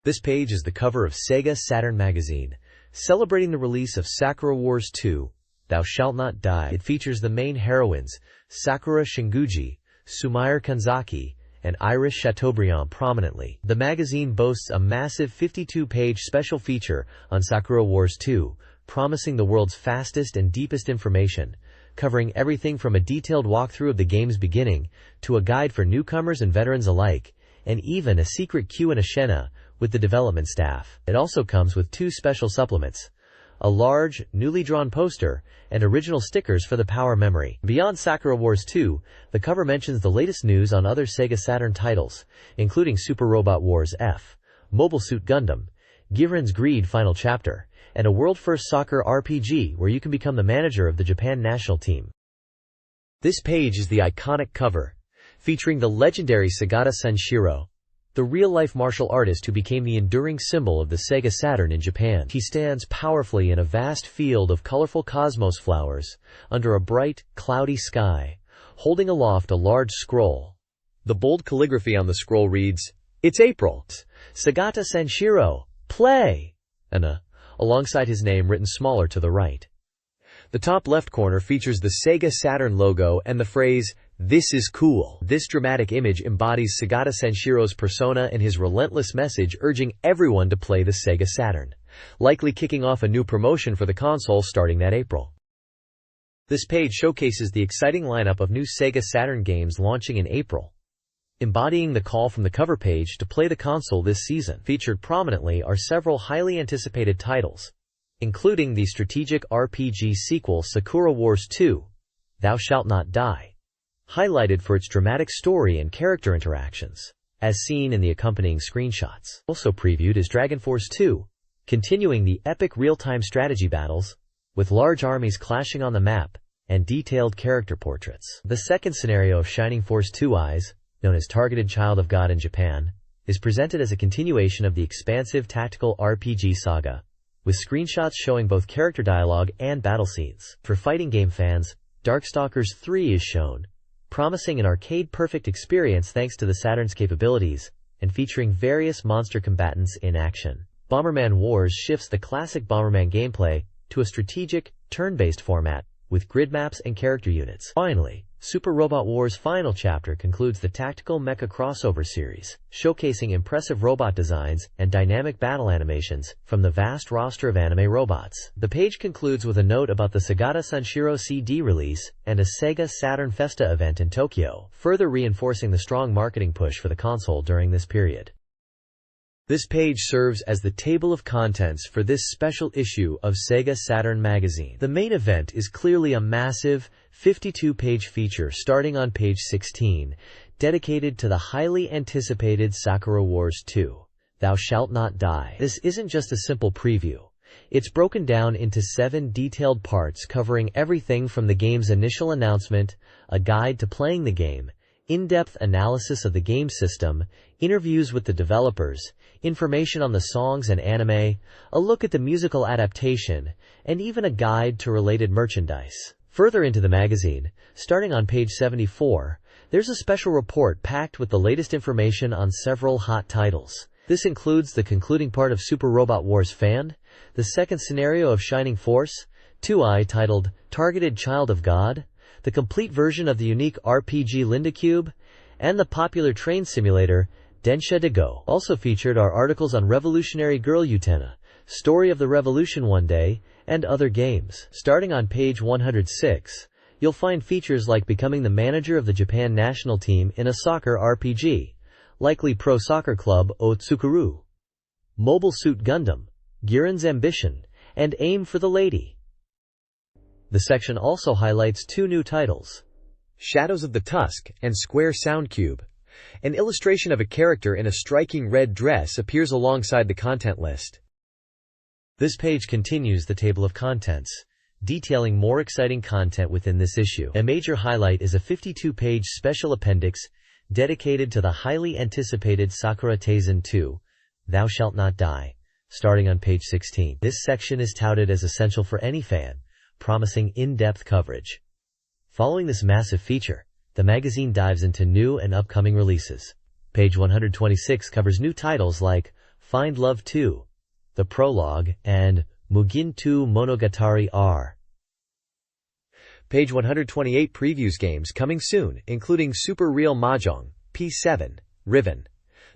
This page is the cover of SEGA Saturn magazine, celebrating the release of Sakura Wars 2, Thou Shalt Not Die. It features the main heroines, Sakura Shinguji, Sumire Kanzaki, and Iris Chateaubriand prominently. The magazine boasts a massive 52-page special feature on Sakura Wars 2, promising the world's fastest and deepest information, covering everything from a detailed walkthrough of the game's beginning to a guide for newcomers and veterans alike, and even a secret Q&A with the development staff. It also comes with 2 special supplements, a large, newly drawn poster, and original stickers for the power memory. Beyond Sakura Wars 2, the cover mentions the latest news on other SEGA Saturn titles, including Super Robot Wars F, Mobile Suit Gundam, Giran's Greed Final Chapter, and a world-first soccer RPG where you can become the manager of the Japan national team. This page is the iconic cover, featuring the legendary Sagata Senshiro, the real-life martial artist who became the enduring symbol of the SEGA Saturn in Japan. He stands powerfully in a vast field of colorful cosmos flowers, under a bright, cloudy sky, holding aloft a large scroll. The bold calligraphy on the scroll reads, "It's April. Sagata Senshiro, play!" and alongside his name written smaller to the right. The top left corner features the SEGA Saturn logo and the phrase, "This is cool." This dramatic image embodies Sagata Senshiro's persona and his relentless message urging everyone to play the SEGA Saturn, likely kicking off a new promotion for the console starting that April. This page showcases the exciting lineup of new SEGA Saturn games launching in April, embodying the call from the cover page to play the console this season. Featured prominently are several highly anticipated titles, including the strategic RPG sequel Sakura Wars 2, Thou Shalt Not Die, highlighted for its dramatic story and character interactions, as seen in the accompanying screenshots. Also previewed is Dragon Force 2, continuing the epic real-time strategy battles, with large armies clashing on the map, and detailed character portraits. The second scenario of Shining Force 2 Eyes, known as Targeted Child of God in Japan, is presented as a continuation of the expansive tactical RPG saga, with screenshots showing both character dialogue and battle scenes. For fighting game fans, Darkstalkers 3 is shown, promising an arcade-perfect experience thanks to the Saturn's capabilities, and featuring various monster combatants in action. Bomberman Wars shifts the classic Bomberman gameplay to a strategic, turn-based format, with grid maps and character units. Finally, Super Robot Wars Final Chapter concludes the tactical mecha crossover series, showcasing impressive robot designs and dynamic battle animations from the vast roster of anime robots. The page concludes with a note about the Sagata Senshiro CD release and a SEGA Saturn Festa event in Tokyo, further reinforcing the strong marketing push for the console during this period. This page serves as the table of contents for this special issue of SEGA Saturn magazine. The main event is clearly a massive, 52-page feature starting on page 16, dedicated to the highly anticipated Sakura Wars 2, Thou Shalt Not Die. This isn't just a simple preview. It's broken down into 7 detailed parts covering everything from the game's initial announcement, a guide to playing the game, in-depth analysis of the game system, interviews with the developers, information on the songs and anime, a look at the musical adaptation, and even a guide to related merchandise. Further into the magazine, starting on page 74, there's a special report packed with the latest information on several hot titles. This includes the concluding part of Super Robot Wars Fan, the second scenario of Shining Force 2i titled Targeted Child of God, the complete version of the unique RPG Linda Cube, and the popular train simulator Densha de Go. Also featured are articles on Revolutionary Girl Utena, Story of the Revolution One Day, and other games. Starting on page 106, you'll find features like becoming the manager of the Japan national team in a soccer RPG, likely Pro Soccer Club Otsukuru, Mobile Suit Gundam, Giran's Ambition, and Aim for the Lady. The section also highlights 2 new titles, Shadows of the Tusk and Square Sound Cube. An illustration of a character in a striking red dress appears alongside the content list. This page continues the table of contents, detailing more exciting content within this issue. A major highlight is a 52-page special appendix dedicated to the highly anticipated Sakura Taisen 2, Thou Shalt Not Die, starting on page 16. This section is touted as essential for any fan, promising in-depth coverage. Following this massive feature, the magazine dives into new and upcoming releases. Page 126 covers new titles like Find Love 2, The Prologue, and Mugin 2 Monogatari R. Page 128 previews games coming soon, including Super Real Mahjong, P7, Riven,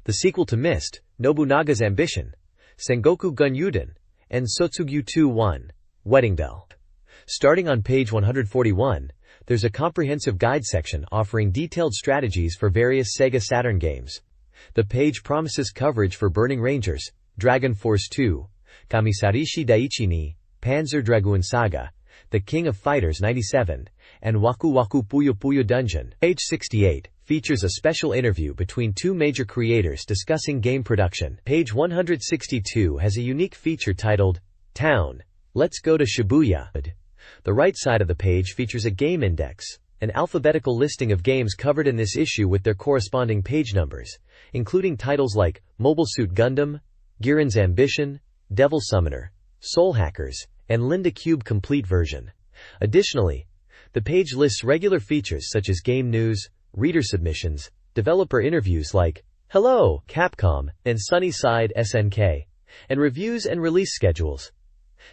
the sequel to Myst, Nobunaga's Ambition, Sengoku Gun Yuden, and Sotsugyu 2-1, Wedding Bell. Starting on page 141, there's a comprehensive guide section offering detailed strategies for various Sega Saturn games. The page promises coverage for Burning Rangers, Dragon Force 2, Kamisarishi Daiichi ni, Panzer Dragoon Saga, The King of Fighters 97, and Waku Waku Puyo Puyo Dungeon. Page 68 features a special interview between two major creators discussing game production. Page 162 has a unique feature titled, Town, Let's Go to Shibuya. The right side of the page features a game index, an alphabetical listing of games covered in this issue with their corresponding page numbers, including titles like Mobile Suit Gundam, Giran's Ambition, Devil Summoner, Soul Hackers, and Linda Cube Complete Version. Additionally, the page lists regular features such as game news, reader submissions, developer interviews like Hello, Capcom, and Sunnyside SNK, and reviews and release schedules.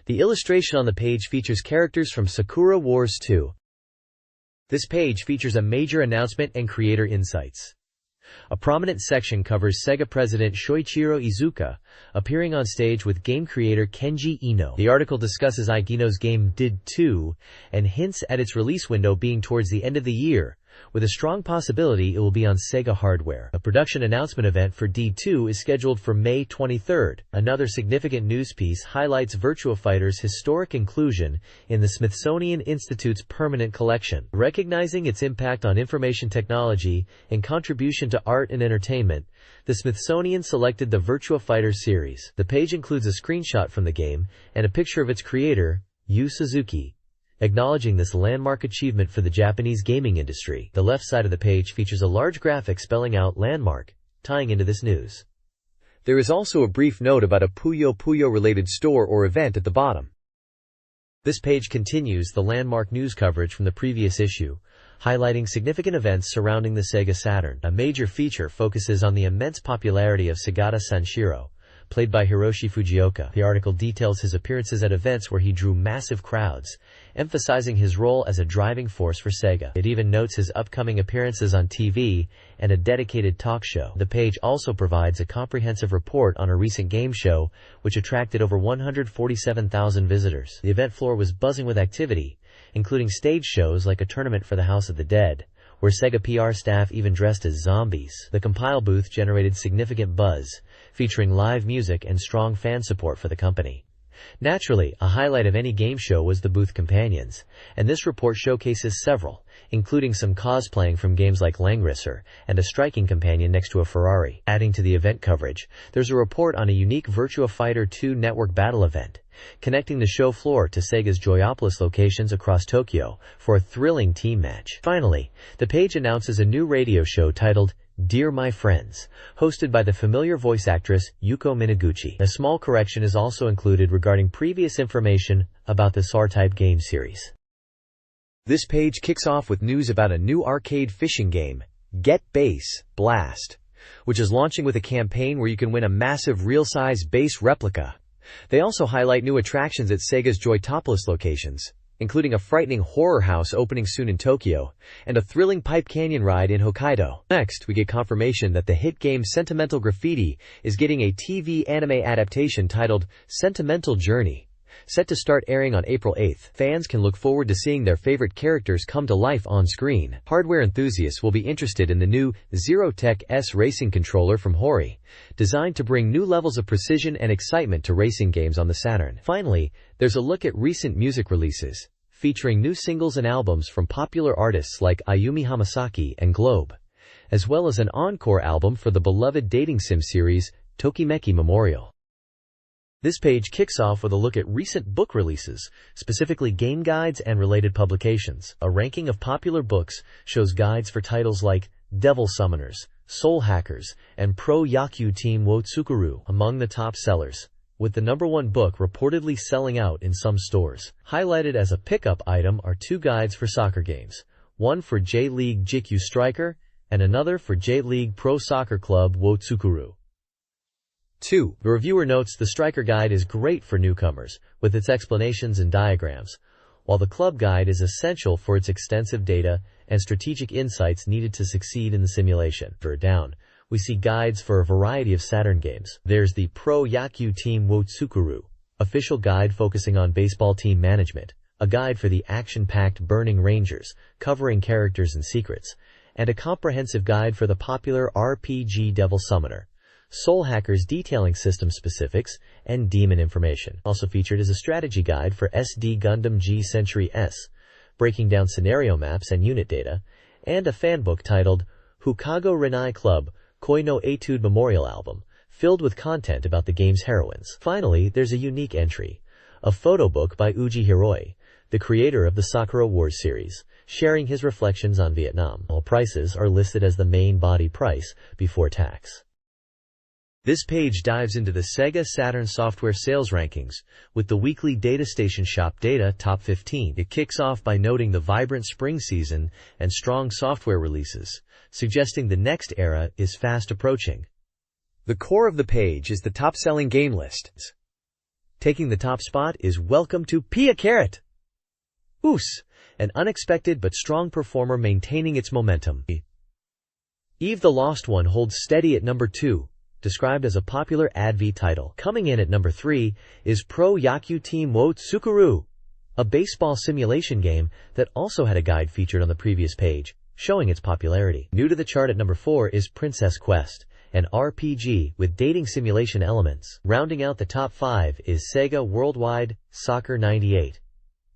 The illustration on the page features characters from Sakura Wars 2. This page features a major announcement and creator insights. A prominent section covers Sega president Shoichiro Iizuka appearing on stage with game creator Kenji Ino. The article discusses Ino's game Did 2 and hints at its release window being towards the end of the year, with a strong possibility it will be on Sega hardware. A production announcement event for D2 is scheduled for May 23rd. Another significant news piece highlights Virtua Fighter's historic inclusion in the Smithsonian Institute's permanent collection. Recognizing its impact on information technology and contribution to art and entertainment, the Smithsonian selected the Virtua Fighter series. The page includes a screenshot from the game and a picture of its creator, Yu Suzuki, acknowledging this landmark achievement for the Japanese gaming industry. The left side of the page features a large graphic spelling out landmark, tying into this news. There is also a brief note about a Puyo Puyo related store or event at the bottom. This page continues the landmark news coverage from the previous issue, highlighting significant events surrounding the Sega Saturn. A major feature focuses on the immense popularity of Sagata Sanshiro, played by Hiroshi Fujioka. The article details his appearances at events where he drew massive crowds, emphasizing his role as a driving force for Sega. It even notes his upcoming appearances on TV and a dedicated talk show. The page also provides a comprehensive report on a recent game show, which attracted over 147,000 visitors. The event floor was buzzing with activity, including stage shows like a tournament for the House of the Dead, where Sega PR staff even dressed as zombies. The Compile booth generated significant buzz, featuring live music and strong fan support for the company. Naturally, a highlight of any game show was the booth companions, and this report showcases several, including some cosplaying from games like Langrisser and a striking companion next to a Ferrari. Adding to the event coverage, there's a report on a unique Virtua Fighter 2 network battle event, connecting the show floor to Sega's Joyopolis locations across Tokyo for a thrilling team match. Finally, the page announces a new radio show titled Dear My Friends, hosted by the familiar voice actress Yuko Minaguchi. A small correction is also included regarding previous information about the SAR-type game series. This page kicks off with news about a new arcade fishing game, Get Base Blast, which is launching with a campaign where you can win a massive real-size base replica. They also highlight new attractions at Sega's Joyopolis locations, including a frightening horror house opening soon in Tokyo, and a thrilling pipe canyon ride in Hokkaido. Next, we get confirmation that the hit game Sentimental Graffiti is getting a TV anime adaptation titled Sentimental Journey, set to start airing on April 8th. Fans can look forward to seeing their favorite characters come to life on screen. Hardware enthusiasts will be interested in the new Zerotech S racing controller from Hori, designed to bring new levels of precision and excitement to racing games on the Saturn. Finally, there's a look at recent music releases, featuring new singles and albums from popular artists like Ayumi Hamasaki and Globe, as well as an encore album for the beloved dating sim series, Tokimeki Memorial. This page kicks off with a look at recent book releases, specifically game guides and related publications. A ranking of popular books shows guides for titles like Devil Summoners, Soul Hackers, and Pro Yaku Team wo Tsukuru among the top sellers, with the #1 book reportedly selling out in some stores. Highlighted as a pickup item are two guides for soccer games, one for J-League Jikyu Striker and another for J-League Pro Soccer Club wo Tsukuru. 2. The reviewer notes the Striker Guide is great for newcomers, with its explanations and diagrams, while the Club Guide is essential for its extensive data and strategic insights needed to succeed in the simulation. Further down, we see guides for a variety of Saturn games. There's the Pro Yaku Team wo Tsukuru, official guide focusing on baseball team management, a guide for the action-packed Burning Rangers, covering characters and secrets, and a comprehensive guide for the popular RPG Devil Summoner, Soul Hackers detailing system specifics and demon information. Also featured is a strategy guide for SD Gundam G Century S, breaking down scenario maps and unit data, and a fanbook titled Hukago Renai Club Koi no Etude Memorial Album, filled with content about the game's heroines. Finally, there's a unique entry, a photo book by Uji Hiroi, the creator of the Sakura Wars series, sharing his reflections on Vietnam. All prices are listed as the main body price before tax. This page dives into the SEGA Saturn software sales rankings, with the weekly Data Station Shop Data Top 15. It kicks off by noting the vibrant spring season and strong software releases, suggesting the next era is fast approaching. The core of the page is the top-selling game list. Taking the top spot is Welcome to Pia Carrot! Oos, an unexpected but strong performer maintaining its momentum. Eve the Lost One holds steady at number 2, described as a popular ADV title. Coming in at number 3 is Pro Yaku Team wo Tsukuru, a baseball simulation game that also had a guide featured on the previous page, showing its popularity. New to the chart at number 4 is Princess Quest, an RPG with dating simulation elements. Rounding out the top 5 is Sega Worldwide Soccer 98,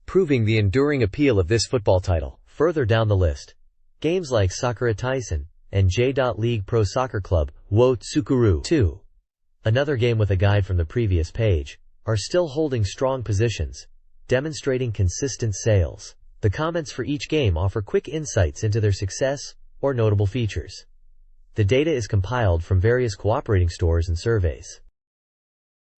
proving the enduring appeal of this football title. Further down the list, games like Sakura Taisen and J.League Pro Soccer Club wo Tsukuru 2, another game with a guide from the previous page, are still holding strong positions, demonstrating consistent sales. The comments for each game offer quick insights into their success or notable features. The data is compiled from various cooperating stores and surveys.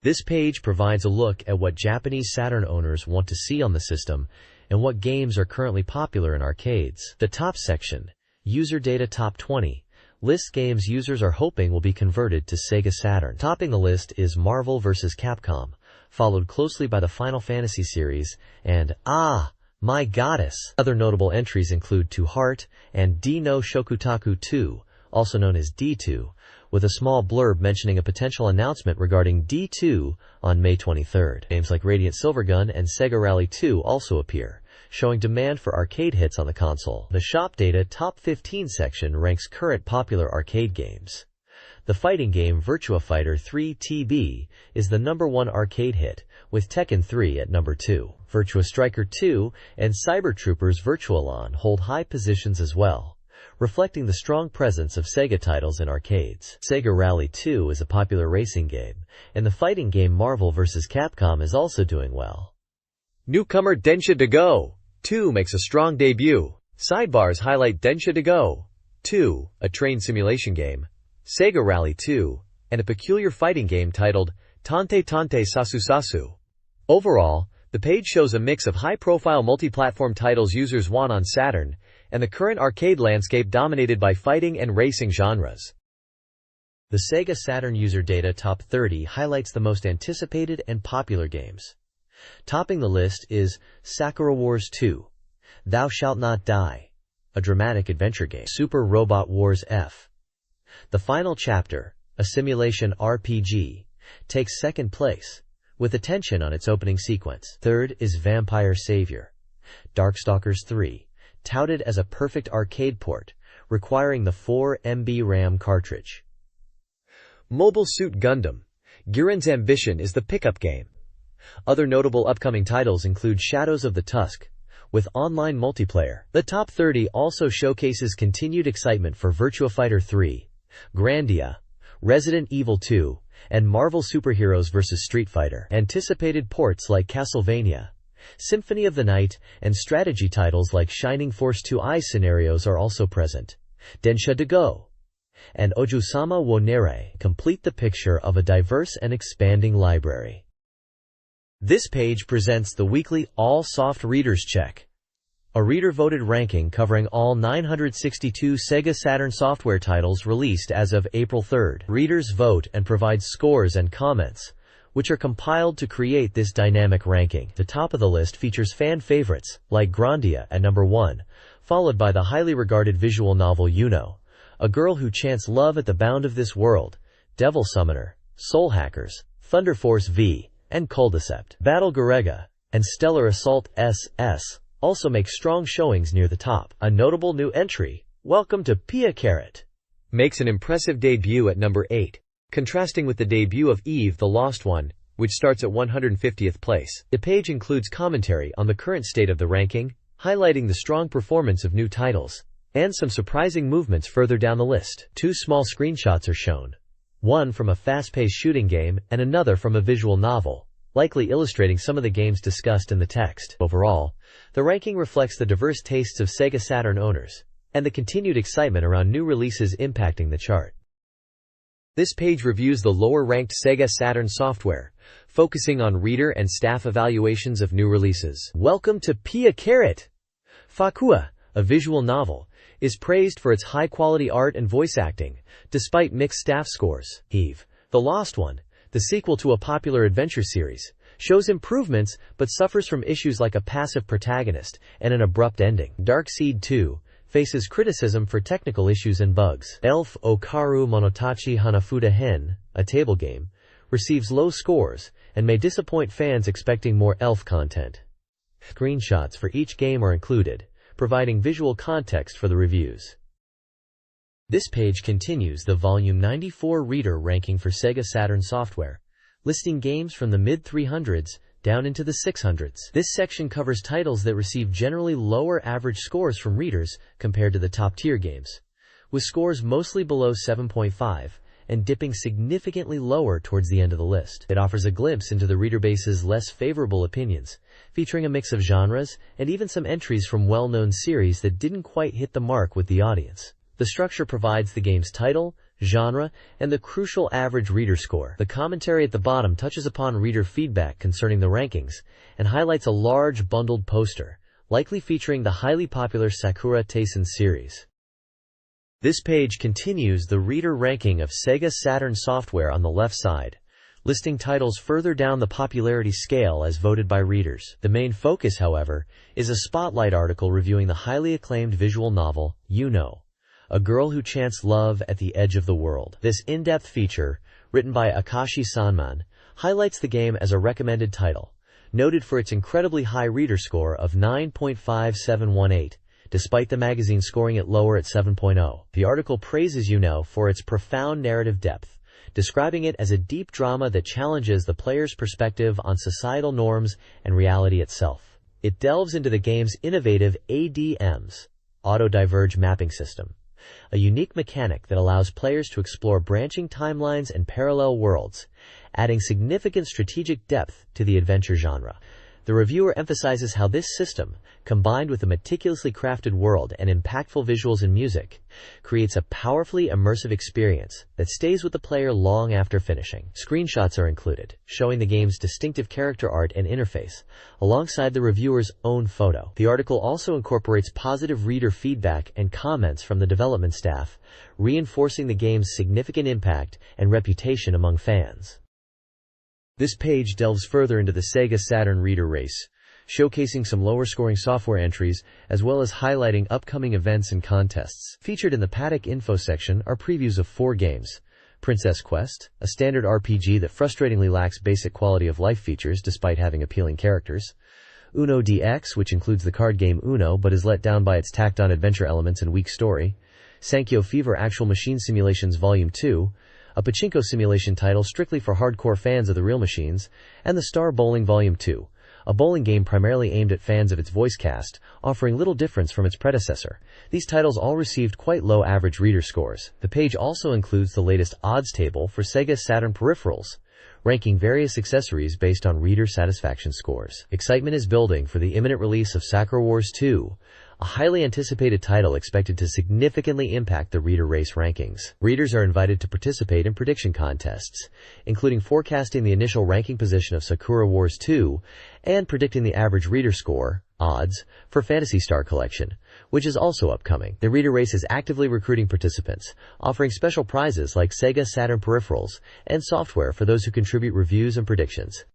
This page provides a look at what Japanese Saturn owners want to see on the system and what games are currently popular in arcades. The top section, User Data Top 20, lists games users are hoping will be converted to Sega Saturn. Topping the list is Marvel vs. Capcom, followed closely by the Final Fantasy series and My Goddess. Other notable entries include To Heart and D no Shokutaku 2, also known as D2, with a small blurb mentioning a potential announcement regarding D2 on May 23rd. Games like Radiant Silvergun and Sega Rally 2 also appear, showing demand for arcade hits on the console. The Shop Data Top 15 section ranks current popular arcade games. The fighting game Virtua Fighter 3 TB is the number 1 arcade hit, with Tekken 3 at number 2. Virtua Striker 2 and Cyber Troopers Virtualon hold high positions as well, reflecting the strong presence of Sega titles in arcades. Sega Rally 2 is a popular racing game, and the fighting game Marvel vs. Capcom is also doing well. Newcomer Densha de Go 2 makes a strong debut. Sidebars highlight Densha de Go 2, a train simulation game, Sega Rally 2, and a peculiar fighting game titled Tante Tante Sasu Sasu. Overall, the page shows a mix of high-profile multi-platform titles users want on Saturn, and the current arcade landscape dominated by fighting and racing genres. The Sega Saturn User Data Top 30 highlights the most anticipated and popular games. Topping the list is Sakura Wars 2, Thou Shalt Not Die, a dramatic adventure game. Super Robot Wars F, The Final Chapter, a simulation RPG, takes second place, with attention on its opening sequence. Third is Vampire Savior, Darkstalkers 3, touted as a perfect arcade port, requiring the 4 MB RAM cartridge. Mobile Suit Gundam, Guren's Ambition is the pickup game. Other notable upcoming titles include Shadows of the Tusk, with online multiplayer. The top 30 also showcases continued excitement for Virtua Fighter 3, Grandia, Resident Evil 2, and Marvel Superheroes vs. Street Fighter. Anticipated ports like Castlevania, Symphony of the Night, and strategy titles like Shining Force 2 Eye scenarios are also present. Densha de Go and Ojusama wo Nere complete the picture of a diverse and expanding library. This page presents the weekly All Soft Readers Check, a reader-voted ranking covering all 962 SEGA Saturn software titles released as of April 3rd. Readers vote and provide scores and comments, which are compiled to create this dynamic ranking. The top of the list features fan favorites, like Grandia at number 1, followed by the highly regarded visual novel A Girl Who Chants Love at the Bound of This World, Devil Summoner, Soul Hackers, Thunder Force V, and Culdicept. Battle Garega and Stellar Assault SS also make strong showings near the top. A notable new entry, Welcome to Pia Carrot, makes an impressive debut at number 8, contrasting with the debut of Eve the Lost One, which starts at 150th place. The page includes commentary on the current state of the ranking, highlighting the strong performance of new titles, and some surprising movements further down the list. Two small screenshots are shown, one from a fast-paced shooting game and another from a visual novel, likely illustrating some of the games discussed in the text. Overall, the ranking reflects the diverse tastes of SEGA Saturn owners, and the continued excitement around new releases impacting the chart. This page reviews the lower-ranked SEGA Saturn software, focusing on reader and staff evaluations of new releases. Welcome to Pia Carrot. Fakua, a visual novel, is praised for its high-quality art and voice acting, despite mixed staff scores. Eve, the Lost One, the sequel to a popular adventure series, shows improvements but suffers from issues like a passive protagonist and an abrupt ending. Dark Seed 2 faces criticism for technical issues and bugs. Elf Okaru Monotachi Hanafuda Hen, a table game, receives low scores and may disappoint fans expecting more elf content. Screenshots for each game are included, providing visual context for the reviews. This page continues the Volume 94 reader ranking for SEGA Saturn software, listing games from the mid-300s down into the 600s. This section covers titles that receive generally lower average scores from readers compared to the top-tier games, with scores mostly below 7.5 and dipping significantly lower towards the end of the list. It offers a glimpse into the reader base's less favorable opinions, featuring a mix of genres and even some entries from well-known series that didn't quite hit the mark with the audience. The structure provides the game's title, genre, and the crucial average reader score. The commentary at the bottom touches upon reader feedback concerning the rankings and highlights a large bundled poster, likely featuring the highly popular Sakura Taisen series. This page continues the reader ranking of SEGA Saturn software on the left side, listing titles further down the popularity scale as voted by readers. The main focus, however, is a spotlight article reviewing the highly acclaimed visual novel, A Girl Who Chants Love at the Edge of the World. This in-depth feature, written by Akashi Sanman, highlights the game as a recommended title, noted for its incredibly high reader score of 9.5718, despite the magazine scoring it lower at 7.0. The article praises for its profound narrative depth, describing it as a deep drama that challenges the player's perspective on societal norms and reality itself. It delves into the game's innovative ADMs, auto-diverge mapping system, a unique mechanic that allows players to explore branching timelines and parallel worlds, adding significant strategic depth to the adventure genre. The reviewer emphasizes how this system, combined with a meticulously crafted world and impactful visuals and music, creates a powerfully immersive experience that stays with the player long after finishing. Screenshots are included, showing the game's distinctive character art and interface, alongside the reviewer's own photo. The article also incorporates positive reader feedback and comments from the development staff, reinforcing the game's significant impact and reputation among fans. This page delves further into the SEGA Saturn reader race, showcasing some lower-scoring software entries as well as highlighting upcoming events and contests. Featured in the Paddock info section are previews of 4 games: Princess Quest, a standard RPG that frustratingly lacks basic quality-of-life features despite having appealing characters; Uno DX, which includes the card game Uno but is let down by its tacked-on adventure elements and weak story; Sankyo Fever Actual Machine Simulations Volume 2, a pachinko simulation title strictly for hardcore fans of the real machines; and the Star Bowling Volume 2, a bowling game primarily aimed at fans of its voice cast, offering little difference from its predecessor. These titles all received quite low average reader scores. The page also includes the latest odds table for SEGA Saturn peripherals, ranking various accessories based on reader satisfaction scores. Excitement is building for the imminent release of Sakura Wars 2, a highly anticipated title expected to significantly impact the reader race rankings. Readers are invited to participate in prediction contests, including forecasting the initial ranking position of Sakura Wars 2 and predicting the average reader score, odds for Phantasy Star Collection, which is also upcoming. The reader race is actively recruiting participants, offering special prizes like SEGA Saturn peripherals and software for those who contribute reviews and predictions.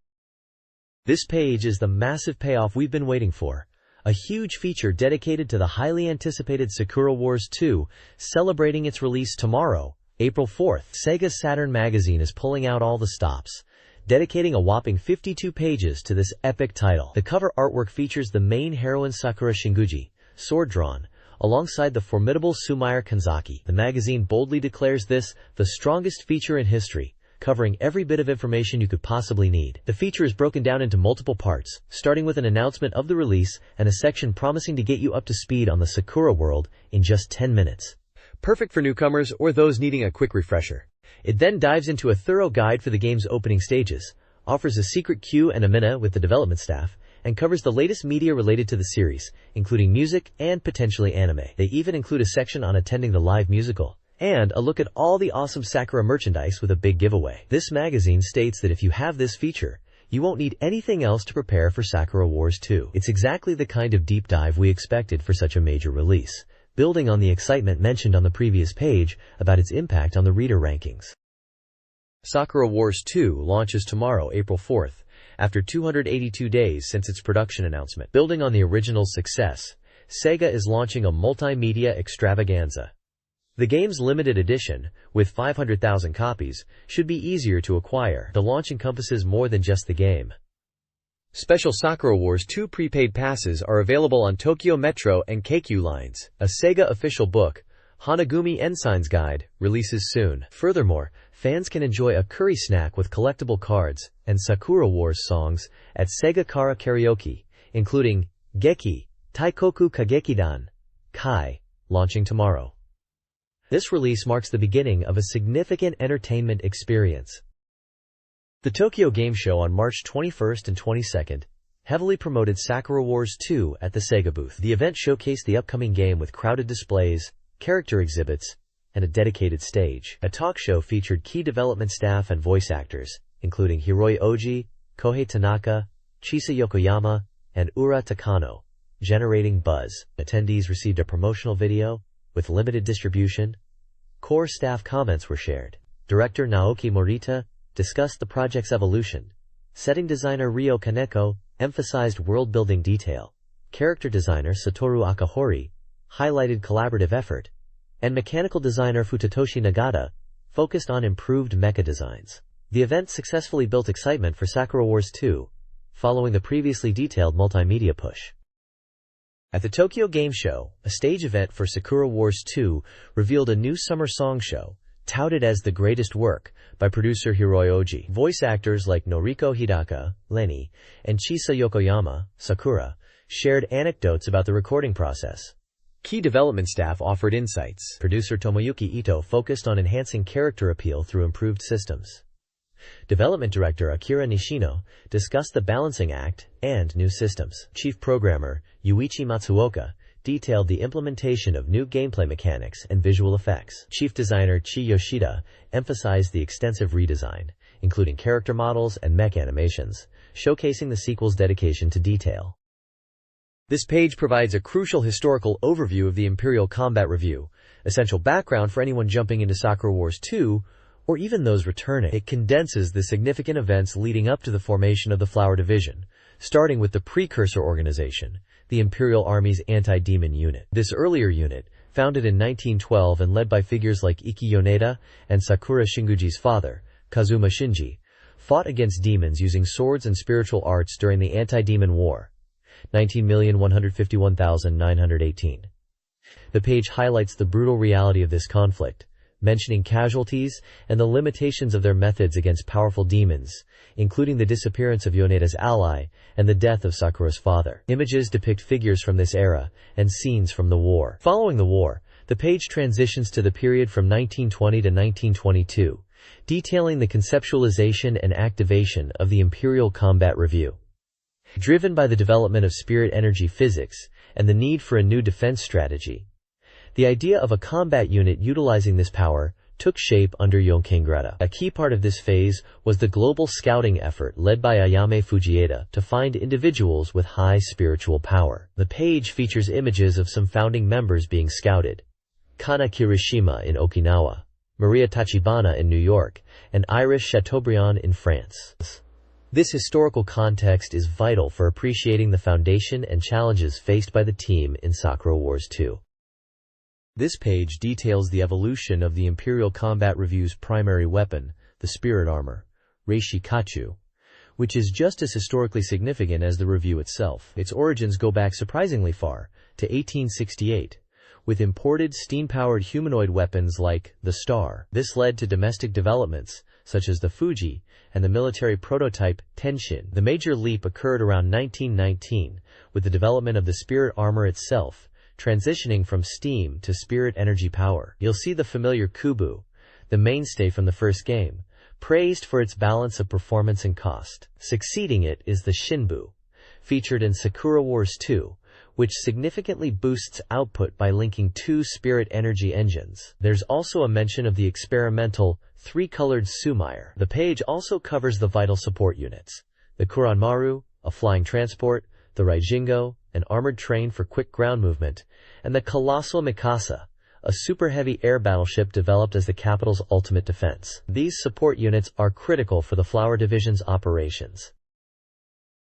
This page is the massive payoff we've been waiting for. A huge feature dedicated to the highly anticipated Sakura Wars 2, celebrating its release tomorrow, April 4th. SEGA Saturn Magazine is pulling out all the stops, dedicating a whopping 52 pages to this epic title. The cover artwork features the main heroine Sakura Shinguji, sword drawn, alongside the formidable Sumire Kanzaki. The magazine boldly declares this the strongest feature in history, covering every bit of information you could possibly need. The feature is broken down into multiple parts, starting with an announcement of the release and a section promising to get you up to speed on the Sakura world in just 10 minutes. Perfect for newcomers or those needing a quick refresher. It then dives into a thorough guide for the game's opening stages, offers a secret queue and a minute with the development staff, and covers the latest media related to the series, including music and potentially anime. They even include a section on attending the live musical, and a look at all the awesome Sakura merchandise with a big giveaway. This magazine states that if you have this feature, you won't need anything else to prepare for Sakura Wars 2. It's exactly the kind of deep dive we expected for such a major release, building on the excitement mentioned on the previous page about its impact on the reader rankings. Sakura Wars 2 launches tomorrow, April 4th, after 282 days since its production announcement. Building on the original's success, SEGA is launching a multimedia extravaganza. The game's limited edition, with 500,000 copies, should be easier to acquire. The launch encompasses more than just the game. Special Sakura Wars 2 prepaid passes are available on Tokyo Metro and Keikyu lines. A SEGA official book, Hanagumi Ensign's Guide, releases soon. Furthermore, fans can enjoy a curry snack with collectible cards and Sakura Wars songs at SEGA Kara Karaoke, including Geki, Taikoku Kagekidan, Kai, launching tomorrow. This release marks the beginning of a significant entertainment experience. The Tokyo Game Show on March 21st and 22nd heavily promoted Sakura Wars 2 at the SEGA booth. The event showcased the upcoming game with crowded displays, character exhibits, and a dedicated stage. A talk show featured key development staff and voice actors, including Hiroi Oji, Kohei Tanaka, Chisa Yokoyama, and Ura Takano, generating buzz. Attendees received a promotional video with limited distribution. Core staff comments were shared. Director Naoki Morita discussed the project's evolution. Setting designer Ryo Kaneko emphasized world-building detail. Character designer Satoru Akahori highlighted collaborative effort, and mechanical designer Futatoshi Nagata focused on improved mecha designs. The event successfully built excitement for Sakura Wars 2, following the previously detailed multimedia push. At the Tokyo Game Show, a stage event for Sakura Wars 2 revealed a new summer song show, touted as the greatest work by producer Hiroi Oji. Voice actors like Noriko Hidaka, Lenny, and Chisa Yokoyama, Sakura, shared anecdotes about the recording process. Key development staff offered insights. Producer Tomoyuki Ito focused on enhancing character appeal through improved systems. Development director Akira Nishino discussed the balancing act and new systems. Chief programmer Yuichi Matsuoka detailed the implementation of new gameplay mechanics and visual effects. Chief designer Chi Yoshida emphasized the extensive redesign, including character models and mech animations, showcasing the sequel's dedication to detail. This page provides a crucial historical overview of the Imperial Combat Review, essential background for anyone jumping into Sakura Wars 2, or even those returning. It condenses the significant events leading up to the formation of the Flower Division, starting with the precursor organization, the Imperial Army's anti-demon unit. This earlier unit, founded in 1912 and led by figures like Ikki Yoneda and Sakura Shinguji's father, Kazuma Shinji, fought against demons using swords and spiritual arts during the Anti-Demon War, 19,151,918. The page highlights the brutal reality of this conflict, mentioning casualties and the limitations of their methods against powerful demons, including the disappearance of Yoneda's ally and the death of Sakura's father. Images depict figures from this era and scenes from the war. Following the war, the page transitions to the period from 1920 to 1922, detailing the conceptualization and activation of the Imperial Combat Review. Driven by the development of spirit energy physics and the need for a new defense strategy, the idea of a combat unit utilizing this power took shape under Yonkengrata. A key part of this phase was the global scouting effort led by Ayame Fujieda to find individuals with high spiritual power. The page features images of some founding members being scouted: Kana Kirishima in Okinawa, Maria Tachibana in New York, and Iris Chateaubriand in France. This historical context is vital for appreciating the foundation and challenges faced by the team in Sakura Wars 2. This page details the evolution of the Imperial Combat Review's primary weapon, the spirit armor, Reishi Kachu, which is just as historically significant as the review itself. Its origins go back surprisingly far, to 1868, with imported steam-powered humanoid weapons like the Star. This led to domestic developments, such as the Fuji, and the military prototype Tenshin. The major leap occurred around 1919, with the development of the spirit armor itself, transitioning from steam to spirit energy power. You'll see the familiar Kubu, the mainstay from the first game, praised for its balance of performance and cost. Succeeding it is the Shinbu, featured in Sakura Wars 2, which significantly boosts output by linking two spirit energy engines. There's also a mention of the experimental three-colored Sumair. The page also covers the vital support units: the Kuranmaru, a flying transport, the Raijingo, an armored train for quick ground movement, and the Colossal Mikasa, a super-heavy air battleship developed as the capital's ultimate defense. These support units are critical for the Flower Division's operations.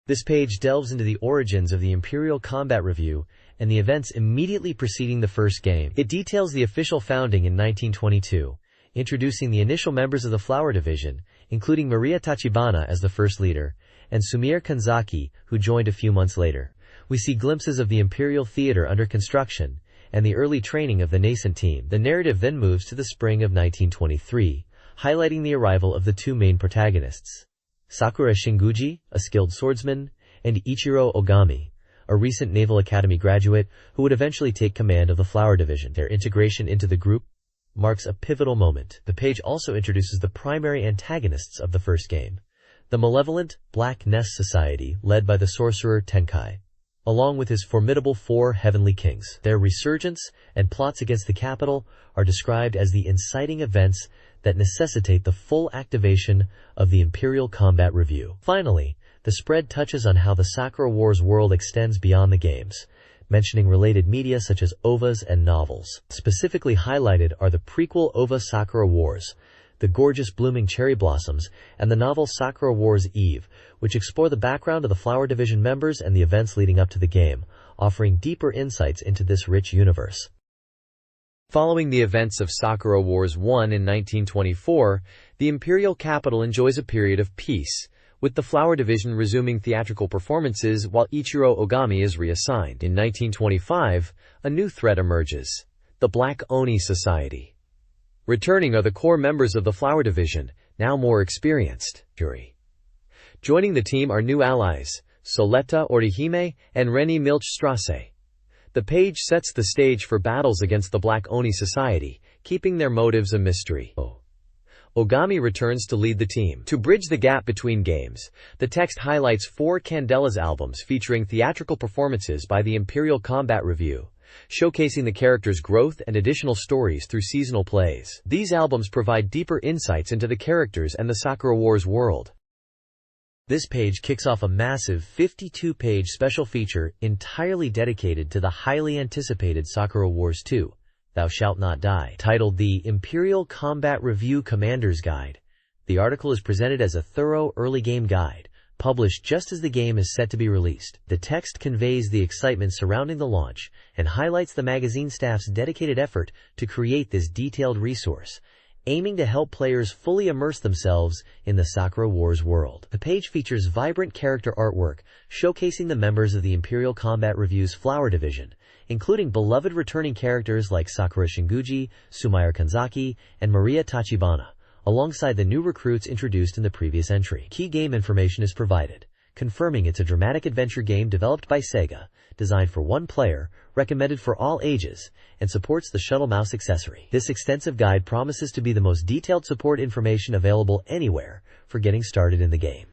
This page delves into the origins of the Imperial Combat Review and the events immediately preceding the first game. It details the official founding in 1922, introducing the initial members of the Flower Division, including Maria Tachibana as the first leader, and Sumire Kanzaki, who joined a few months later. We see glimpses of the Imperial Theater under construction and the early training of the nascent team. The narrative then moves to the spring of 1923, highlighting the arrival of the two main protagonists: Sakura Shinguji, a skilled swordsman, and Ichiro Ogami, a recent Naval Academy graduate who would eventually take command of the Flower Division. Their integration into the group marks a pivotal moment. The page also introduces the primary antagonists of the first game: the malevolent Black Nest Society led by the sorcerer Tenkai, along with his formidable four heavenly kings. Their resurgence and plots against the capital are described as the inciting events that necessitate the full activation of the Imperial Combat Review. Finally, the spread touches on how the Sakura Wars world extends beyond the games, mentioning related media such as OVAs and novels. Specifically highlighted are the prequel OVA Sakura Wars, the gorgeous blooming cherry blossoms, and the novel Sakura Wars Eve, which explore the background of the Flower Division members and the events leading up to the game, offering deeper insights into this rich universe. Following the events of Sakura Wars 1 in 1924, the Imperial capital enjoys a period of peace, with the Flower Division resuming theatrical performances while Ichiro Ogami is reassigned. In 1925, a new threat emerges: the Black Oni Society. Returning are the core members of the Flower Division, now more experienced. Joining the team are new allies: Soletta Orihime and Reni Milchstrasse. The page sets the stage for battles against the Black Oni Society, keeping their motives a mystery. Ogami returns to lead the team. To bridge the gap between games, the text highlights 4 Candela's albums featuring theatrical performances by the Imperial Combat Review, showcasing the characters' growth and additional stories through seasonal plays. These albums provide deeper insights into the characters and the Sakura Wars world. This page kicks off a massive 52-page special feature entirely dedicated to the highly anticipated Sakura Wars 2, Thou Shalt Not Die, titled the Imperial Combat Review Commander's Guide. The article is presented as a thorough early game guide, published just as the game is set to be released. The text conveys the excitement surrounding the launch and highlights the magazine staff's dedicated effort to create this detailed resource, aiming to help players fully immerse themselves in the Sakura Wars world. The page features vibrant character artwork showcasing the members of the Imperial Combat Review's Flower Division, including beloved returning characters like Sakura Shinguji, Sumire Kanzaki, and Maria Tachibana, alongside the new recruits introduced in the previous entry. Key game information is provided, confirming it's a dramatic adventure game developed by SEGA, designed for one player, recommended for all ages, and supports the shuttle mouse accessory. This extensive guide promises to be the most detailed support information available anywhere for getting started in the game.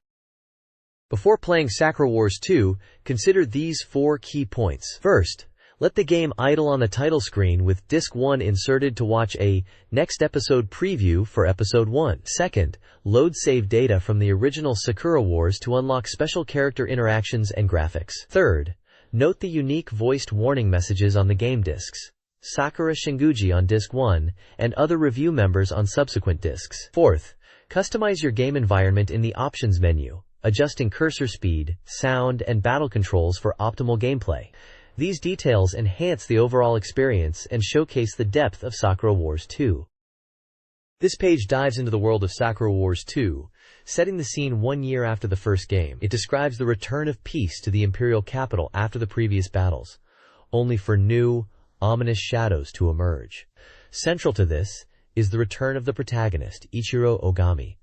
Before playing Sakura Wars 2, consider these 4 key points. First, Let the game idle on the title screen with Disc 1 inserted to watch a next episode preview for Episode 1. Second, load save data from the original Sakura Wars to unlock special character interactions and graphics. Third, note the unique voiced warning messages on the game discs. Sakura Shinguji on Disc 1, and other review members on subsequent discs. Fourth, customize your game environment in the Options menu, adjusting cursor speed, sound, and battle controls for optimal gameplay. These details enhance the overall experience and showcase the depth of Sakura Wars 2. This page dives into the world of Sakura Wars 2, setting the scene 1 year after the first game. It describes the return of peace to the Imperial capital after the previous battles, only for new, ominous shadows to emerge. Central to this is the return of the protagonist, Ichiro Ogami,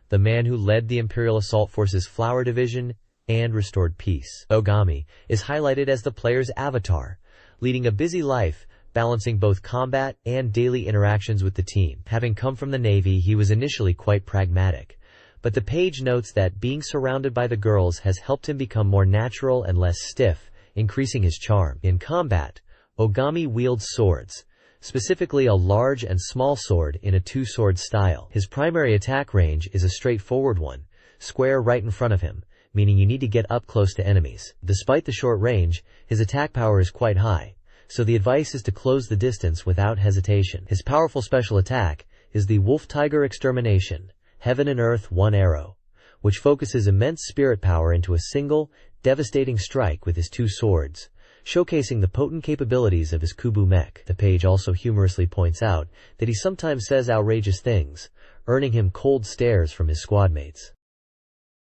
the man who led the Imperial Assault Force's Flower Division and restored peace. Ogami is highlighted as the player's avatar, leading a busy life, balancing both combat and daily interactions with the team. Having come from the Navy, he was initially quite pragmatic, but the page notes that being surrounded by the girls has helped him become more natural and less stiff, increasing his charm. In combat, Ogami wields swords, specifically a large and small sword in a two-sword style. His primary attack range is a straightforward one, square right in front of him, meaning you need to get up close to enemies. Despite the short range, his attack power is quite high, so the advice is to close the distance without hesitation. His powerful special attack is the Wolf Tiger Extermination, Heaven and Earth One Arrow, which focuses immense spirit power into a single, devastating strike with his two swords, showcasing the potent capabilities of his Kubu mech. The page also humorously points out that he sometimes says outrageous things, earning him cold stares from his squadmates.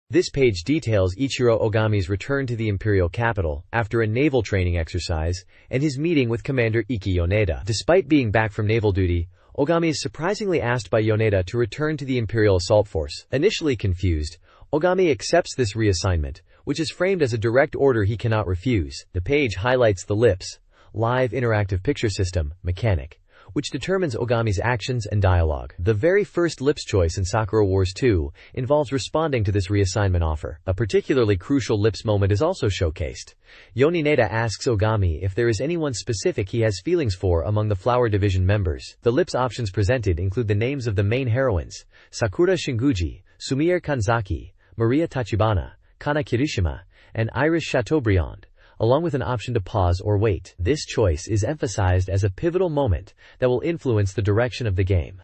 This page details Ichiro Ogami's return to the Imperial capital after a naval training exercise and his meeting with Commander Iki Yoneda. Despite being back from naval duty, Ogami is surprisingly asked by Yoneda to return to the Imperial Assault Force. Initially confused, Ogami accepts this reassignment, which is framed as a direct order he cannot refuse. The page highlights the LIPS, Live Interactive Picture System, mechanic, which determines Ogami's actions and dialogue. The very first LIPS choice in Sakura Wars 2 involves responding to this reassignment offer. A particularly crucial LIPS moment is also showcased. Yonineda asks Ogami if there is anyone specific he has feelings for among the Flower Division members. The LIPS options presented include the names of the main heroines, Sakura Shinguji, Sumire Kanzaki, Maria Tachibana, Kana Kirishima, and Iris Chateaubriand, along with an option to pause or wait. This choice is emphasized as a pivotal moment that will influence the direction of the game.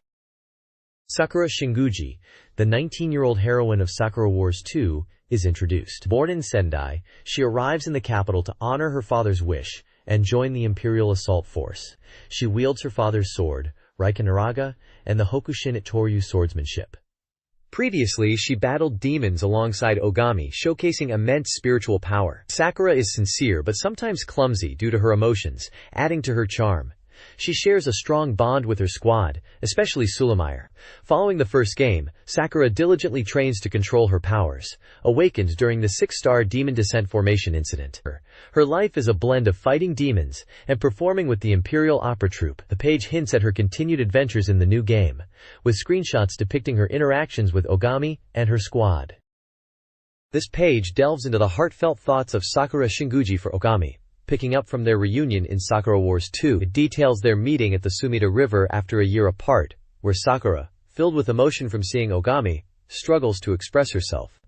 Sakura Shinguji, the 19-year-old heroine of Sakura Wars 2, is introduced. Born in Sendai, she arrives in the capital to honor her father's wish and join the Imperial Assault Force. She wields her father's sword, Raikanaraga, and the Hokushin Itoryu swordsmanship. Previously, she battled demons alongside Ogami, showcasing immense spiritual power. Sakura is sincere but sometimes clumsy due to her emotions, adding to her charm. She shares a strong bond with her squad, especially Sulamire. Following the first game, Sakura diligently trains to control her powers, awakened during the 6-star Demon Descent Formation incident. Her life is a blend of fighting demons and performing with the Imperial Opera Troupe. The page hints at her continued adventures in the new game, with screenshots depicting her interactions with Ogami and her squad. This page delves into the heartfelt thoughts of Sakura Shinguji for Ogami. Picking up from their reunion in Sakura Wars 2, it details their meeting at the Sumida River after a year apart, where Sakura, filled with emotion from seeing Ogami, struggles to express herself.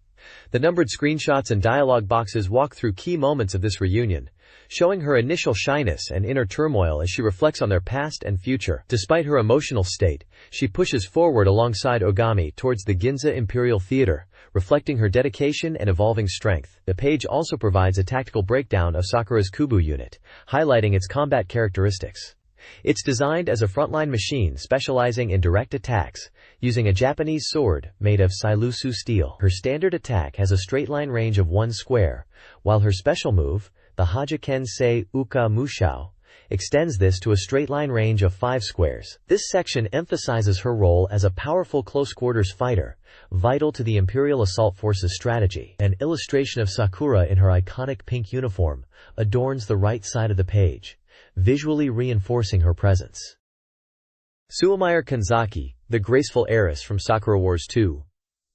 The numbered screenshots and dialogue boxes walk through key moments of this reunion, showing her initial shyness and inner turmoil as she reflects on their past and future. Despite her emotional state, she pushes forward alongside Ogami towards the Ginza Imperial Theater, reflecting her dedication and evolving strength. The page also provides a tactical breakdown of Sakura's Kubu unit, highlighting its combat characteristics. It's designed as a frontline machine specializing in direct attacks, using a Japanese sword made of Sailusu steel. Her standard attack has a straight-line range of 1 square, while her special move, the Hajaken Sei Uka Mushao, extends this to a straight-line range of 5 squares. This section emphasizes her role as a powerful close-quarters fighter, vital to the Imperial Assault Force's strategy. An illustration of Sakura in her iconic pink uniform adorns the right side of the page, visually reinforcing her presence. Sulamire Kanzaki, the graceful heiress from Sakura Wars 2,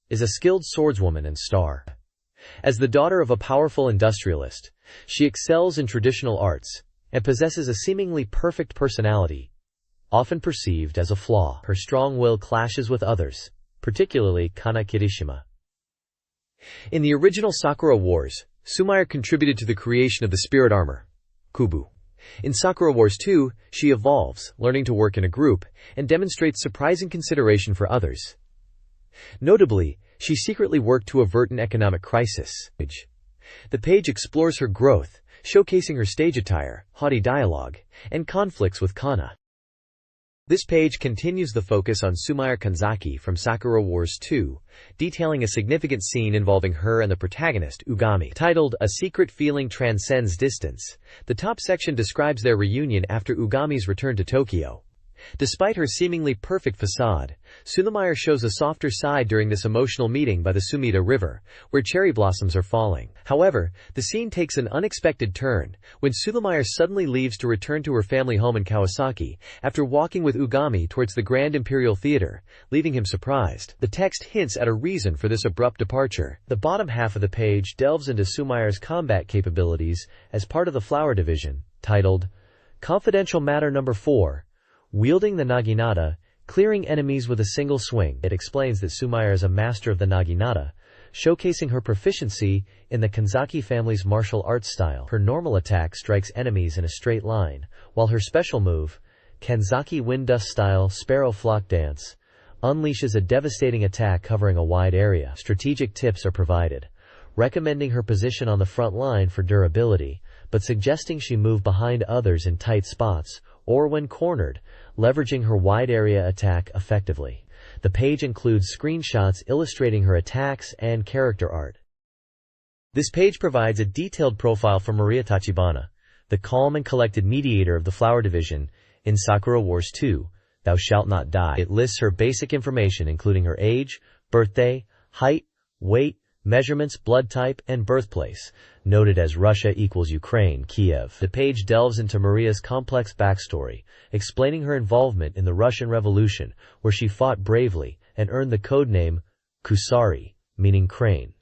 is a skilled swordswoman and star. As the daughter of a powerful industrialist, she excels in traditional arts, and possesses a seemingly perfect personality, often perceived as a flaw. Her strong will clashes with others, particularly Kana Kirishima. In the original Sakura Wars, Sumire contributed to the creation of the spirit armor, Kubu. In Sakura Wars 2, she evolves, learning to work in a group, and demonstrates surprising consideration for others. Notably, she secretly worked to avert an economic crisis. The page explores her growth, showcasing her stage attire, haughty dialogue, and conflicts with Kana. This page continues the focus on Sumire Kanzaki from Sakura Wars 2, detailing a significant scene involving her and the protagonist, Ugami. Titled, A Secret Feeling Transcends Distance, the top section describes their reunion after Ugami's return to Tokyo. Despite her seemingly perfect facade, Sumire shows a softer side during this emotional meeting by the Sumida River, where cherry blossoms are falling. However, the scene takes an unexpected turn, when Sumire suddenly leaves to return to her family home in Kawasaki, after walking with Ugami towards the Grand Imperial Theater, leaving him surprised. The text hints at a reason for this abrupt departure. The bottom half of the page delves into Sumire's combat capabilities as part of the Flower Division, titled, Confidential Matter No. 4, Wielding the Naginata, Clearing Enemies with a Single Swing. It explains that Sumire is a master of the Naginata, showcasing her proficiency in the Kanzaki family's martial arts style. Her normal attack strikes enemies in a straight line, while her special move, Kanzaki Wind Dust style Sparrow Flock Dance, unleashes a devastating attack covering a wide area. Strategic tips are provided, recommending her position on the front line for durability, but suggesting she move behind others in tight spots, or when cornered, leveraging her wide area attack effectively. The page includes screenshots illustrating her attacks and character art. This page provides a detailed profile for Maria Tachibana, the calm and collected mediator of the Flower Division in Sakura Wars 2, Thou Shalt Not Die. It lists her basic information including her age, birthday, height, weight, measurements, blood type, and birthplace, noted as Russia equals Ukraine, Kiev. The page delves into Maria's complex backstory, explaining her involvement in the Russian Revolution, where she fought bravely and earned the codename Kusari, meaning crane.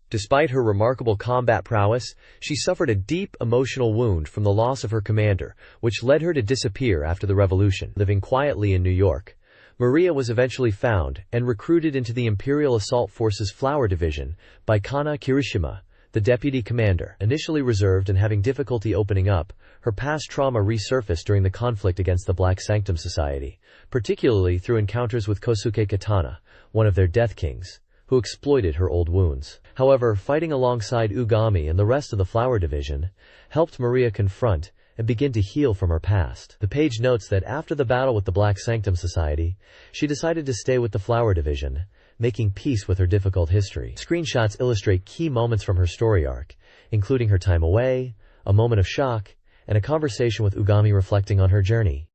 Despite her remarkable combat prowess, she suffered a deep emotional wound from the loss of her commander, which led her to disappear after the revolution. Living quietly in New York, Maria was eventually found and recruited into the Imperial Assault Forces Flower Division by Kana Kirishima, the deputy commander. Initially reserved and having difficulty opening up, her past trauma resurfaced during the conflict against the Black Sanctum Society, particularly through encounters with Kosuke Katana, one of their Death Kings, who exploited her old wounds. However, fighting alongside Ugami and the rest of the Flower Division helped Maria confront and begin to heal from her past. The page notes that after the battle with the Black Sanctum Society, she decided to stay with the Flower Division, making peace with her difficult history. Screenshots illustrate key moments from her story arc, including her time away, a moment of shock, and a conversation with Ugami reflecting on her journey.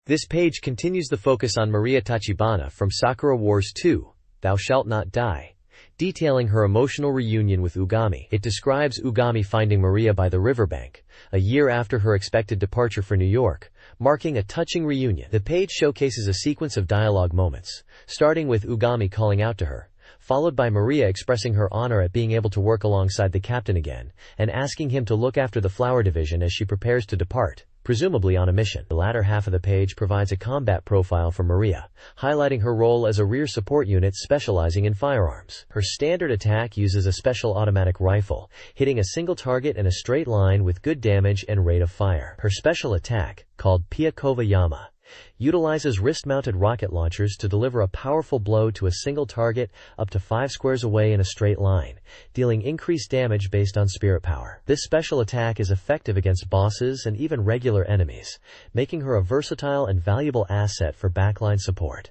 This page continues the focus on Maria Tachibana from Sakura Wars 2, Thou Shalt Not Die, detailing her emotional reunion with Ugami. It describes Ugami finding Maria by the riverbank, a year after her expected departure for New York, marking a touching reunion. The page showcases a sequence of dialogue moments, starting with Ugami calling out to her, followed by Maria expressing her honor at being able to work alongside the captain again, and asking him to look after the Flower Division as she prepares to depart, presumably on a mission. The latter half of the page provides a combat profile for Maria, highlighting her role as a rear support unit specializing in firearms. Her standard attack uses a special automatic rifle, hitting a single target in a straight line with good damage and rate of fire. Her special attack, called Piakova Yama, utilizes wrist-mounted rocket launchers to deliver a powerful blow to a single target up to 5 squares away in a straight line, dealing increased damage based on spirit power. This special attack is effective against bosses and even regular enemies, making her a versatile and valuable asset for backline support.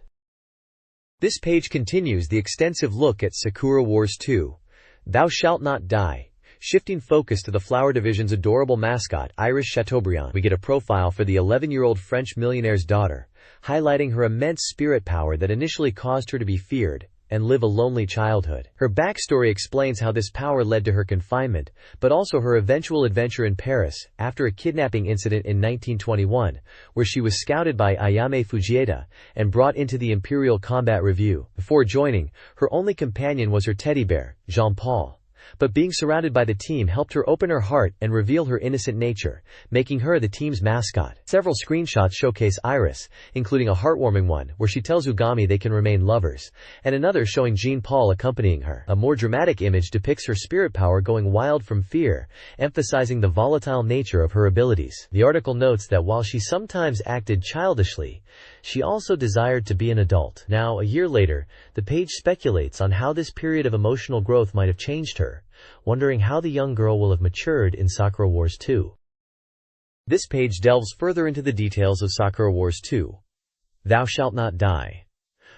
This page continues the extensive look at Sakura Wars 2, Thou Shalt Not Die, shifting focus to the Flower Division's adorable mascot, Iris Chateaubriand. We get a profile for the 11-year-old French millionaire's daughter, highlighting her immense spirit power that initially caused her to be feared and live a lonely childhood. Her backstory explains how this power led to her confinement, but also her eventual adventure in Paris after a kidnapping incident in 1921, where she was scouted by Ayame Fujieda and brought into the Imperial Combat Review. Before joining, her only companion was her teddy bear, Jean-Paul, but being surrounded by the team helped her open her heart and reveal her innocent nature, making her the team's mascot. Several screenshots showcase Iris, including a heartwarming one where she tells Ugami they can remain lovers, and another showing Jean-Paul accompanying her. A more dramatic image depicts her spirit power going wild from fear, emphasizing the volatile nature of her abilities. The article notes that while she sometimes acted childishly, she also desired to be an adult. Now, a year later, the page speculates on how this period of emotional growth might have changed her, wondering how the young girl will have matured in Sakura Wars 2. This page delves further into the details of Sakura Wars 2, Thou Shalt Not Die,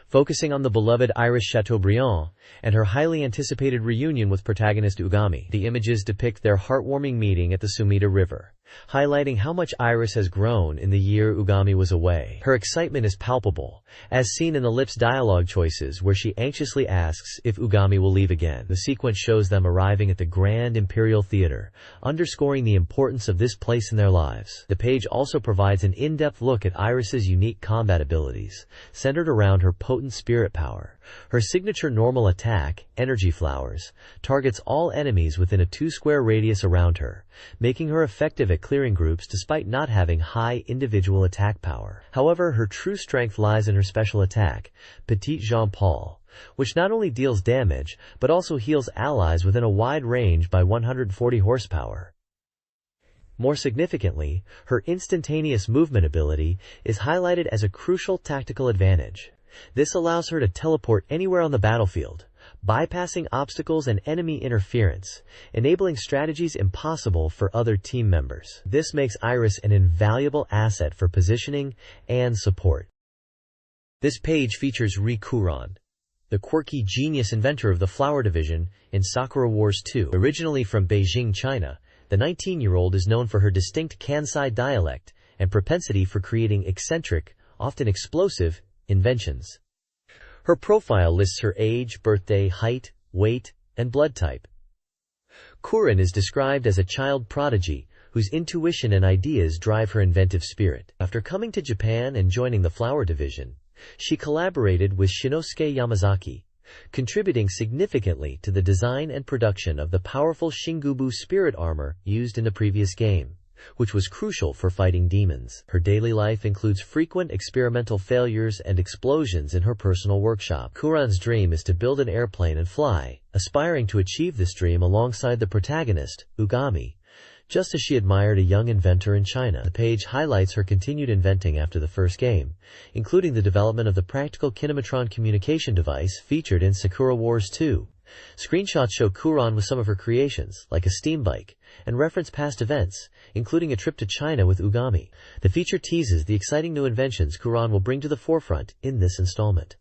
focusing on the beloved Iris Chateaubriand and her highly anticipated reunion with protagonist Ugami. The images depict their heartwarming meeting at the Sumida River, highlighting how much Iris has grown in the year Ugami was away. Her excitement is palpable, as seen in the lips dialogue choices where she anxiously asks if Ugami will leave again. The sequence shows them arriving at the Grand Imperial Theater, underscoring the importance of this place in their lives. The page also provides an in-depth look at Iris's unique combat abilities, centered around her potent spirit power. Her signature normal attack, Energy Flowers, targets all enemies within a 2-square radius around her, making her effective at clearing groups despite not having high individual attack power. However, her true strength lies in her special attack, Petit Jean-Paul, which not only deals damage, but also heals allies within a wide range by 140 horsepower. More significantly, her instantaneous movement ability is highlighted as a crucial tactical advantage. This allows her to teleport anywhere on the battlefield, bypassing obstacles and enemy interference, enabling strategies impossible for other team members. This makes Iris an invaluable asset for positioning and support. This page features Ri Kuran, the quirky genius inventor of the Flower Division in Sakura Wars 2. Originally from Beijing, China, the 19-year-old is known for her distinct Kansai dialect and propensity for creating eccentric, often explosive, inventions. Her profile lists her age, birthday, height, weight, and blood type. Kuran is described as a child prodigy whose intuition and ideas drive her inventive spirit. After coming to Japan and joining the Flower Division, she collaborated with Shinosuke Yamazaki, contributing significantly to the design and production of the powerful Shingubu spirit armor used in the previous game, which was crucial for fighting demons. Her daily life includes frequent experimental failures and explosions in her personal workshop. Kuran's dream is to build an airplane and fly, aspiring to achieve this dream alongside the protagonist, Ugami, just as she admired a young inventor in China. The page highlights her continued inventing after the first game, including the development of the practical kinematron communication device featured in Sakura Wars 2. Screenshots show Kuran with some of her creations, like a steam bike, and reference past events, including a trip to China with Ugami. The feature teases the exciting new inventions Kuran will bring to the forefront in this installment.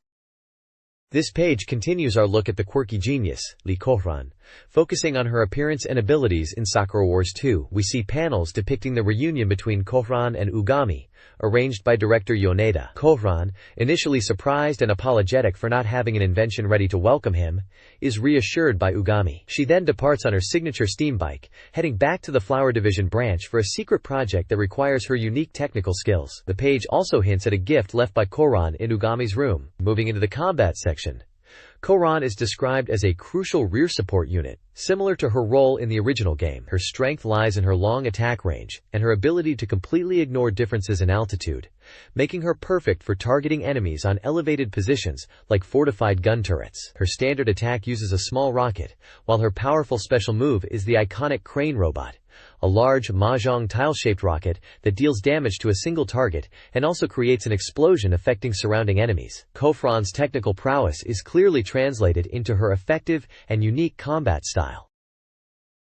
This page continues our look at the quirky genius, Lee Kohran. Focusing on her appearance and abilities in Sakura Wars 2, we see panels depicting the reunion between Kohran and Ugami, arranged by director Yoneda. Kohran, initially surprised and apologetic for not having an invention ready to welcome him, is reassured by Ugami. She then departs on her signature steam bike, heading back to the Flower Division branch for a secret project that requires her unique technical skills. The page also hints at a gift left by Kohran in Ugami's room. Moving into the combat section, Kohran is described as a crucial rear support unit, similar to her role in the original game. Her strength lies in her long attack range and her ability to completely ignore differences in altitude, making her perfect for targeting enemies on elevated positions like fortified gun turrets. Her standard attack uses a small rocket, while her powerful special move is the iconic crane robot, a large mahjong tile-shaped rocket that deals damage to a single target and also creates an explosion affecting surrounding enemies. Kohran's technical prowess is clearly translated into her effective and unique combat style.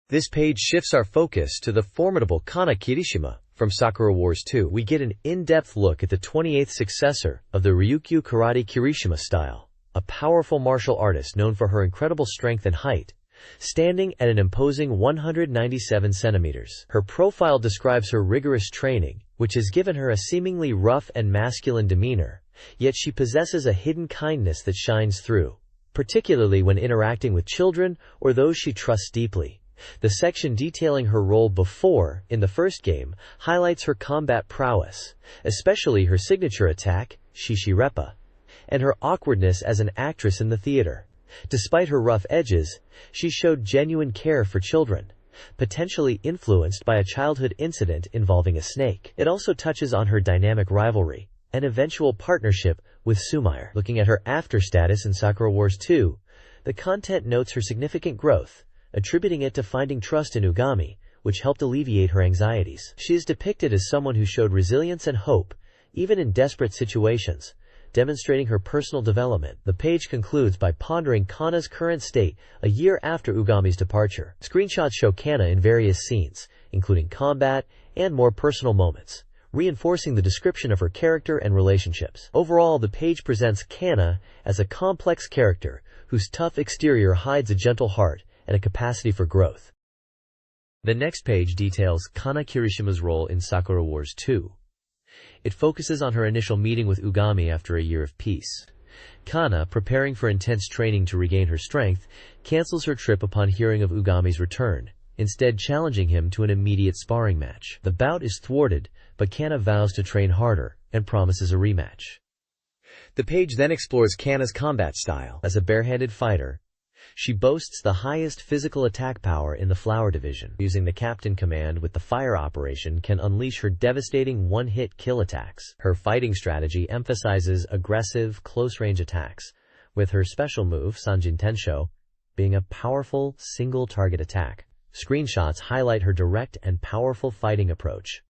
This page shifts our focus to the formidable Kana Kirishima from Sakura Wars 2. We get an in-depth look at the 28th successor of the Ryukyu Karate Kirishima style, a powerful martial artist known for her incredible strength and height, standing at an imposing 197 centimeters. Her profile describes her rigorous training, which has given her a seemingly rough and masculine demeanor, yet she possesses a hidden kindness that shines through, particularly when interacting with children or those she trusts deeply. The section detailing her role before, in the first game, highlights her combat prowess, especially her signature attack, Shishirepa, and her awkwardness as an actress in the theater. Despite her rough edges, she showed genuine care for children, potentially influenced by a childhood incident involving a snake. It also touches on her dynamic rivalry and eventual partnership with Sumire. Looking at her after status in Sakura Wars 2, the content notes her significant growth, attributing it to finding trust in Ugami, which helped alleviate her anxieties. She is depicted as someone who showed resilience and hope, even in desperate situations, demonstrating her personal development. The page concludes by pondering Kana's current state a year after Ugami's departure. Screenshots show Kana in various scenes, including combat and more personal moments, reinforcing the description of her character and relationships. Overall, the page presents Kana as a complex character whose tough exterior hides a gentle heart and a capacity for growth. The next page details Kana Kirishima's role in Sakura Wars 2. It focuses on her initial meeting with Ugami after a year of peace. Kana, preparing for intense training to regain her strength, cancels her trip upon hearing of Ugami's return, instead challenging him to an immediate sparring match. The bout is thwarted, but Kana vows to train harder and promises a rematch. The page then explores Kana's combat style. As a barehanded fighter, she boasts the highest physical attack power in the Flower Division. Using the Captain Command with the Fire Operation can unleash her devastating one-hit kill attacks. Her fighting strategy emphasizes aggressive, close-range attacks, with her special move, Sanjin Tensho, being a powerful, single-target attack. Screenshots highlight her direct and powerful fighting approach.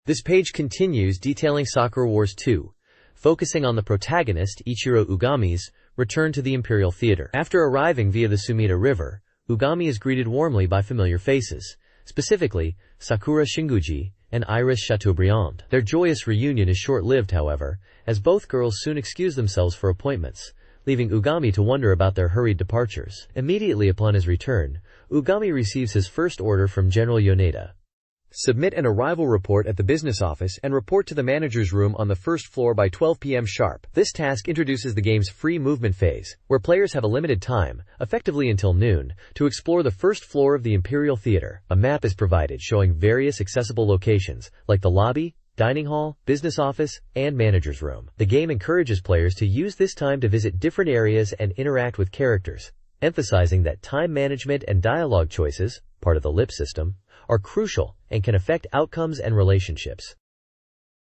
This page continues detailing Sakura Wars 2, focusing on the protagonist, Ichiro Ugami's return to the Imperial Theater. After arriving via the Sumida River, Ugami is greeted warmly by familiar faces, specifically Sakura Shinguji and Iris Chateaubriand. Their joyous reunion is short-lived, however, as both girls soon excuse themselves for appointments, leaving Ugami to wonder about their hurried departures. Immediately upon his return, Ugami receives his first order from General Yoneda. Submit an arrival report at the business office and report to the manager's room on the first floor by 12 p.m. sharp. This task introduces the game's free movement phase, where players have a limited time, effectively until noon, to explore the first floor of the Imperial Theater. A map is provided showing various accessible locations, like the lobby, dining hall, business office, and manager's room. The game encourages players to use this time to visit different areas and interact with characters, emphasizing that time management and dialogue choices, part of the lip system, are crucial and can affect outcomes and relationships.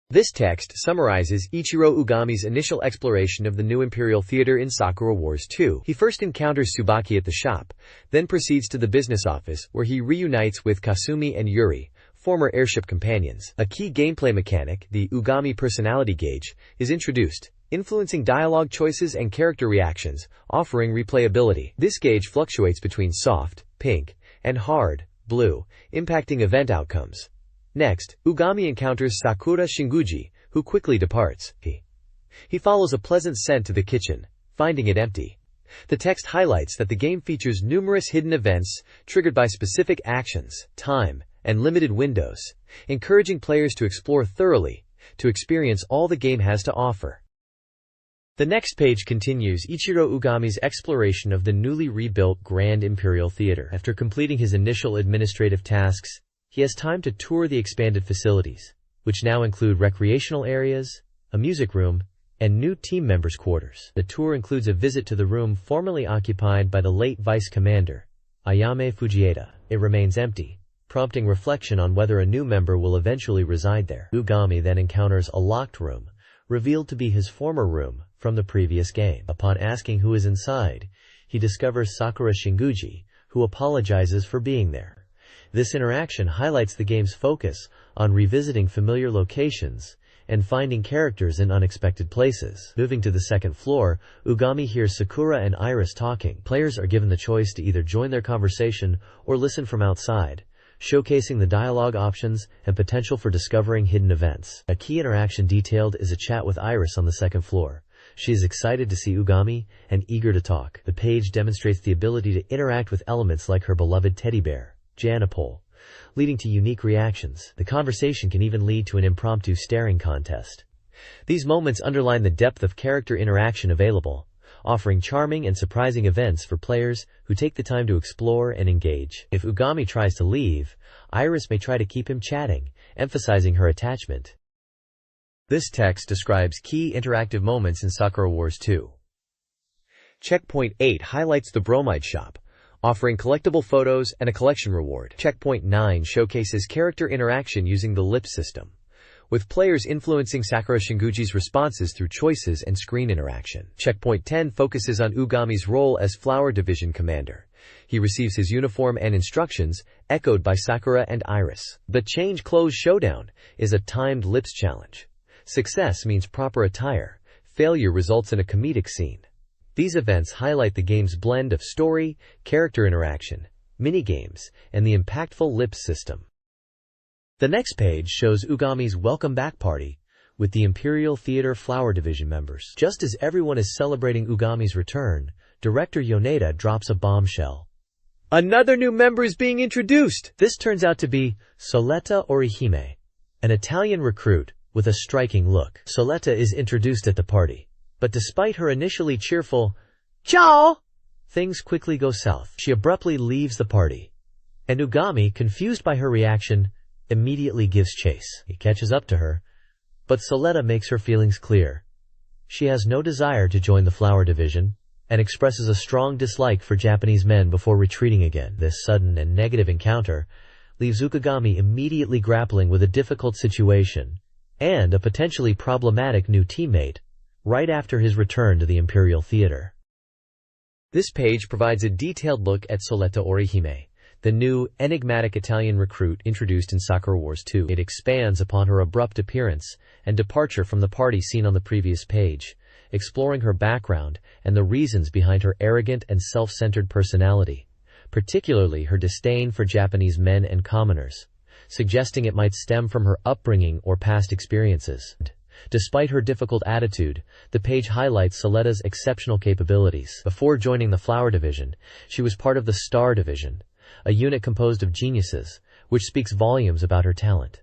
This text summarizes Ichiro Ugami's initial exploration of the new Imperial Theater in Sakura Wars 2. He first encounters Tsubaki at the shop, then proceeds to the business office where he reunites with Kasumi and Yuri, former airship companions. A key gameplay mechanic, the Ugami personality gauge, is introduced, influencing dialogue choices and character reactions, offering replayability. This gauge fluctuates between soft, pink, and hard, blue, impacting event outcomes. Next, Ugami encounters Sakura Shinguji, who quickly departs. He follows a pleasant scent to the kitchen, finding it empty. The text highlights that the game features numerous hidden events triggered by specific actions, time, and limited windows, encouraging players to explore thoroughly, to experience all the game has to offer. The next page continues Ichiro Ugami's exploration of the newly rebuilt Grand Imperial Theater. After completing his initial administrative tasks, he has time to tour the expanded facilities, which now include recreational areas, a music room, and new team members' quarters. The tour includes a visit to the room formerly occupied by the late Vice Commander, Ayame Fujieda. It remains empty, prompting reflection on whether a new member will eventually reside there. Ugami then encounters a locked room, revealed to be his former room from the previous game. Upon asking who is inside, he discovers Sakura Shinguji, who apologizes for being there. This interaction highlights the game's focus on revisiting familiar locations and finding characters in unexpected places. Moving to the second floor, Ugami hears Sakura and Iris talking. Players are given the choice to either join their conversation or listen from outside, showcasing the dialogue options and potential for discovering hidden events. A key interaction detailed is a chat with Iris on the second floor. She is excited to see Ugami and eager to talk. The page demonstrates the ability to interact with elements like her beloved teddy bear, Janipole, leading to unique reactions. The conversation can even lead to an impromptu staring contest. These moments underline the depth of character interaction available, offering charming and surprising events for players who take the time to explore and engage. If Ugami tries to leave, Iris may try to keep him chatting, emphasizing her attachment. This text describes key interactive moments in Sakura Wars 2. Checkpoint 8 highlights the bromide shop, offering collectible photos and a collection reward. Checkpoint 9 showcases character interaction using the lip system, with players influencing Sakura Shinguji's responses through choices and screen interaction. Checkpoint 10 focuses on Ugami's role as Flower Division Commander. He receives his uniform and instructions, echoed by Sakura and Iris. The Change Clothes Showdown is a timed lips challenge. Success means proper attire. Failure results in a comedic scene. These events highlight the game's blend of story, character interaction, mini-games, and the impactful lips system. The next page shows Ugami's welcome back party with the Imperial Theater Flower Division members. Just as everyone is celebrating Ugami's return, director Yoneda drops a bombshell. Another new member is being introduced! This turns out to be Soletta Orihime, an Italian recruit with a striking look. Soletta is introduced at the party, but despite her initially cheerful "Ciao!", things quickly go south. She abruptly leaves the party, and Ugami, confused by her reaction, immediately gives chase. He catches up to her, but Soletta makes her feelings clear. She has no desire to join the Flower Division and expresses a strong dislike for Japanese men before retreating again. This sudden and negative encounter leaves Ugami immediately grappling with a difficult situation and a potentially problematic new teammate right after his return to the Imperial Theater. This page provides a detailed look at Soletta Orihime, the new, enigmatic Italian recruit introduced in Sakura Wars 2. It expands upon her abrupt appearance and departure from the party seen on the previous page, exploring her background and the reasons behind her arrogant and self-centered personality, particularly her disdain for Japanese men and commoners, suggesting it might stem from her upbringing or past experiences. Despite her difficult attitude, the page highlights Soletta's exceptional capabilities. Before joining the Flower Division, she was part of the Star Division, a unit composed of geniuses, which speaks volumes about her talent.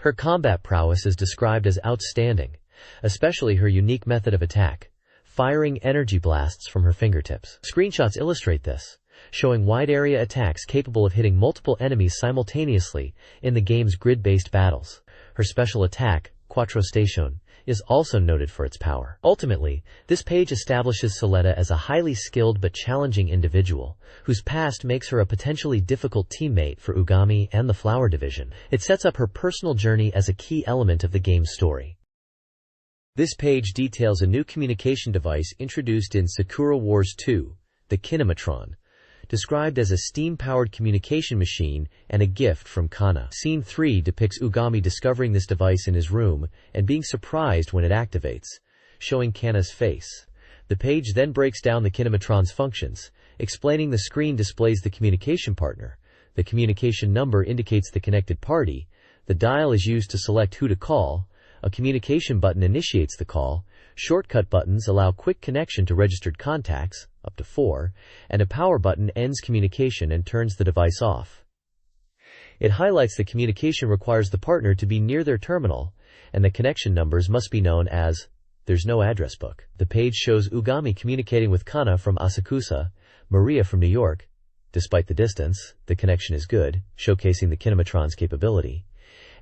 Her combat prowess is described as outstanding, especially her unique method of attack, firing energy blasts from her fingertips. Screenshots illustrate this, showing wide-area attacks capable of hitting multiple enemies simultaneously in the game's grid-based battles. Her special attack, Quattro Station, is also noted for its power. Ultimately, this page establishes Soletta as a highly skilled but challenging individual, whose past makes her a potentially difficult teammate for Ugami and the Flower Division. It sets up her personal journey as a key element of the game's story. This page details a new communication device introduced in Sakura Wars 2, the Kinematron, described as a steam-powered communication machine and a gift from Kana. Scene 3 depicts Ugami discovering this device in his room and being surprised when it activates, showing Kana's face. The page then breaks down the Kinematron's functions, explaining the screen displays the communication partner. The communication number indicates the connected party. The dial is used to select who to call. A communication button initiates the call. Shortcut buttons allow quick connection to registered contacts, up to 4, and a power button ends communication and turns the device off. It highlights that communication requires the partner to be near their terminal, and the connection numbers must be known as "there's no address book." The page shows Ugami communicating with Kana from Asakusa, Maria from New York. Despite the distance, the connection is good, showcasing the Kinematron's capability,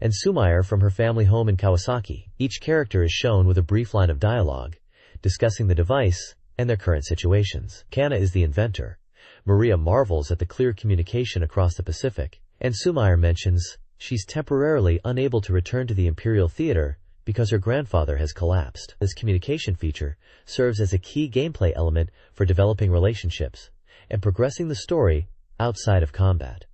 and Sumair from her family home in Kawasaki. Each character is shown with a brief line of dialogue, discussing the device and their current situations. Kana is the inventor. Maria marvels at the clear communication across the Pacific, and Sumair mentions she's temporarily unable to return to the Imperial Theater because her grandfather has collapsed. This communication feature serves as a key gameplay element for developing relationships and progressing the story outside of combat.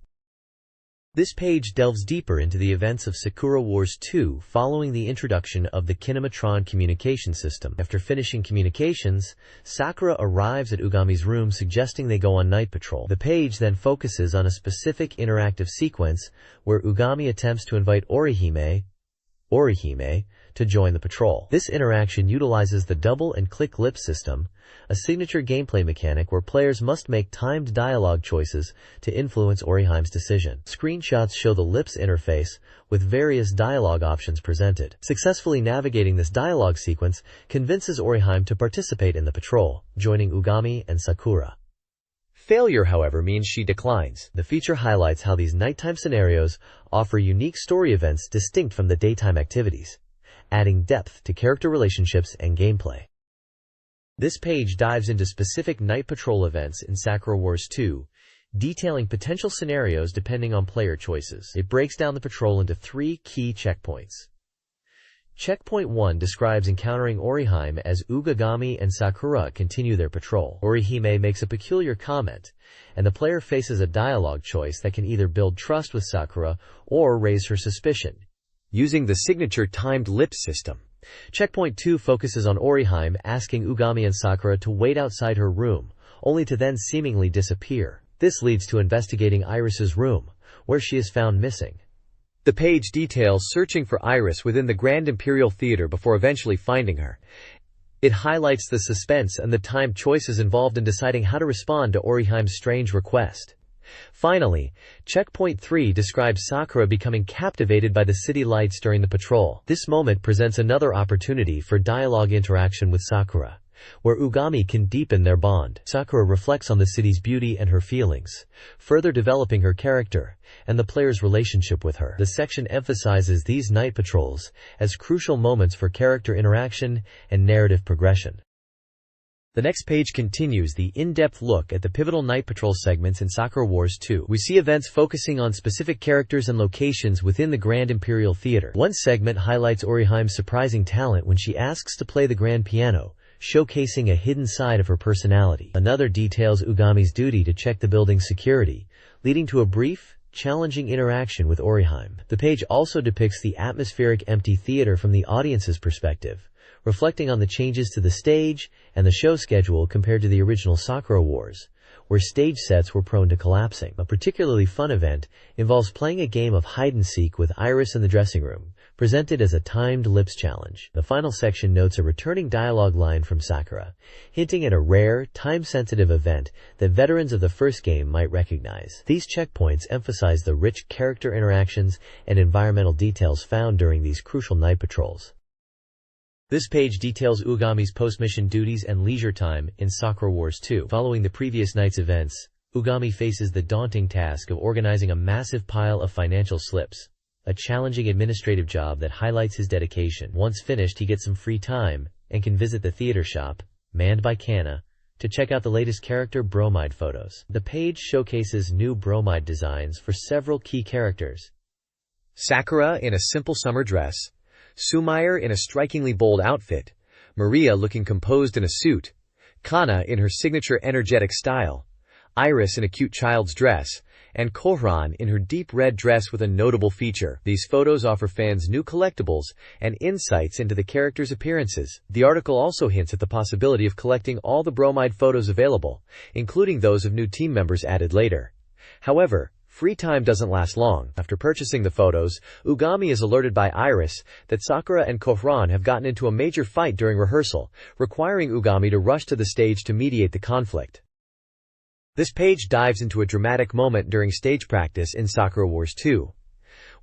This page delves deeper into the events of Sakura Wars 2 following the introduction of the Kinematron communication system. After finishing communications, Sakura arrives at Ugami's room suggesting they go on night patrol. The page then focuses on a specific interactive sequence where Ugami attempts to invite Orihime to join the patrol. This interaction utilizes the double and click lip system, a signature gameplay mechanic where players must make timed dialogue choices to influence Orihime's decision. Screenshots show the lips interface with various dialogue options presented. Successfully navigating this dialogue sequence convinces Orihime to participate in the patrol, joining Ugami and Sakura. Failure, however, means she declines. The feature highlights how these nighttime scenarios offer unique story events distinct from the daytime activities, adding depth to character relationships and gameplay. This page dives into specific night patrol events in Sakura Wars 2, detailing potential scenarios depending on player choices. It breaks down the patrol into 3 key checkpoints. Checkpoint 1 describes encountering Orihime as Ugagami and Sakura continue their patrol. Orihime makes a peculiar comment, and the player faces a dialogue choice that can either build trust with Sakura or raise her suspicion, using the signature timed lips system. Checkpoint 2 focuses on Orihime asking Ugami and Sakura to wait outside her room, only to then seemingly disappear. This leads to investigating Iris's room, where she is found missing. The page details searching for Iris within the Grand Imperial Theater before eventually finding her. It highlights the suspense and the timed choices involved in deciding how to respond to Orihime's strange request. Finally, Checkpoint 3 describes Sakura becoming captivated by the city lights during the patrol. This moment presents another opportunity for dialogue interaction with Sakura, where Ugami can deepen their bond. Sakura reflects on the city's beauty and her feelings, further developing her character and the player's relationship with her. The section emphasizes these night patrols as crucial moments for character interaction and narrative progression. The next page continues the in-depth look at the pivotal night patrol segments in Sakura Wars 2. We see events focusing on specific characters and locations within the Grand Imperial Theater. One segment highlights Orihime's surprising talent when she asks to play the grand piano, showcasing a hidden side of her personality. Another details Ugami's duty to check the building's security, leading to a brief, challenging interaction with Orihime. The page also depicts the atmospheric empty theater from the audience's perspective, reflecting on the changes to the stage and the show schedule compared to the original Sakura Wars, where stage sets were prone to collapsing. A particularly fun event involves playing a game of hide-and-seek with Iris in the dressing room, presented as a timed lips challenge. The final section notes a returning dialogue line from Sakura, hinting at a rare, time-sensitive event that veterans of the first game might recognize. These checkpoints emphasize the rich character interactions and environmental details found during these crucial night patrols. This page details Ugami's post-mission duties and leisure time in Sakura Wars 2. Following the previous night's events, Ugami faces the daunting task of organizing a massive pile of financial slips, a challenging administrative job that highlights his dedication. Once finished, he gets some free time and can visit the theater shop, manned by Kana, to check out the latest character bromide photos. The page showcases new bromide designs for several key characters. Sakura in a simple summer dress, Sumire in a strikingly bold outfit, Maria looking composed in a suit, Kana in her signature energetic style, Iris in a cute child's dress, and Kohran in her deep red dress with a notable feature. These photos offer fans new collectibles and insights into the characters' appearances. The article also hints at the possibility of collecting all the bromide photos available, including those of new team members added later. However, free time doesn't last long. After purchasing the photos, Ugami is alerted by Iris that Sakura and Kohran have gotten into a major fight during rehearsal, requiring Ugami to rush to the stage to mediate the conflict. This page dives into a dramatic moment during stage practice in Sakura Wars 2.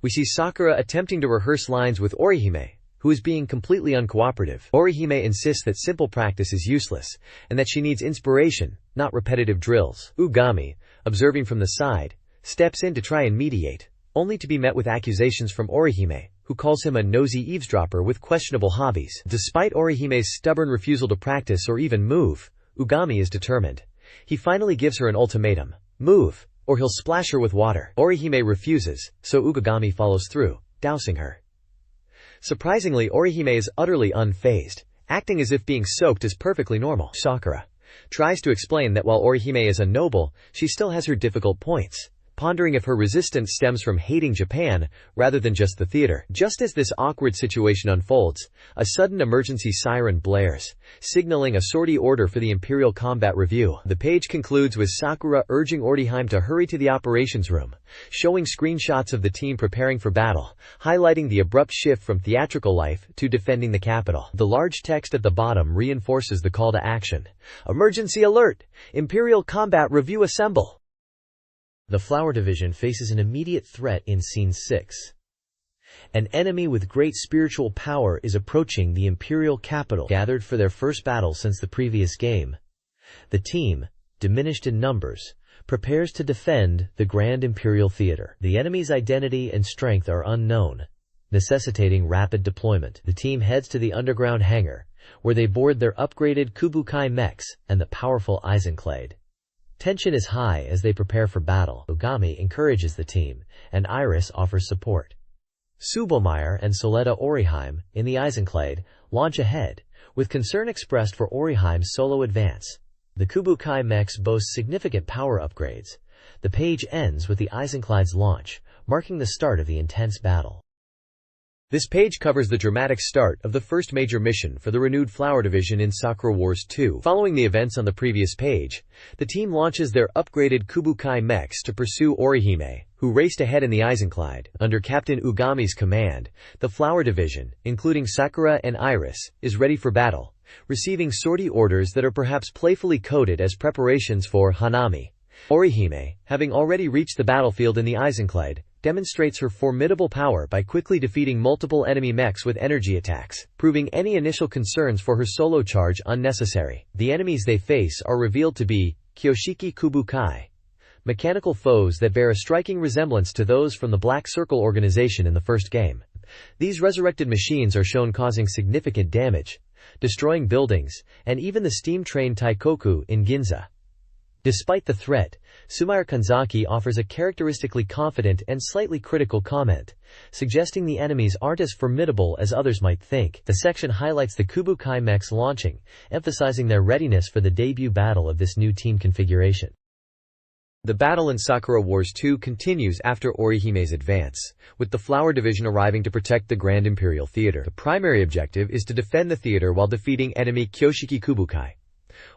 We see Sakura attempting to rehearse lines with Orihime, who is being completely uncooperative. Orihime insists that simple practice is useless, and that she needs inspiration, not repetitive drills. Ugami, observing from the side, steps in to try and mediate, only to be met with accusations from Orihime, who calls him a nosy eavesdropper with questionable hobbies. Despite Orihime's stubborn refusal to practice or even move, Ugami is determined. He finally gives her an ultimatum: move, or he'll splash her with water. Orihime refuses, so Ugami follows through, dousing her. Surprisingly, Orihime is utterly unfazed, acting as if being soaked is perfectly normal. Sakura tries to explain that while Orihime is a noble, she still has her difficult points, pondering if her resistance stems from hating Japan rather than just the theater. Just as this awkward situation unfolds, a sudden emergency siren blares, signaling a sortie order for the Imperial Combat Review. The page concludes with Sakura urging Orihime to hurry to the operations room, showing screenshots of the team preparing for battle, highlighting the abrupt shift from theatrical life to defending the capital. The large text at the bottom reinforces the call to action. Emergency alert! Imperial Combat Review assemble! The Flower Division faces an immediate threat in Scene 6. An enemy with great spiritual power is approaching the Imperial capital. Gathered for their first battle since the previous game, the team, diminished in numbers, prepares to defend the Grand Imperial Theater. The enemy's identity and strength are unknown, necessitating rapid deployment. The team heads to the underground hangar, where they board their upgraded Kubukai mechs and the powerful Eisenkleid. Tension is high as they prepare for battle. Ogami encourages the team, and Iris offers support. Subomeyer and Soleta Oriheim, in the Eisenkleid, launch ahead, with concern expressed for Oriheim's solo advance. The Kubukai mechs boast significant power upgrades. The page ends with the Eisenkleid's launch, marking the start of the intense battle. This page covers the dramatic start of the first major mission for the renewed Flower Division in Sakura Wars 2. Following the events on the previous page, the team launches their upgraded Kubukai mechs to pursue Orihime, who raced ahead in the Eisenkleid. Under Captain Ugami's command, the Flower Division, including Sakura and Iris, is ready for battle, receiving sortie orders that are perhaps playfully coded as preparations for Hanami. Orihime, having already reached the battlefield in the Eisenkleid, demonstrates her formidable power by quickly defeating multiple enemy mechs with energy attacks, proving any initial concerns for her solo charge unnecessary. The enemies they face are revealed to be Kyoshiki Kubukai, mechanical foes that bear a striking resemblance to those from the Black Circle organization in the first game. These resurrected machines are shown causing significant damage, destroying buildings, and even the steam train Taikoku in Ginza. Despite the threat, Sumair Kanzaki offers a characteristically confident and slightly critical comment, suggesting the enemies aren't as formidable as others might think. The section highlights the Kubukai mechs launching, emphasizing their readiness for the debut battle of this new team configuration. The battle in Sakura Wars 2 continues after Orihime's advance, with the Flower Division arriving to protect the Grand Imperial Theater. The primary objective is to defend the theater while defeating enemy Kyoshiki Kubukai.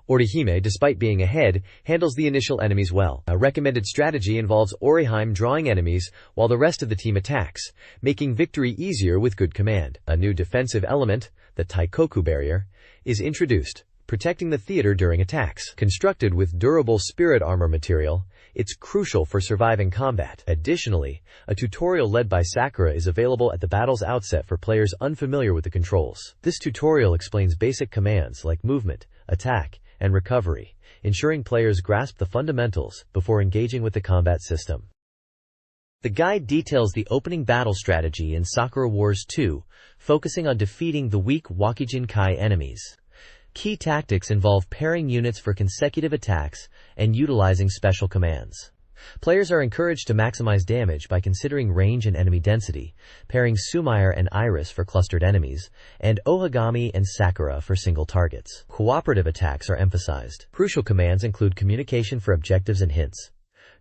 Orihime, despite being ahead, handles the initial enemies well. A recommended strategy involves Oriheim drawing enemies while the rest of the team attacks, making victory easier with good command. A new defensive element, the Taikoku barrier, is introduced, protecting the theater during attacks. Constructed with durable spirit armor material, it's crucial for surviving combat. Additionally, a tutorial led by Sakura is available at the battle's outset for players unfamiliar with the controls. This tutorial explains basic commands like movement, attack, and recovery, ensuring players grasp the fundamentals before engaging with the combat system. The guide details the opening battle strategy in Sakura Wars 2, focusing on defeating the weak Wakijin-kai enemies. Key tactics involve pairing units for consecutive attacks and utilizing special commands. Players are encouraged to maximize damage by considering range and enemy density, pairing Sumair and Iris for clustered enemies, and Ohagami and Sakura for single targets. Cooperative attacks are emphasized. Crucial commands include communication for objectives and hints,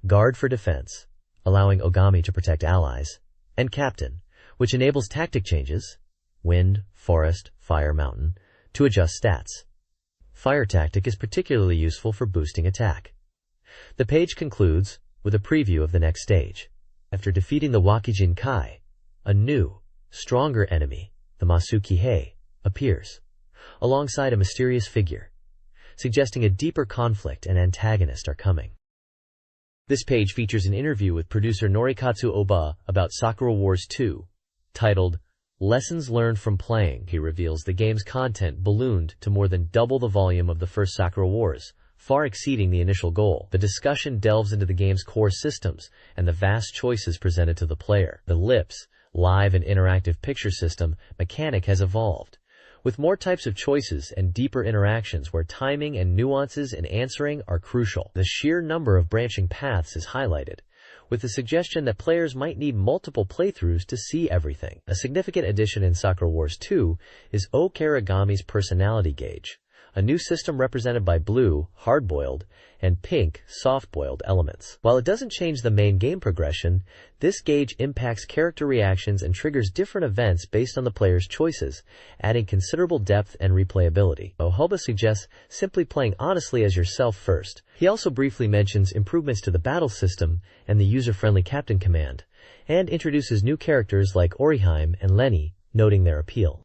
guard for defense, allowing Ogami to protect allies, and captain, which enables tactic changes, wind, forest, fire, mountain, to adjust stats. Fire tactic is particularly useful for boosting attack. The page concludes with a preview of the next stage. After defeating the Wakijin Kai, a new, stronger enemy, the Masukihei, appears, alongside a mysterious figure, suggesting a deeper conflict and antagonist are coming. This page features an interview with producer Norikatsu Oba about Sakura Wars 2, titled Lessons Learned from Playing. He reveals the game's content ballooned to more than double the volume of the first Sakura Wars, far exceeding the initial goal. The discussion delves into the game's core systems and the vast choices presented to the player. The LIPS, live and interactive picture system, mechanic has evolved, with more types of choices and deeper interactions where timing and nuances in answering are crucial. The sheer number of branching paths is highlighted, with the suggestion that players might need multiple playthroughs to see everything. A significant addition in Sakura Wars 2 is O Karigami's personality gauge, a new system represented by blue, hard-boiled, and pink, soft-boiled elements. While it doesn't change the main game progression, this gauge impacts character reactions and triggers different events based on the player's choices, adding considerable depth and replayability. Ohoba suggests simply playing honestly as yourself first. He also briefly mentions improvements to the battle system and the user-friendly captain command, and introduces new characters like Oriheim and Lenny, noting their appeal.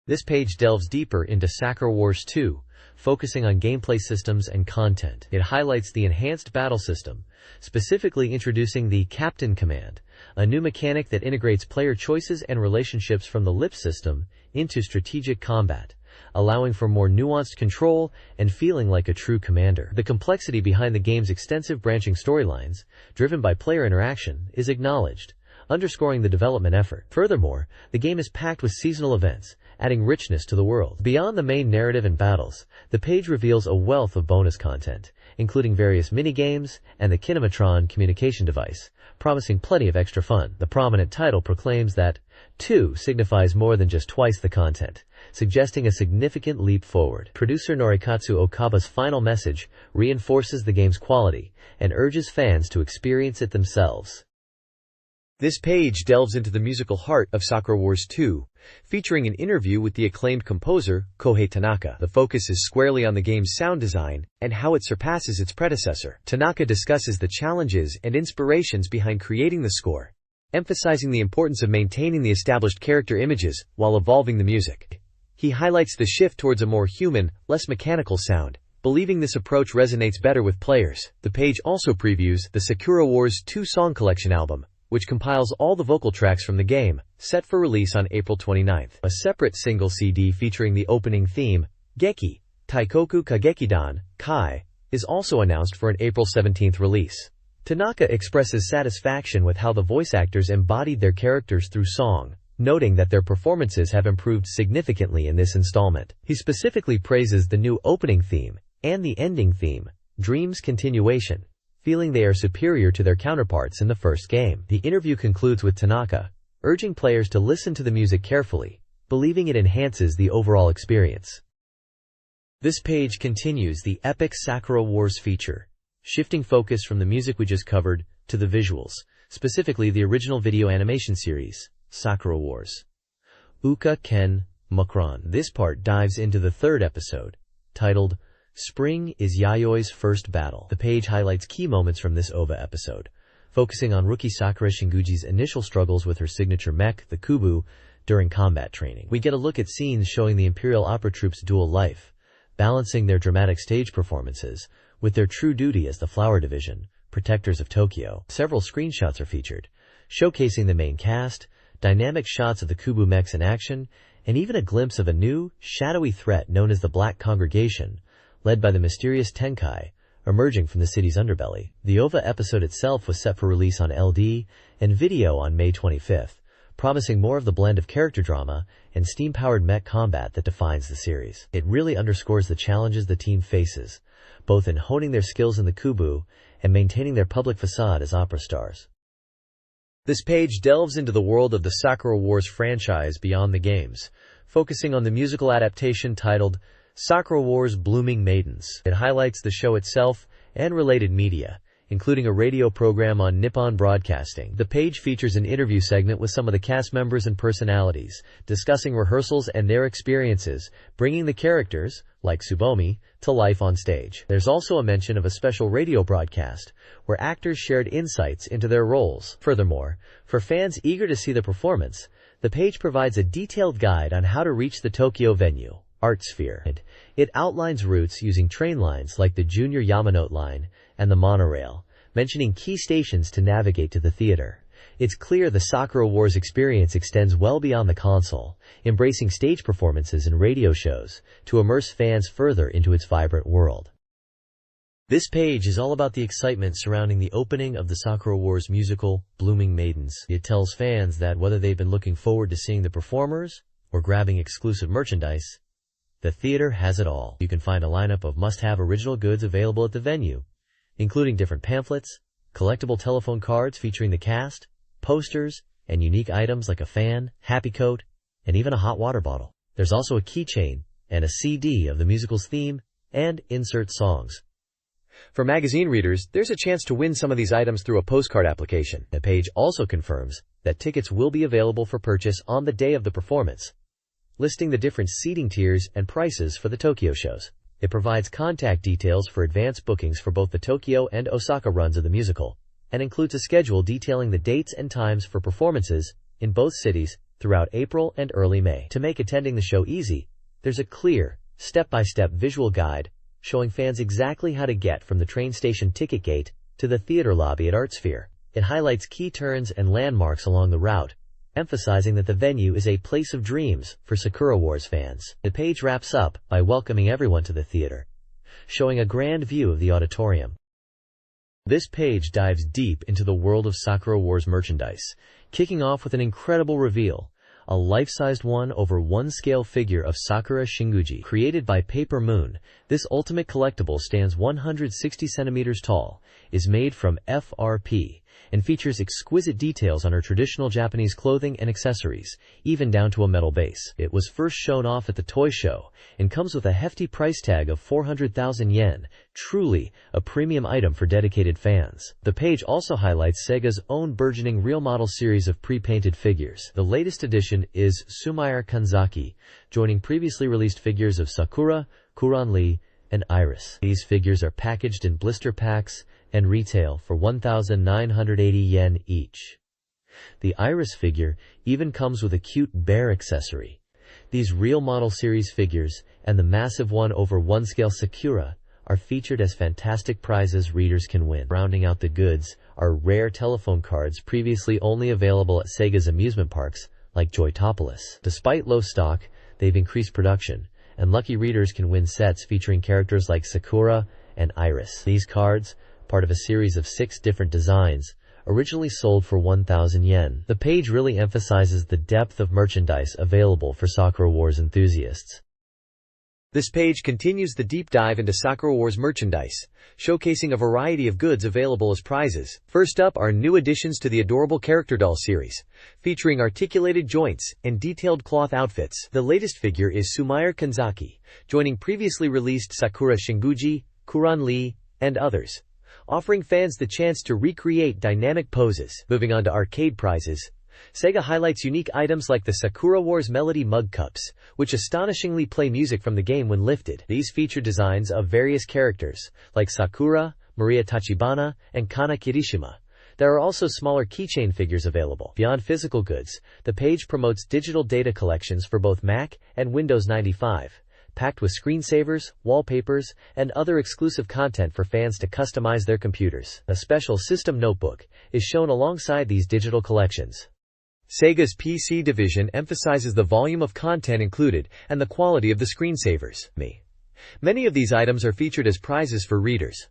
This page delves deeper into Sakura Wars 2, focusing on gameplay systems and content. It highlights the enhanced battle system, specifically introducing the Captain Command, a new mechanic that integrates player choices and relationships from the LIP system into strategic combat, allowing for more nuanced control and feeling like a true commander. The complexity behind the game's extensive branching storylines, driven by player interaction, is acknowledged, underscoring the development effort. Furthermore, the game is packed with seasonal events, adding richness to the world. Beyond the main narrative and battles, the page reveals a wealth of bonus content, including various minigames and the Kinematron communication device, promising plenty of extra fun. The prominent title proclaims that 2 signifies more than just twice the content, suggesting a significant leap forward. Producer Norikatsu Okaba's final message reinforces the game's quality and urges fans to experience it themselves. This page delves into the musical heart of Sakura Wars 2, featuring an interview with the acclaimed composer, Kohei Tanaka. The focus is squarely on the game's sound design and how it surpasses its predecessor. Tanaka discusses the challenges and inspirations behind creating the score, emphasizing the importance of maintaining the established character images while evolving the music. He highlights the shift towards a more human, less mechanical sound, believing this approach resonates better with players. The page also previews the Sakura Wars 2 Song Collection album, which compiles all the vocal tracks from the game, set for release on April 29th. A separate single CD featuring the opening theme, Geki, Taikoku Kagekidan, Kai, is also announced for an April 17th release. Tanaka expresses satisfaction with how the voice actors embodied their characters through song, noting that their performances have improved significantly in this installment. He specifically praises the new opening theme and the ending theme, Dream's Continuation, feeling they are superior to their counterparts in the first game. The interview concludes with Tanaka urging players to listen to the music carefully, believing it enhances the overall experience. This page continues the epic Sakura Wars feature, shifting focus from the music we just covered to the visuals, specifically the original video animation series, Sakura Wars. Uka Ken Mukron. This part dives into the third episode, titled Spring is Yayoi's First Battle. The page highlights key moments from this OVA episode, focusing on rookie Sakura Shinguji's initial struggles with her signature mech, the Kubu, during combat training. We get a look at scenes showing the Imperial Opera Troupe's dual life, balancing their dramatic stage performances with their true duty as the Flower Division, protectors of Tokyo. Several screenshots are featured, showcasing the main cast, dynamic shots of the Kubu mechs in action, and even a glimpse of a new, shadowy threat known as the Black Congregation, led by the mysterious Tenkai, emerging from the city's underbelly. The OVA episode itself was set for release on LD and video on May 25th, promising more of the blend of character drama and steam-powered mech combat that defines the series. It really underscores the challenges the team faces, both in honing their skills in the Kubu and maintaining their public facade as opera stars. This page delves into the world of the Sakura Wars franchise beyond the games, focusing on the musical adaptation titled Sakura Wars Blooming Maidens. It highlights the show itself and related media, including a radio program on Nippon Broadcasting. The page features an interview segment with some of the cast members and personalities, discussing rehearsals and their experiences, bringing the characters, like Tsubomi, to life on stage. There's also a mention of a special radio broadcast, where actors shared insights into their roles. Furthermore, for fans eager to see the performance, the page provides a detailed guide on how to reach the Tokyo venue, ArtSphere. It outlines routes using train lines like the Junior Yamanote Line and the monorail, mentioning key stations to navigate to the theater. It's clear the Sakura Wars experience extends well beyond the console, embracing stage performances and radio shows to immerse fans further into its vibrant world. This page is all about the excitement surrounding the opening of the Sakura Wars musical, Blooming Maidens. It tells fans that whether they've been looking forward to seeing the performers or grabbing exclusive merchandise, the theater has it all. You can find a lineup of must-have original goods available at the venue, including different pamphlets, collectible telephone cards featuring the cast, posters, and unique items like a fan, happy coat, and even a hot water bottle. There's also a keychain and a CD of the musical's theme and insert songs. For magazine readers, there's a chance to win some of these items through a postcard application. The page also confirms that tickets will be available for purchase on the day of the performance, listing the different seating tiers and prices for the Tokyo shows. It provides contact details for advance bookings for both the Tokyo and Osaka runs of the musical, and includes a schedule detailing the dates and times for performances in both cities throughout April and early May. To make attending the show easy, there's a clear, step-by-step visual guide showing fans exactly how to get from the train station ticket gate to the theater lobby at ArtSphere. It highlights key turns and landmarks along the route, emphasizing that the venue is a place of dreams for Sakura Wars fans. The page wraps up by welcoming everyone to the theater, showing a grand view of the auditorium. This page dives deep into the world of Sakura Wars merchandise, kicking off with an incredible reveal, a life-sized 1/1 scale figure of Sakura Shinguji. Created by Paper Moon, this ultimate collectible stands 160 centimeters tall, is made from FRP, and features exquisite details on her traditional Japanese clothing and accessories, even down to a metal base. It was first shown off at the toy show, and comes with a hefty price tag of 400,000 yen, truly a premium item for dedicated fans. The page also highlights Sega's own burgeoning real model series of pre-painted figures. The latest edition is Sumaire Kanzaki, joining previously released figures of Sakura, Kuran-Lee, and Iris. These figures are packaged in blister packs and retail for 1,980 yen each. The Iris figure even comes with a cute bear accessory. These real model series figures and the massive 1/1 scale Sakura are featured as fantastic prizes readers can win. Rounding out the goods are rare telephone cards previously only available at Sega's amusement parks like Joytopolis. Despite low stock, they've increased production, and lucky readers can win sets featuring characters like Sakura and Iris. These cards, part of a series of 6 different designs, originally sold for 1,000 yen. The page really emphasizes the depth of merchandise available for Sakura Wars enthusiasts. This page continues the deep dive into Sakura Wars merchandise, showcasing a variety of goods available as prizes. First up are new additions to the adorable character doll series, featuring articulated joints and detailed cloth outfits. The latest figure is Sumaire Kanzaki, joining previously released Sakura Shinguji, Kuran-Lee, and others, offering fans the chance to recreate dynamic poses. Moving on to arcade prizes, Sega highlights unique items like the Sakura Wars Melody mug cups, which astonishingly play music from the game when lifted. These feature designs of various characters, like Sakura, Maria Tachibana, and Kana Kirishima. There are also smaller keychain figures available. Beyond physical goods, the page promotes digital data collections for both Mac and Windows 95. Packed with screensavers, wallpapers, and other exclusive content for fans to customize their computers. A special system notebook is shown alongside these digital collections. Sega's PC division emphasizes the volume of content included and the quality of the screensavers. Many of these items are featured as prizes for readers.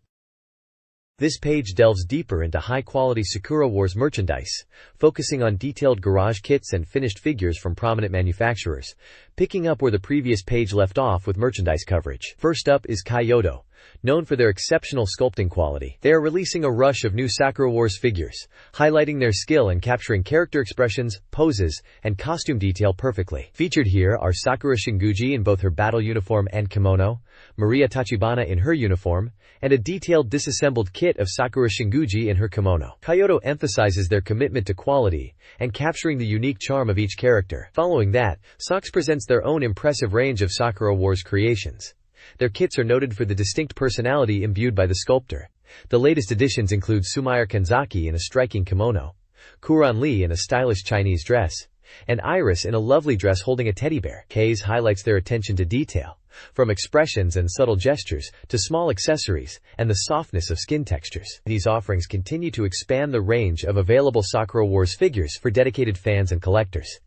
This page delves deeper into high-quality Sakura Wars merchandise, focusing on detailed garage kits and finished figures from prominent manufacturers, picking up where the previous page left off with merchandise coverage. First up is Kyoto, known for their exceptional sculpting quality. They are releasing a rush of new Sakura Wars figures, highlighting their skill in capturing character expressions, poses, and costume detail perfectly. Featured here are Sakura Shinguji in both her battle uniform and kimono, Maria Tachibana in her uniform, and a detailed disassembled kit of Sakura Shinguji in her kimono. Kyoto emphasizes their commitment to quality and capturing the unique charm of each character. Following that, Sox presents their own impressive range of Sakura Wars creations. Their kits are noted for the distinct personality imbued by the sculptor. The latest additions include Sumaire Kanzaki in a striking kimono, Kuran-Lee in a stylish Chinese dress, and Iris in a lovely dress holding a teddy bear. K's highlights their attention to detail, from expressions and subtle gestures to small accessories and the softness of skin textures. These offerings continue to expand the range of available Sakura Wars figures for dedicated fans and collectors.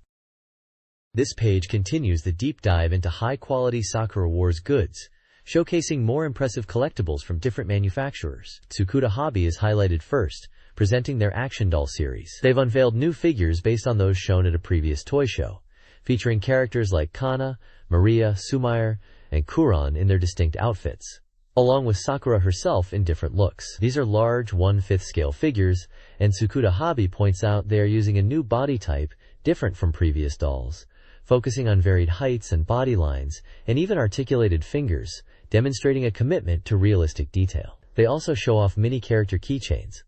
This page continues the deep dive into high-quality Sakura Wars goods, showcasing more impressive collectibles from different manufacturers. Tsukuda Hobby is highlighted first, presenting their action doll series. They've unveiled new figures based on those shown at a previous toy show, featuring characters like Kana, Maria, Sumaire, and Kuran in their distinct outfits, along with Sakura herself in different looks. These are large 1/5 scale figures, and Tsukuda Hobby points out they are using a new body type different from previous dolls, focusing on varied heights and body lines, and even articulated fingers, demonstrating a commitment to realistic detail. They also show off mini-character keychains.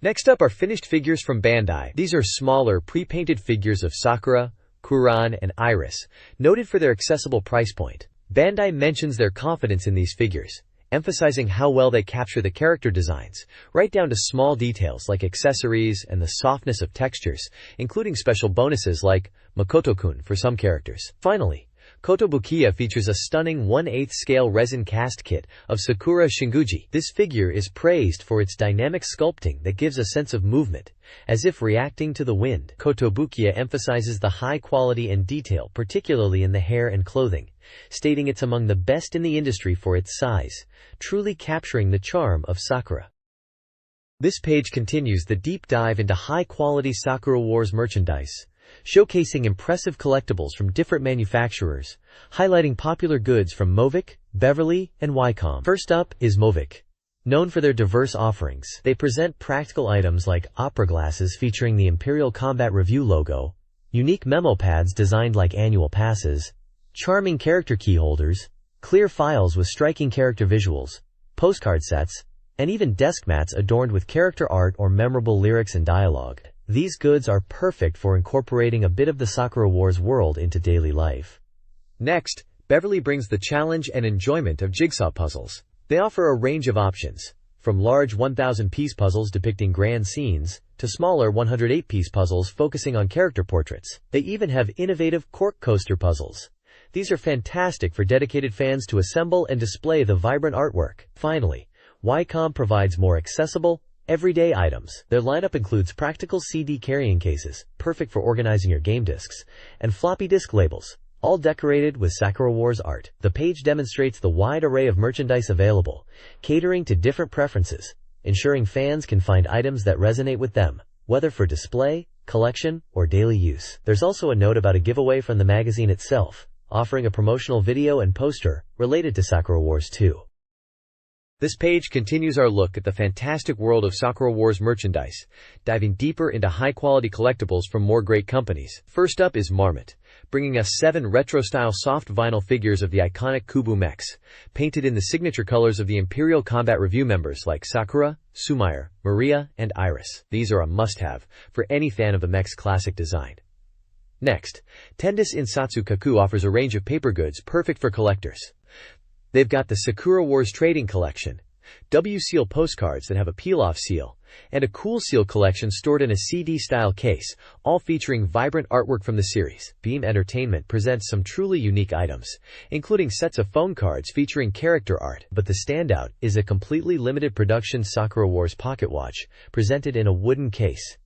Next up are finished figures from Bandai. These are smaller, pre-painted figures of Sakura, Kuran, and Iris, noted for their accessible price point. Bandai mentions their confidence in these figures, emphasizing how well they capture the character designs, right down to small details like accessories and the softness of textures, including special bonuses like Makoto-kun for some characters. Finally, Kotobukiya features a stunning 1/8 scale resin cast kit of Sakura Shinguji. This figure is praised for its dynamic sculpting that gives a sense of movement, as if reacting to the wind. Kotobukiya emphasizes the high quality and detail, particularly in the hair and clothing, stating it's among the best in the industry for its size, truly capturing the charm of Sakura. This page continues the deep dive into high-quality Sakura Wars merchandise, showcasing impressive collectibles from different manufacturers, highlighting popular goods from Movic, Beverly, and Wycom. First up is Movic. Known for their diverse offerings, they present practical items like opera glasses featuring the Imperial Combat Review logo, unique memo pads designed like annual passes, charming character key holders, clear files with striking character visuals, postcard sets, and even desk mats adorned with character art or memorable lyrics and dialogue. These goods are perfect for incorporating a bit of the Sakura Wars world into daily life. Next, Beverly brings the challenge and enjoyment of jigsaw puzzles. They offer a range of options, from large 1,000-piece puzzles depicting grand scenes, to smaller 108-piece puzzles focusing on character portraits. They even have innovative cork coaster puzzles. These are fantastic for dedicated fans to assemble and display the vibrant artwork. Finally, Wycom provides more accessible, everyday items. Their lineup includes practical CD carrying cases, perfect for organizing your game discs, and floppy disk labels, all decorated with Sakura Wars art. The page demonstrates the wide array of merchandise available, catering to different preferences, ensuring fans can find items that resonate with them, whether for display, collection, or daily use. There's also a note about a giveaway from the magazine itself, offering a promotional video and poster related to Sakura Wars 2. This page continues our look at the fantastic world of Sakura Wars merchandise, diving deeper into high-quality collectibles from more great companies. First up is Marmot, bringing us 7 retro-style soft vinyl figures of the iconic Kubu mechs, painted in the signature colors of the Imperial Combat Review members like Sakura, Sumire, Maria, and Iris. These are a must-have for any fan of the mech's classic design. Next, Tendis Insatsu Kaku offers a range of paper goods perfect for collectors. They've got the Sakura Wars Trading Collection, W-Seal postcards that have a peel-off seal, and a Cool Seal collection stored in a CD-style case, all featuring vibrant artwork from the series. Beam Entertainment presents some truly unique items, including sets of phone cards featuring character art, but the standout is a completely limited production Sakura Wars pocket watch, presented in a wooden case.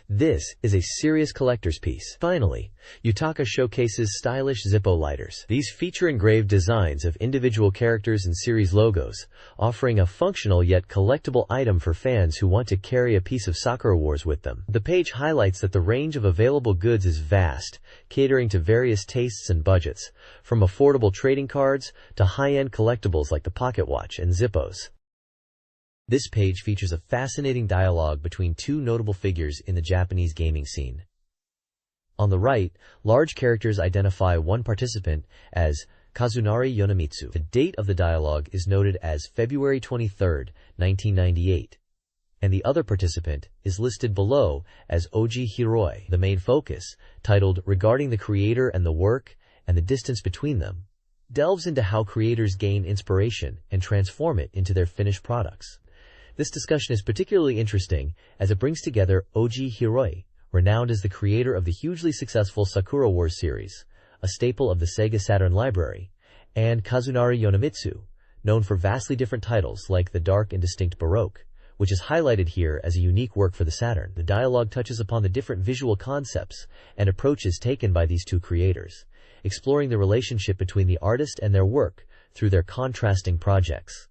This is a serious collector's piece. Finally, Yutaka showcases stylish Zippo lighters. These feature engraved designs of individual characters and series logos, offering a functional yet collectible item for fans who want to carry a piece of Sakura Wars with them. The page highlights that the range of available goods is vast, catering to various tastes and budgets, from affordable trading cards to high-end collectibles like the pocket watch and Zippos. This page features a fascinating dialogue between two notable figures in the Japanese gaming scene. On the right, large characters identify one participant as Kazunari Yonemitsu. The date of the dialogue is noted as February 23, 1998, and the other participant is listed below as Oji Hiroi. The main focus, titled Regarding the Creator and the Work and the Distance Between Them, delves into how creators gain inspiration and transform it into their finished products. This discussion is particularly interesting as it brings together Oji Hiroi, renowned as the creator of the hugely successful Sakura Wars series, a staple of the Sega Saturn library, and Kazunari Yonemitsu, known for vastly different titles like the dark and distinct Baroque, which is highlighted here as a unique work for the Saturn. The dialogue touches upon the different visual concepts and approaches taken by these two creators, exploring the relationship between the artist and their work through their contrasting projects.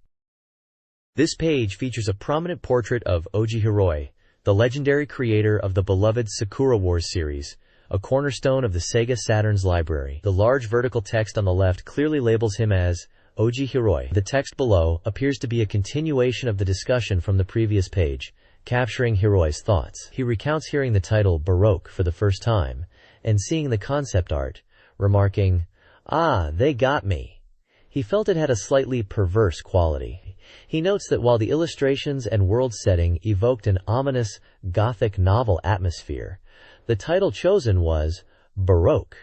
This page features a prominent portrait of Oji Hiroi, the legendary creator of the beloved Sakura Wars series, a cornerstone of the Sega Saturn's library. The large vertical text on the left clearly labels him as Oji Hiroi. The text below appears to be a continuation of the discussion from the previous page, capturing Hiroi's thoughts. He recounts hearing the title Baroque for the first time and seeing the concept art, remarking, "Ah, they got me." He felt it had a slightly perverse quality. He notes that while the illustrations and world setting evoked an ominous, Gothic novel atmosphere, the title chosen was Baroque,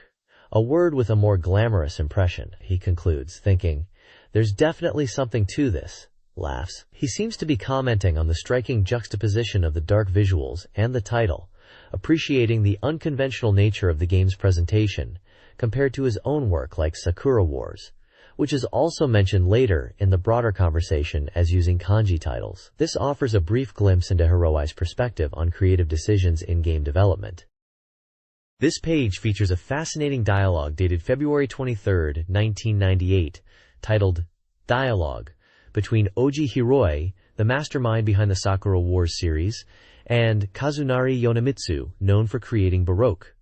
a word with a more glamorous impression. He concludes, thinking, "There's definitely something to this," laughs. He seems to be commenting on the striking juxtaposition of the dark visuals and the title, appreciating the unconventional nature of the game's presentation, compared to his own work like Sakura Wars, which is also mentioned later in the broader conversation as using kanji titles. This offers a brief glimpse into Hiroi's perspective on creative decisions in game development. This page features a fascinating dialogue dated February 23, 1998, titled Dialogue, between Oji Hiroi, the mastermind behind the Sakura Wars series, and Kazunari Yonemitsu, known for creating Baroque.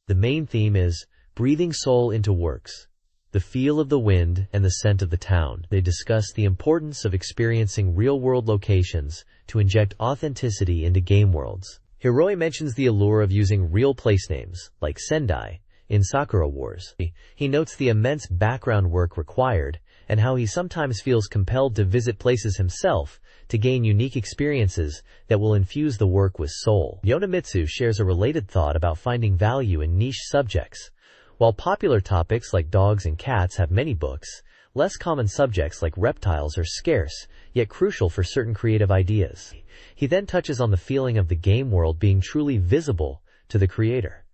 The main theme is breathing soul into works, the feel of the wind and the scent of the town. They discuss the importance of experiencing real-world locations to inject authenticity into game worlds. Hiroi mentions the allure of using real place names, like Sendai, in Sakura Wars. He notes the immense background work required and how he sometimes feels compelled to visit places himself to gain unique experiences that will infuse the work with soul. Yonemitsu shares a related thought about finding value in niche subjects. While popular topics like dogs and cats have many books, less common subjects like reptiles are scarce, yet crucial for certain creative ideas. He then touches on the feeling of the game world being truly visible to the creator.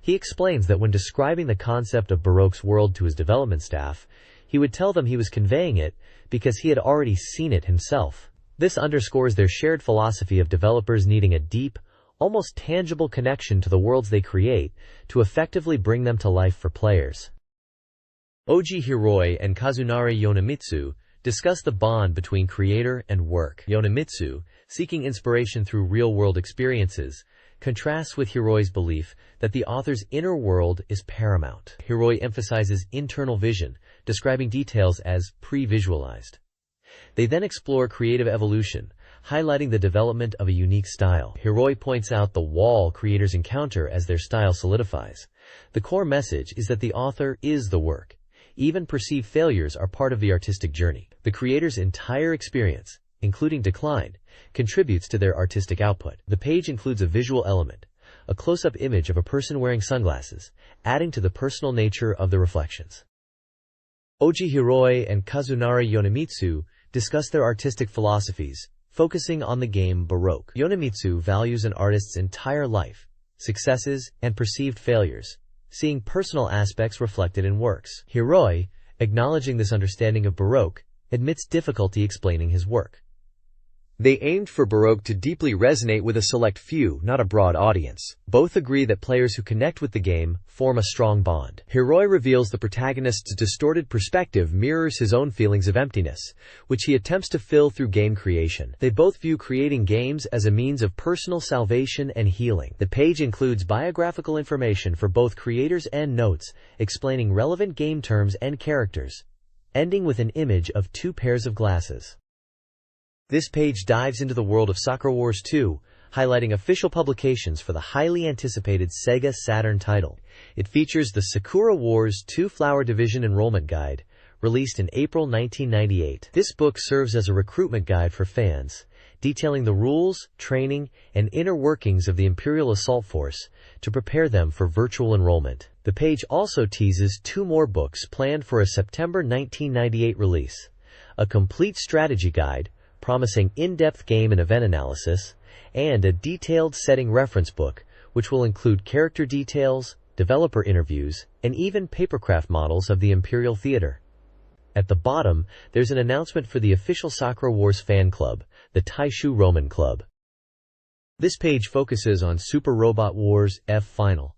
He explains that when describing the concept of Baroque's world to his development staff, he would tell them he was conveying it because he had already seen it himself. This underscores their shared philosophy of developers needing a deep, almost tangible connection to the worlds they create to effectively bring them to life for players. Oji Hiroi and Kazunari Yonemitsu discuss the bond between creator and work. Yonemitsu, seeking inspiration through real-world experiences, contrasts with Hiroi's belief that the author's inner world is paramount. Hiroi emphasizes internal vision, describing details as pre-visualized. They then explore creative evolution, highlighting the development of a unique style. Hiroi points out the wall creators encounter as their style solidifies. The core message is that the author is the work. Even perceived failures are part of the artistic journey. The creator's entire experience, including decline, contributes to their artistic output. The page includes a visual element, a close-up image of a person wearing sunglasses, adding to the personal nature of the reflections. Oji Hiroi and Kazunari Yonemitsu discuss their artistic philosophies, focusing on the game Baroque. Yonemitsu values an artist's entire life, successes, and perceived failures, seeing personal aspects reflected in works. Hiroi, acknowledging this understanding of Baroque, admits difficulty explaining his work. They aimed for Baroque to deeply resonate with a select few, not a broad audience. Both agree that players who connect with the game form a strong bond. Hiroi reveals the protagonist's distorted perspective mirrors his own feelings of emptiness, which he attempts to fill through game creation. They both view creating games as a means of personal salvation and healing. The page includes biographical information for both creators and notes, explaining relevant game terms and characters, ending with an image of two pairs of glasses. This page dives into the world of Sakura Wars 2, highlighting official publications for the highly anticipated SEGA Saturn title. It features the Sakura Wars 2 Flower Division Enrollment Guide, released in April 1998. This book serves as a recruitment guide for fans, detailing the rules, training, and inner workings of the Imperial Assault Force to prepare them for virtual enrollment. The page also teases 2 more books planned for a September 1998 release: a complete strategy guide, promising in-depth game and event analysis, and a detailed setting reference book, which will include character details, developer interviews, and even papercraft models of the Imperial Theater. At the bottom, there's an announcement for the official Sakura Wars fan club, the Taishu Roman Club. This page focuses on Super Robot Wars F Final,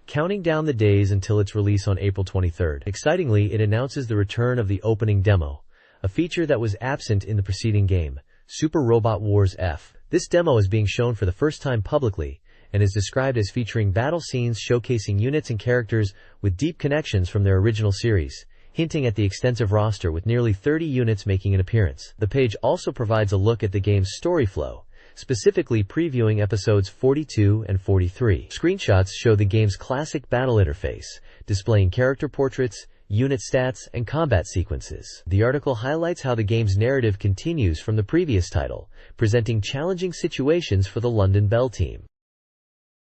counting down the days until its release on April 23rd. Excitingly, it announces the return of the opening demo, a feature that was absent in the preceding game, Super Robot Wars F. This demo is being shown for the first time publicly, and is described as featuring battle scenes showcasing units and characters with deep connections from their original series, hinting at the extensive roster with nearly 30 units making an appearance. The page also provides a look at the game's story flow, specifically previewing episodes 42 and 43. Screenshots show the game's classic battle interface, displaying character portraits, unit stats, and combat sequences. The article highlights how the game's narrative continues from the previous title, presenting challenging situations for the London Bell team.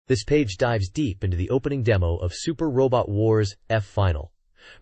This page dives deep into the opening demo of Super Robot Wars F Final,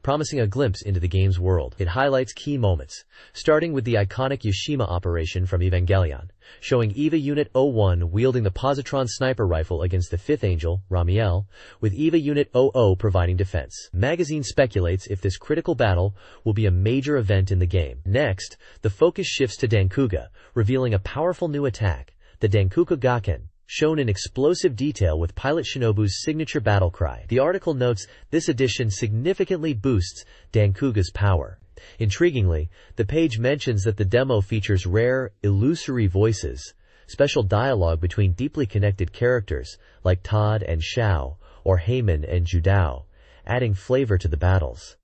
promising a glimpse into the game's world. It highlights key moments, starting with the iconic Yashima operation from Evangelion, showing EVA Unit 01 wielding the positron sniper rifle against the 5th Angel, Ramiel, with EVA Unit 00 providing defense. Magazine speculates if this critical battle will be a major event in the game. Next, the focus shifts to Dankuga, revealing a powerful new attack, the Dankuga Gaken, shown in explosive detail with Pilot Shinobu's signature battle cry. The article notes this addition significantly boosts Dankuga's power. Intriguingly, the page mentions that the demo features rare, illusory voices, special dialogue between deeply connected characters like Todd and Xiao, or Heyman and Judao, adding flavor to the battles.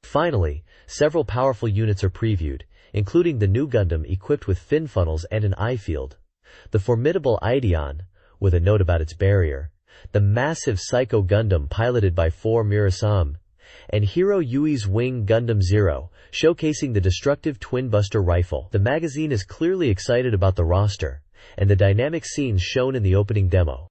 Finally, several powerful units are previewed, including the new Gundam equipped with fin funnels and an eye field, the formidable Ideon, with a note about its barrier, the massive Psycho Gundam piloted by 4 Murasame, and Hiro Yui's Wing Gundam Zero, showcasing the destructive twin-buster rifle. The magazine is clearly excited about the roster and the dynamic scenes shown in the opening demo.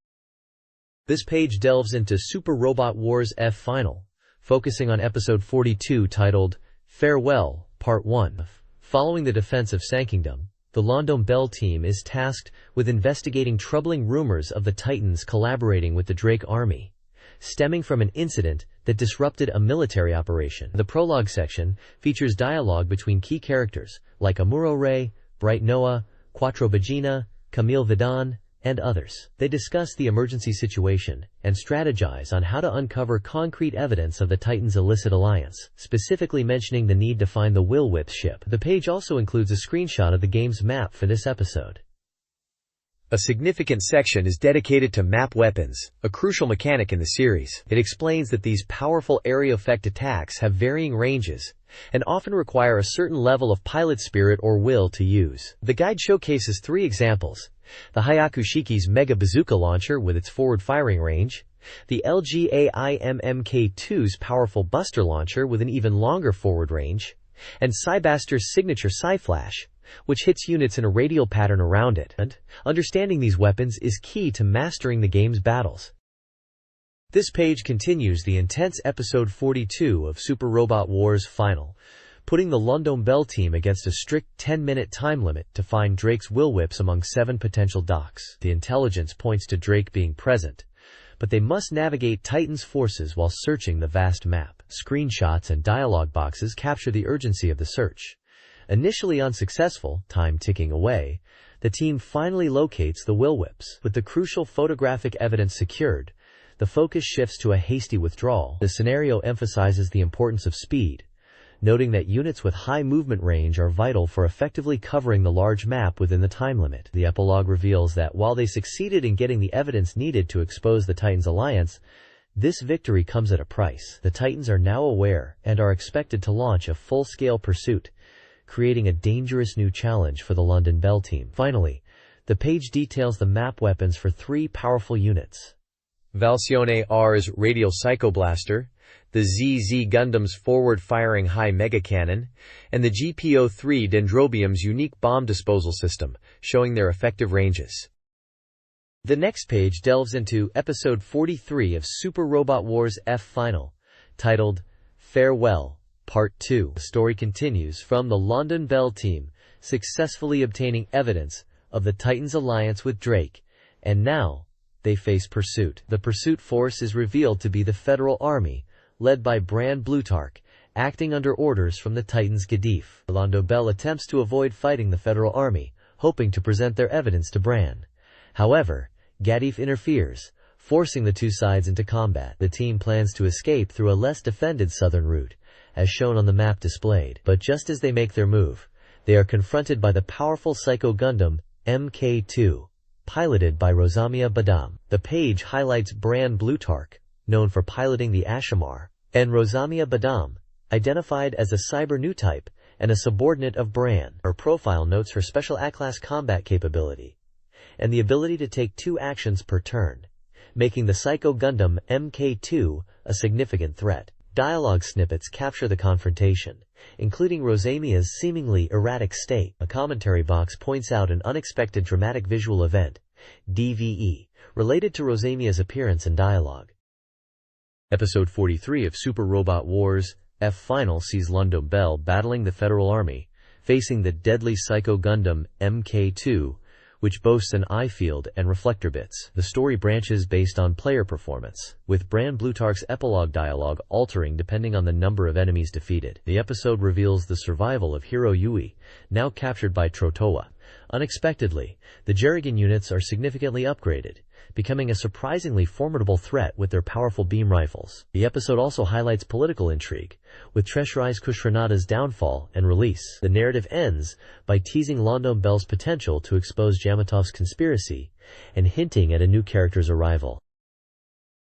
This page delves into Super Robot Wars F Final, focusing on episode 42 titled Farewell, Part 1. Following the defense of Sankingdom, the London Bell team is tasked with investigating troubling rumors of the Titans collaborating with the Drake Army, stemming from an incident that disrupted a military operation. The prologue section features dialogue between key characters like Amuro Ray, Bright Noah, Quattro Bagina, Camille Vidal, and others. They discuss the emergency situation and strategize on how to uncover concrete evidence of the Titans' illicit alliance, specifically mentioning the need to find the Will Whip ship. The page also includes a screenshot of the game's map for this episode. A significant section is dedicated to map weapons, a crucial mechanic in the series. It explains that these powerful area effect attacks have varying ranges and often require a certain level of pilot spirit or will to use. The guide showcases 3 examples: the Hyakushiki's Mega Bazooka launcher with its forward-firing range, the LGAIM MK2's powerful Buster launcher with an even longer forward range, and Cybaster's signature Psyflash, which hits units in a radial pattern around it. And understanding these weapons is key to mastering the game's battles. This page continues the intense episode 42 of Super Robot Wars Final, putting the London Bell team against a strict 10-minute time limit to find Drake's Will Whips among 7 potential docks. The intelligence points to Drake being present, but they must navigate Titan's forces while searching the vast map. Screenshots and dialogue boxes capture the urgency of the search. Initially unsuccessful, time ticking away, the team finally locates the Will Whips. With the crucial photographic evidence secured, the focus shifts to a hasty withdrawal. The scenario emphasizes the importance of speed, noting that units with high movement range are vital for effectively covering the large map within the time limit. The epilogue reveals that while they succeeded in getting the evidence needed to expose the Titans' alliance, this victory comes at a price. The Titans are now aware and are expected to launch a full-scale pursuit, creating a dangerous new challenge for the London Bell team. Finally, the page details the map weapons for 3 powerful units: Valcione R's Radial Psycho Blaster, the ZZ Gundam's forward-firing high mega cannon, and the GPO-3 Dendrobium's unique bomb disposal system, showing their effective ranges. The next page delves into episode 43 of Super Robot Wars F Final, titled Farewell, Part 2. The story continues from the London Bell team successfully obtaining evidence of the Titans' alliance with Drake, and now they face pursuit. The pursuit force is revealed to be the Federal Army, led by Bran Blutarch, acting under orders from the Titans' Gadif. London Bell attempts to avoid fighting the Federal Army, hoping to present their evidence to Bran. However, Gadif interferes, forcing the 2 sides into combat. The team plans to escape through a less defended southern route, as shown on the map displayed. But just as they make their move, they are confronted by the powerful Psycho Gundam MK2, piloted by Rosamia Badam. The page highlights Bran Blutarch, known for piloting the Ashamar, and Rosamia Badam, identified as a Cyber New type and a subordinate of Bran. Her profile notes her special A-class combat capability and the ability to take 2 actions per turn, making the Psycho Gundam MK2 a significant threat. Dialogue snippets capture the confrontation, including Rosamia's seemingly erratic state. A commentary box points out an unexpected dramatic visual event, DVE, related to Rosamia's appearance and dialogue. Episode 43 of Super Robot Wars F Final sees London Bell battling the Federal Army, facing the deadly Psycho Gundam MK2, which boasts an eye field and reflector bits. The story branches based on player performance, with Bran Blutarch's epilogue dialogue altering depending on the number of enemies defeated. The episode reveals the survival of Hiro Yui, now captured by Trotoa. Unexpectedly, the Jerrigan units are significantly upgraded, becoming a surprisingly formidable threat with their powerful beam rifles. The episode also highlights political intrigue, with Treasury's Kushranada's downfall and release. The narrative ends by teasing London Bell's potential to expose Yamatov's conspiracy and hinting at a new character's arrival.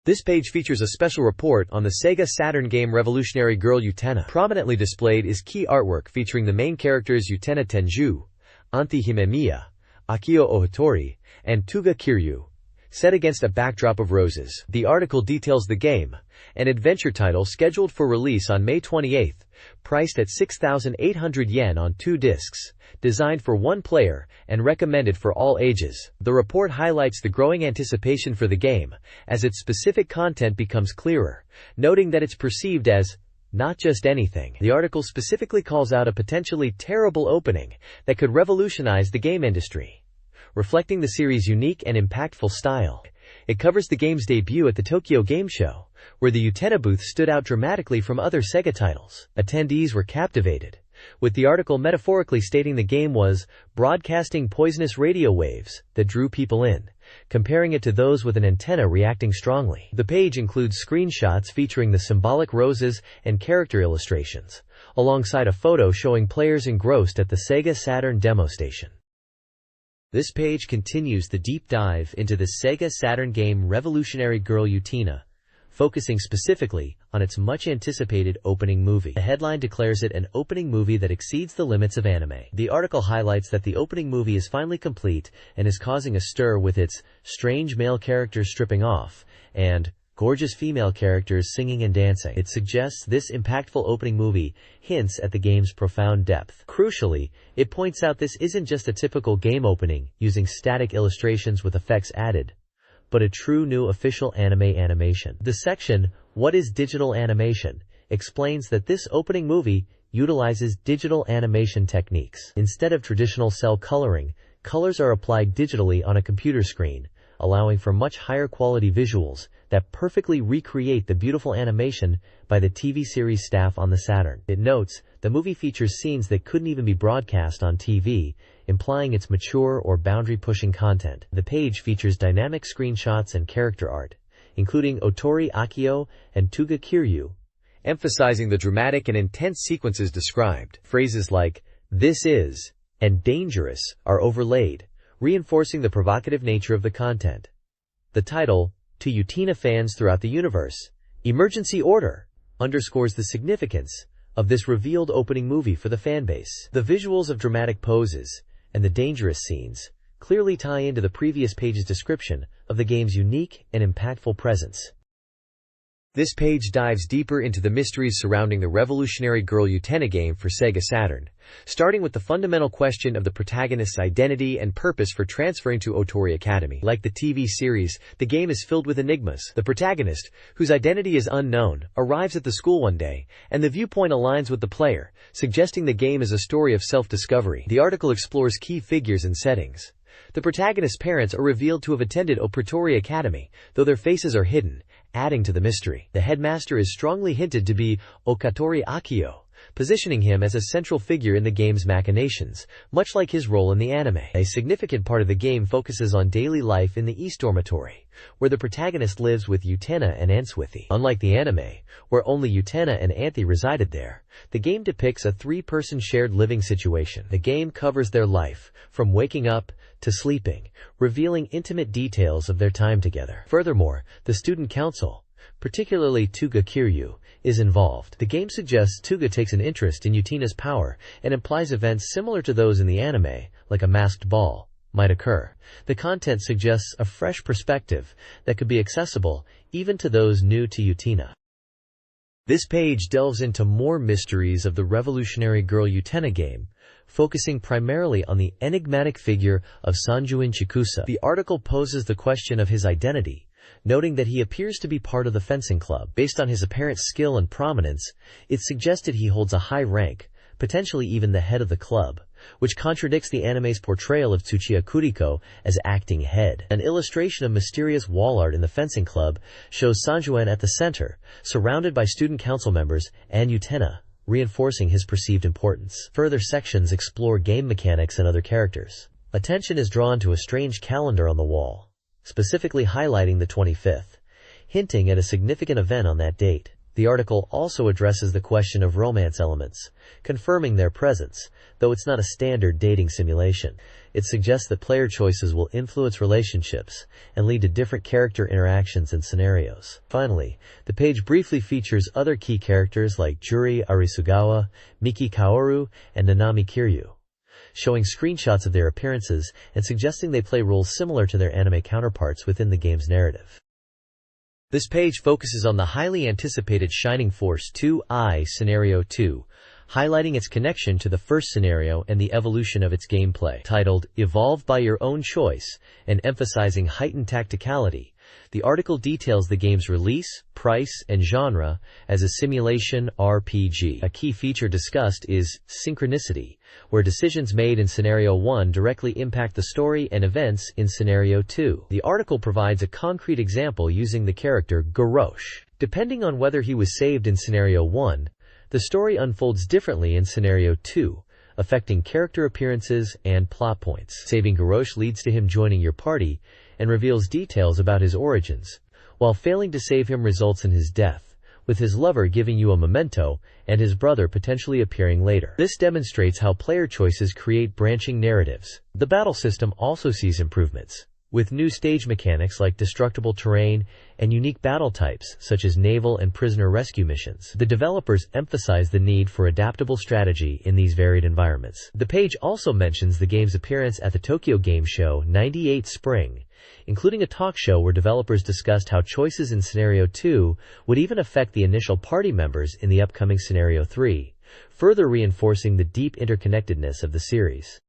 This page features a special report on the Sega Saturn game Revolutionary Girl Utena. Prominently displayed is key artwork featuring the main characters Utena Tenju, Anti Himemiya, Akio Ohitori, and Tuga Kiryu, set against a backdrop of roses. The article details the game, an adventure title scheduled for release on May 28, priced at 6,800 yen on 2 discs, designed for 1 player, and recommended for all ages. The report highlights the growing anticipation for the game, as its specific content becomes clearer, noting that it's perceived as not just anything. The article specifically calls out a potentially terrible opening that could revolutionize the game industry, reflecting the series' unique and impactful style. It covers the game's debut at the Tokyo Game Show, where the Utena booth stood out dramatically from other Sega titles. Attendees were captivated, with the article metaphorically stating the game was broadcasting poisonous radio waves that drew people in, comparing it to those with an antenna reacting strongly. The page includes screenshots featuring the symbolic roses and character illustrations, alongside a photo showing players engrossed at the Sega Saturn demo station. This page continues the deep dive into the Sega Saturn game Revolutionary Girl Utena, focusing specifically on its much-anticipated opening movie. The headline declares it an opening movie that exceeds the limits of anime. The article highlights that the opening movie is finally complete and is causing a stir with its strange male characters stripping off and gorgeous female characters singing and dancing. It suggests this impactful opening movie hints at the game's profound depth. Crucially, it points out this isn't just a typical game opening using static illustrations with effects added, but a true new official anime animation. The section, What is Digital Animation?, explains that this opening movie utilizes digital animation techniques. Instead of traditional cell coloring, colors are applied digitally on a computer screen, allowing for much higher quality visuals that perfectly recreate the beautiful animation by the TV series staff on the Saturn. It notes, the movie features scenes that couldn't even be broadcast on TV, implying its mature or boundary-pushing content. The page features dynamic screenshots and character art, including Otori Akio and Tuga Kiryu, emphasizing the dramatic and intense sequences described. Phrases like, "this is," and "dangerous," are overlaid, reinforcing the provocative nature of the content. The title, To Utena Fans Throughout the Universe, Emergency Order, underscores the significance of this revealed opening movie for the fanbase. The visuals of dramatic poses and the dangerous scenes clearly tie into the previous page's description of the game's unique and impactful presence. This page dives deeper into the mysteries surrounding the Revolutionary Girl Utena game for Sega Saturn, starting with the fundamental question of the protagonist's identity and purpose for transferring to Otori Academy. Like the TV series, the game is filled with enigmas. The protagonist, whose identity is unknown, arrives at the school one day, and the viewpoint aligns with the player, suggesting the game is a story of self-discovery. The article explores key figures and settings. The protagonist's parents are revealed to have attended Otori Academy, though their faces are hidden, adding to the mystery. The headmaster is strongly hinted to be Okatori Akio, positioning him as a central figure in the game's machinations, much like his role in the anime. A significant part of the game focuses on daily life in the East Dormitory, where the protagonist lives with Utena and Antswithy. Unlike the anime, where only Utena and Anthy resided there, the game depicts a 3-person shared living situation. The game covers their life, from waking up to sleeping, revealing intimate details of their time together. Furthermore, the student council, particularly Tuga Kiryu, is involved. The game suggests Tuga takes an interest in Utena's power and implies events similar to those in the anime, like a masked ball, might occur. The content suggests a fresh perspective that could be accessible even to those new to Utena. This page delves into more mysteries of the Revolutionary Girl Utena game, focusing primarily on the enigmatic figure of Sanjuin Chikusa. The article poses the question of his identity, noting that he appears to be part of the fencing club. Based on his apparent skill and prominence, it's suggested he holds a high rank, potentially even the head of the club, which contradicts the anime's portrayal of Tsuchiya Kuriko as acting head. An illustration of mysterious wall art in the fencing club shows Sanjuin at the center, surrounded by student council members and Utena, reinforcing his perceived importance. Further sections explore game mechanics and other characters. Attention is drawn to a strange calendar on the wall, specifically highlighting the 25th, hinting at a significant event on that date. The article also addresses the question of romance elements, confirming their presence, though it's not a standard dating simulation. It suggests that player choices will influence relationships and lead to different character interactions and scenarios. Finally, the page briefly features other key characters like Juri Arisugawa, Miki Kaoru, and Nanami Kiryu, showing screenshots of their appearances and suggesting they play roles similar to their anime counterparts within the game's narrative. This page focuses on the highly anticipated Shining Force 2I Scenario 2, highlighting its connection to the first scenario and the evolution of its gameplay. Titled, Evolve by Your Own Choice, and emphasizing heightened tacticality, the article details the game's release, price, and genre as a simulation RPG. A key feature discussed is synchronicity, where decisions made in Scenario 1 directly impact the story and events in Scenario 2. The article provides a concrete example using the character Gorosh. Depending on whether he was saved in Scenario 1, the story unfolds differently in Scenario 2, affecting character appearances and plot points. Saving Gorosh leads to him joining your party and reveals details about his origins, while failing to save him results in his death, with his lover giving you a memento and his brother potentially appearing later. This demonstrates how player choices create branching narratives. The battle system also sees improvements, with new stage mechanics like destructible terrain and unique battle types such as naval and prisoner rescue missions. The developers emphasize the need for adaptable strategy in these varied environments. The page also mentions the game's appearance at the Tokyo Game Show '98 Spring, including a talk show where developers discussed how choices in Scenario 2 would even affect the initial party members in the upcoming Scenario 3, further reinforcing the deep interconnectedness of the series.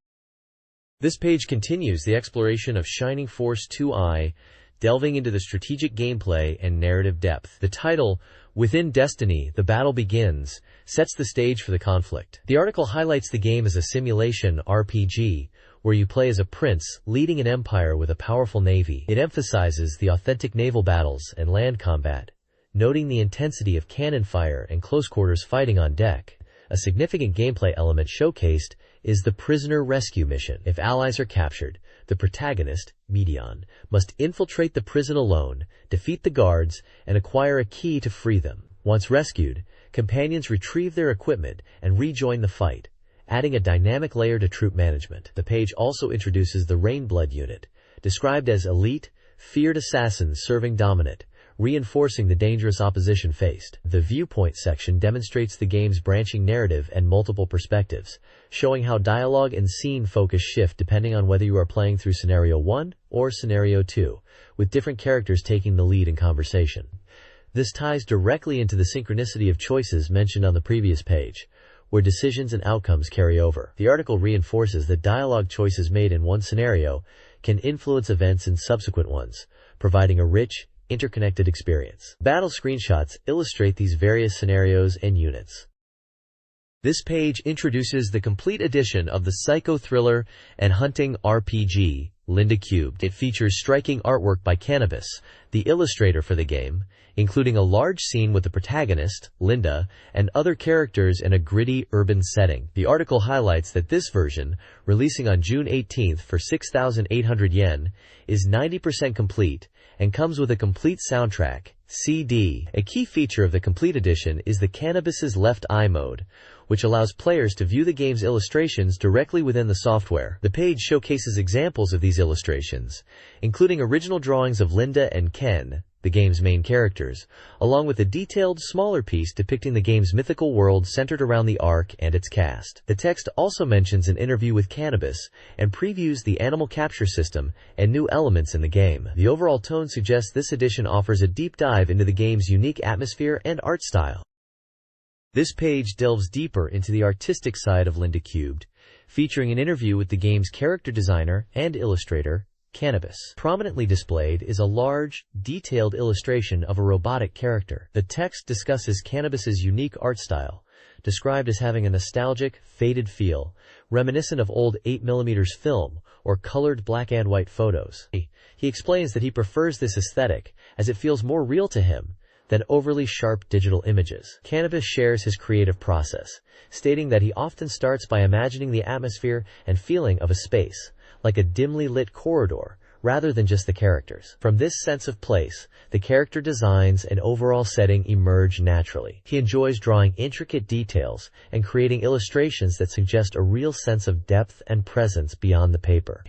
This page continues the exploration of Shining Force 2I, delving into the strategic gameplay and narrative depth. The title, Within Destiny, The Battle Begins, sets the stage for the conflict. The article highlights the game as a simulation RPG, where you play as a prince leading an empire with a powerful navy. It emphasizes the authentic naval battles and land combat, noting the intensity of cannon fire and close-quarters fighting on deck. A significant gameplay element showcased is the prisoner rescue mission. If allies are captured, the protagonist, Medion, must infiltrate the prison alone, defeat the guards, and acquire a key to free them. Once rescued, companions retrieve their equipment and rejoin the fight, adding a dynamic layer to troop management. The page also introduces the Rainblood unit, described as elite, feared assassins serving dominant, reinforcing the dangerous opposition faced. The viewpoint section demonstrates the game's branching narrative and multiple perspectives, showing how dialogue and scene focus shift depending on whether you are playing through Scenario 1 or Scenario 2, with different characters taking the lead in conversation. This ties directly into the synchronicity of choices mentioned on the previous page, where decisions and outcomes carry over. The article reinforces that dialogue choices made in one scenario can influence events in subsequent ones, providing a rich, interconnected experience. Battle screenshots illustrate these various scenarios and units. This page introduces the complete edition of the psycho thriller and hunting RPG, Linda Cubed. It features striking artwork by Cannabis, the illustrator for the game, including a large scene with the protagonist, Linda, and other characters in a gritty urban setting. The article highlights that this version, releasing on June 18th for 6,800 yen, is 90% complete and comes with a complete soundtrack, CD. A key feature of the complete edition is the Cannabis's Left Eye mode, which allows players to view the game's illustrations directly within the software. The page showcases examples of these illustrations, including original drawings of Linda and Ken, the game's main characters, along with a detailed, smaller piece depicting the game's mythical world centered around the Ark and its cast. The text also mentions an interview with Cannabis and previews the animal capture system and new elements in the game. The overall tone suggests this edition offers a deep dive into the game's unique atmosphere and art style. This page delves deeper into the artistic side of Linda Cubed, featuring an interview with the game's character designer and illustrator, Cannabis. Prominently displayed is a large, detailed illustration of a robotic character. The text discusses Cannabis's unique art style, described as having a nostalgic, faded feel, reminiscent of old 8mm film or colored black and white photos. He explains that he prefers this aesthetic as it feels more real to him than overly sharp digital images. Cannabis shares his creative process, stating that he often starts by imagining the atmosphere and feeling of a space, like a dimly lit corridor, rather than just the characters. From this sense of place, the character designs and overall setting emerge naturally. He enjoys drawing intricate details and creating illustrations that suggest a real sense of depth and presence beyond the paper.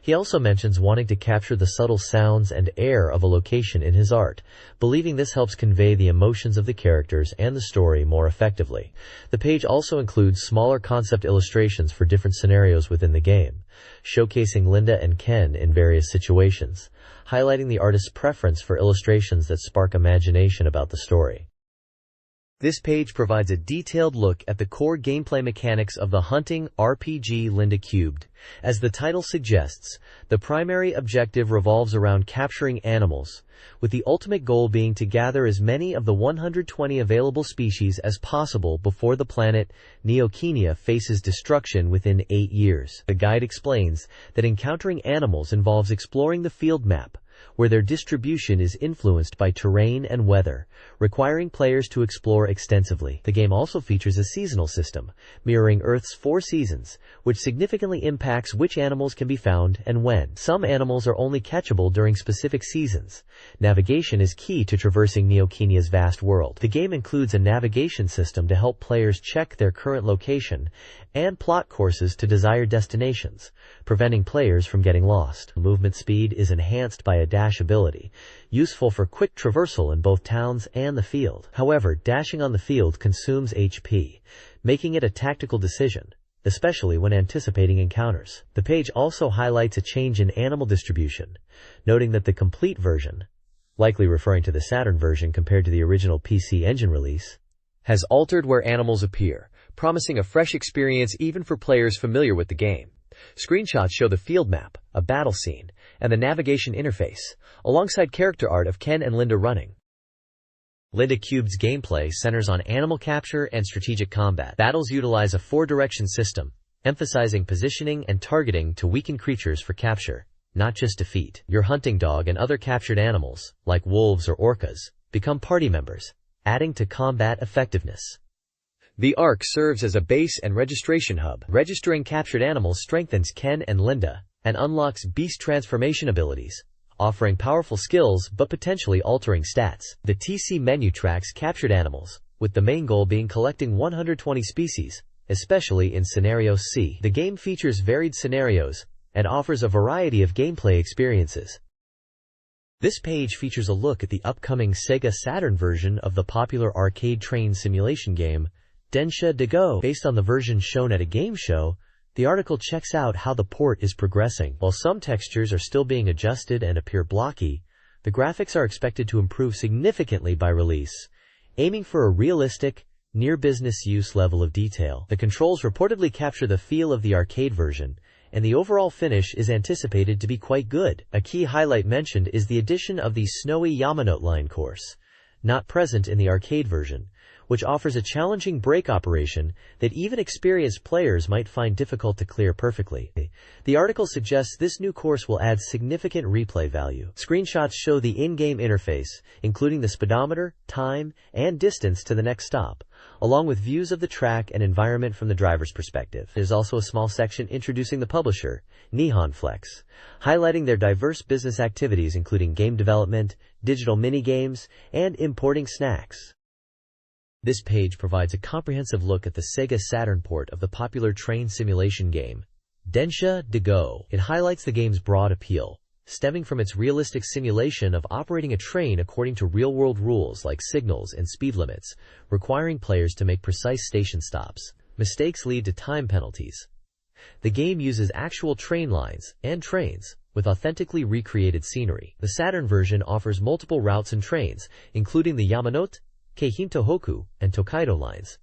He also mentions wanting to capture the subtle sounds and air of a location in his art, believing this helps convey the emotions of the characters and the story more effectively. The page also includes smaller concept illustrations for different scenarios within the game, showcasing Linda and Ken in various situations, highlighting the artist's preference for illustrations that spark imagination about the story. This page provides a detailed look at the core gameplay mechanics of the hunting RPG Linda Cubed. As the title suggests, the primary objective revolves around capturing animals, with the ultimate goal being to gather as many of the 120 available species as possible before the planet Neokinia faces destruction within 8 years. The guide explains that encountering animals involves exploring the field map, where their distribution is influenced by terrain and weather, requiring players to explore extensively. The game also features a seasonal system, mirroring Earth's 4 seasons, which significantly impacts which animals can be found and when. Some animals are only catchable during specific seasons. Navigation is key to traversing Neokinia's vast world. The game includes a navigation system to help players check their current location and plot courses to desired destinations, preventing players from getting lost. Movement speed is enhanced by a dash ability, useful for quick traversal in both towns and the field. However, dashing on the field consumes HP, making it a tactical decision, especially when anticipating encounters. The page also highlights a change in animal distribution, noting that the complete version, likely referring to the Saturn version compared to the original PC Engine release, has altered where animals appear, promising a fresh experience even for players familiar with the game. Screenshots show the field map, a battle scene, and the navigation interface, alongside character art of Ken and Linda running. Linda Cubed's gameplay centers on animal capture and strategic combat. Battles utilize a 4-direction system, emphasizing positioning and targeting to weaken creatures for capture, not just defeat. Your hunting dog and other captured animals, like wolves or orcas, become party members, adding to combat effectiveness. The Ark serves as a base and registration hub. Registering captured animals strengthens Ken and Linda and unlocks beast transformation abilities, offering powerful skills but potentially altering stats. The TC menu tracks captured animals, with the main goal being collecting 120 species, especially in Scenario C. The game features varied scenarios and offers a variety of gameplay experiences. This page features a look at the upcoming SEGA Saturn version of the popular arcade train simulation game, Densha de Go. Based on the version shown at a game show, the article checks out how the port is progressing. While some textures are still being adjusted and appear blocky, the graphics are expected to improve significantly by release, aiming for a realistic, near-business use level of detail. The controls reportedly capture the feel of the arcade version, and the overall finish is anticipated to be quite good. A key highlight mentioned is the addition of the snowy Yamanote line course, not present in the arcade version, which offers a challenging brake operation that even experienced players might find difficult to clear perfectly. The article suggests this new course will add significant replay value. Screenshots show the in-game interface, including the speedometer, time, and distance to the next stop, along with views of the track and environment from the driver's perspective. There's also a small section introducing the publisher, Nihon Flex, highlighting their diverse business activities including game development, digital minigames, and importing snacks. This page provides a comprehensive look at the SEGA Saturn port of the popular train simulation game, Densha de Go. It highlights the game's broad appeal, stemming from its realistic simulation of operating a train according to real-world rules like signals and speed limits, requiring players to make precise station stops. Mistakes lead to time penalties. The game uses actual train lines and trains, with authentically recreated scenery. The Saturn version offers multiple routes and trains, including the Yamanote, Keihin-Tohoku, and Tokaido lines,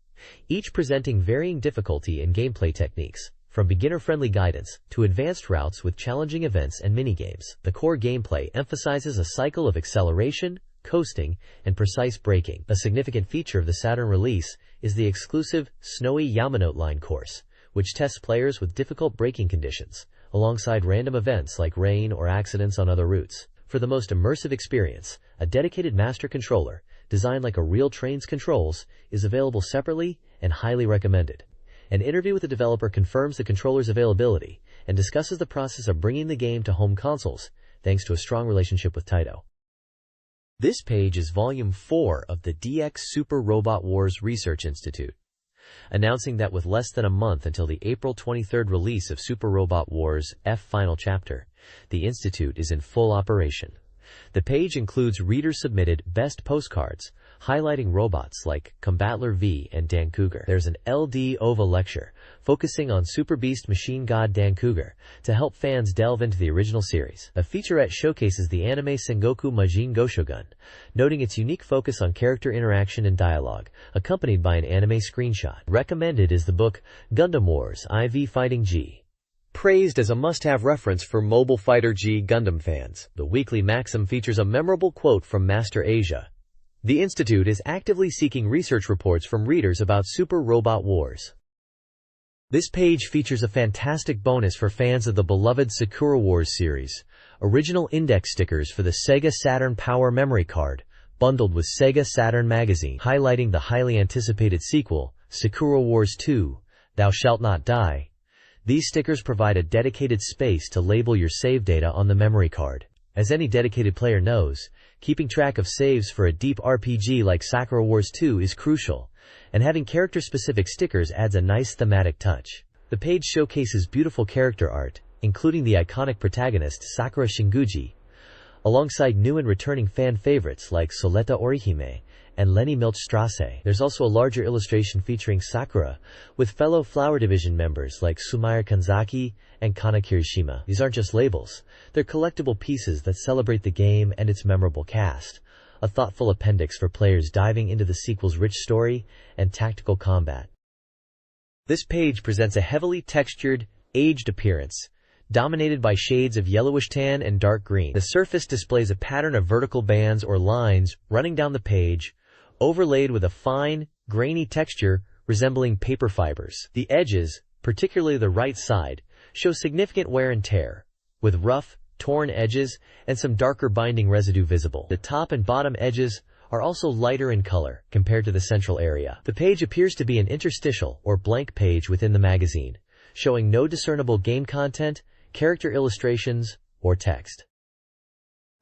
each presenting varying difficulty and gameplay techniques, from beginner-friendly guidance to advanced routes with challenging events and minigames. The core gameplay emphasizes a cycle of acceleration, coasting, and precise braking. A significant feature of the Saturn release is the exclusive Snowy Yamanote line course, which tests players with difficult braking conditions, alongside random events like rain or accidents on other routes. For the most immersive experience, a dedicated master controller, designed like a real train's controls, is available separately and highly recommended. An interview with the developer confirms the controller's availability and discusses the process of bringing the game to home consoles, thanks to a strong relationship with Taito. This page is Volume 4 of the DX Super Robot Wars Research Institute, announcing that with less than a month until the April 23 release of Super Robot Wars F Final Chapter, the Institute is in full operation. The page includes reader-submitted best postcards, highlighting robots like Combattler V and Dan Cougar. There's an LD OVA lecture, focusing on Super Beast Machine God Dan Cougar, to help fans delve into the original series. A featurette showcases the anime Sengoku Majin Goshogun, noting its unique focus on character interaction and dialogue, accompanied by an anime screenshot. Recommended is the book Gundam Wars IV Fighting G, praised as a must-have reference for Mobile Fighter G Gundam fans. The weekly Maxim features a memorable quote from Master Asia. The Institute is actively seeking research reports from readers about Super Robot Wars. This page features a fantastic bonus for fans of the beloved Sakura Wars series, original index stickers for the SEGA Saturn Power Memory Card, bundled with SEGA Saturn Magazine, highlighting the highly anticipated sequel, Sakura Wars 2, Thou Shalt Not Die. These stickers provide a dedicated space to label your save data on the memory card. As any dedicated player knows, keeping track of saves for a deep RPG like Sakura Wars 2 is crucial, and having character-specific stickers adds a nice thematic touch. The page showcases beautiful character art, including the iconic protagonist Sakura Shinguji, alongside new and returning fan favorites like Soleta Orihime and Lenny Milchstrasse. There's also a larger illustration featuring Sakura, with fellow Flower Division members like Sumire Kanzaki and Kana Kirishima. These aren't just labels, they're collectible pieces that celebrate the game and its memorable cast, a thoughtful appendix for players diving into the sequel's rich story and tactical combat. This page presents a heavily textured, aged appearance, dominated by shades of yellowish tan and dark green. The surface displays a pattern of vertical bands or lines running down the page, overlaid with a fine, grainy texture resembling paper fibers. The edges, particularly the right side, show significant wear and tear, with rough, torn edges and some darker binding residue visible. The top and bottom edges are also lighter in color compared to the central area. The page appears to be an interstitial or blank page within the magazine, showing no discernible game content, character illustrations, or text.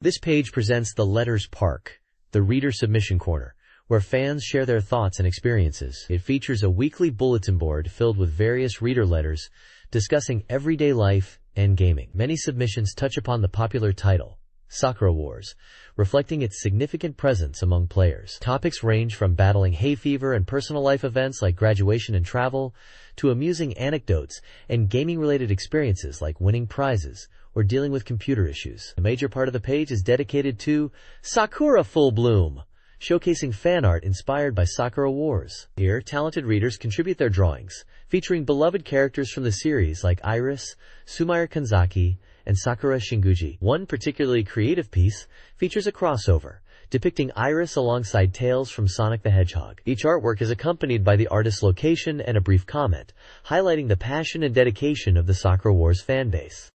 This page presents the Letters Park, the reader submission corner, where fans share their thoughts and experiences. It features a weekly bulletin board filled with various reader letters discussing everyday life and gaming. Many submissions touch upon the popular title, Sakura Wars, reflecting its significant presence among players. Topics range from battling hay fever and personal life events like graduation and travel, to amusing anecdotes and gaming-related experiences like winning prizes or dealing with computer issues. A major part of the page is dedicated to Sakura Full Bloom, showcasing fan art inspired by Sakura Wars. Here, talented readers contribute their drawings, featuring beloved characters from the series like Iris, Sumire Kanzaki, and Sakura Shinguji. One particularly creative piece features a crossover, depicting Iris alongside Tails from Sonic the Hedgehog. Each artwork is accompanied by the artist's location and a brief comment, highlighting the passion and dedication of the Sakura Wars fanbase.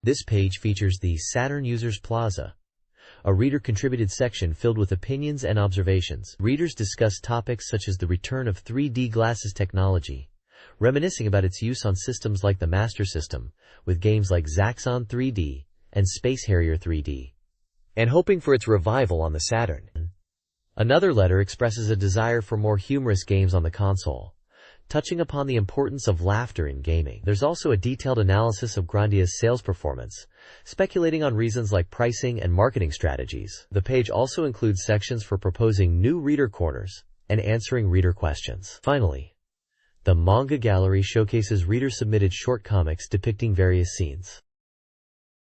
This page features the Saturn Users Plaza, a reader-contributed section filled with opinions and observations. Readers discuss topics such as the return of 3D glasses technology, reminiscing about its use on systems like the Master System, with games like Zaxxon 3D and Space Harrier 3D, and hoping for its revival on the Saturn. Another letter expresses a desire for more humorous games on the console, touching upon the importance of laughter in gaming. There's also a detailed analysis of Grandia's sales performance, speculating on reasons like pricing and marketing strategies. The page also includes sections for proposing new reader corners and answering reader questions. Finally, the Manga Gallery showcases reader-submitted short comics depicting various scenes.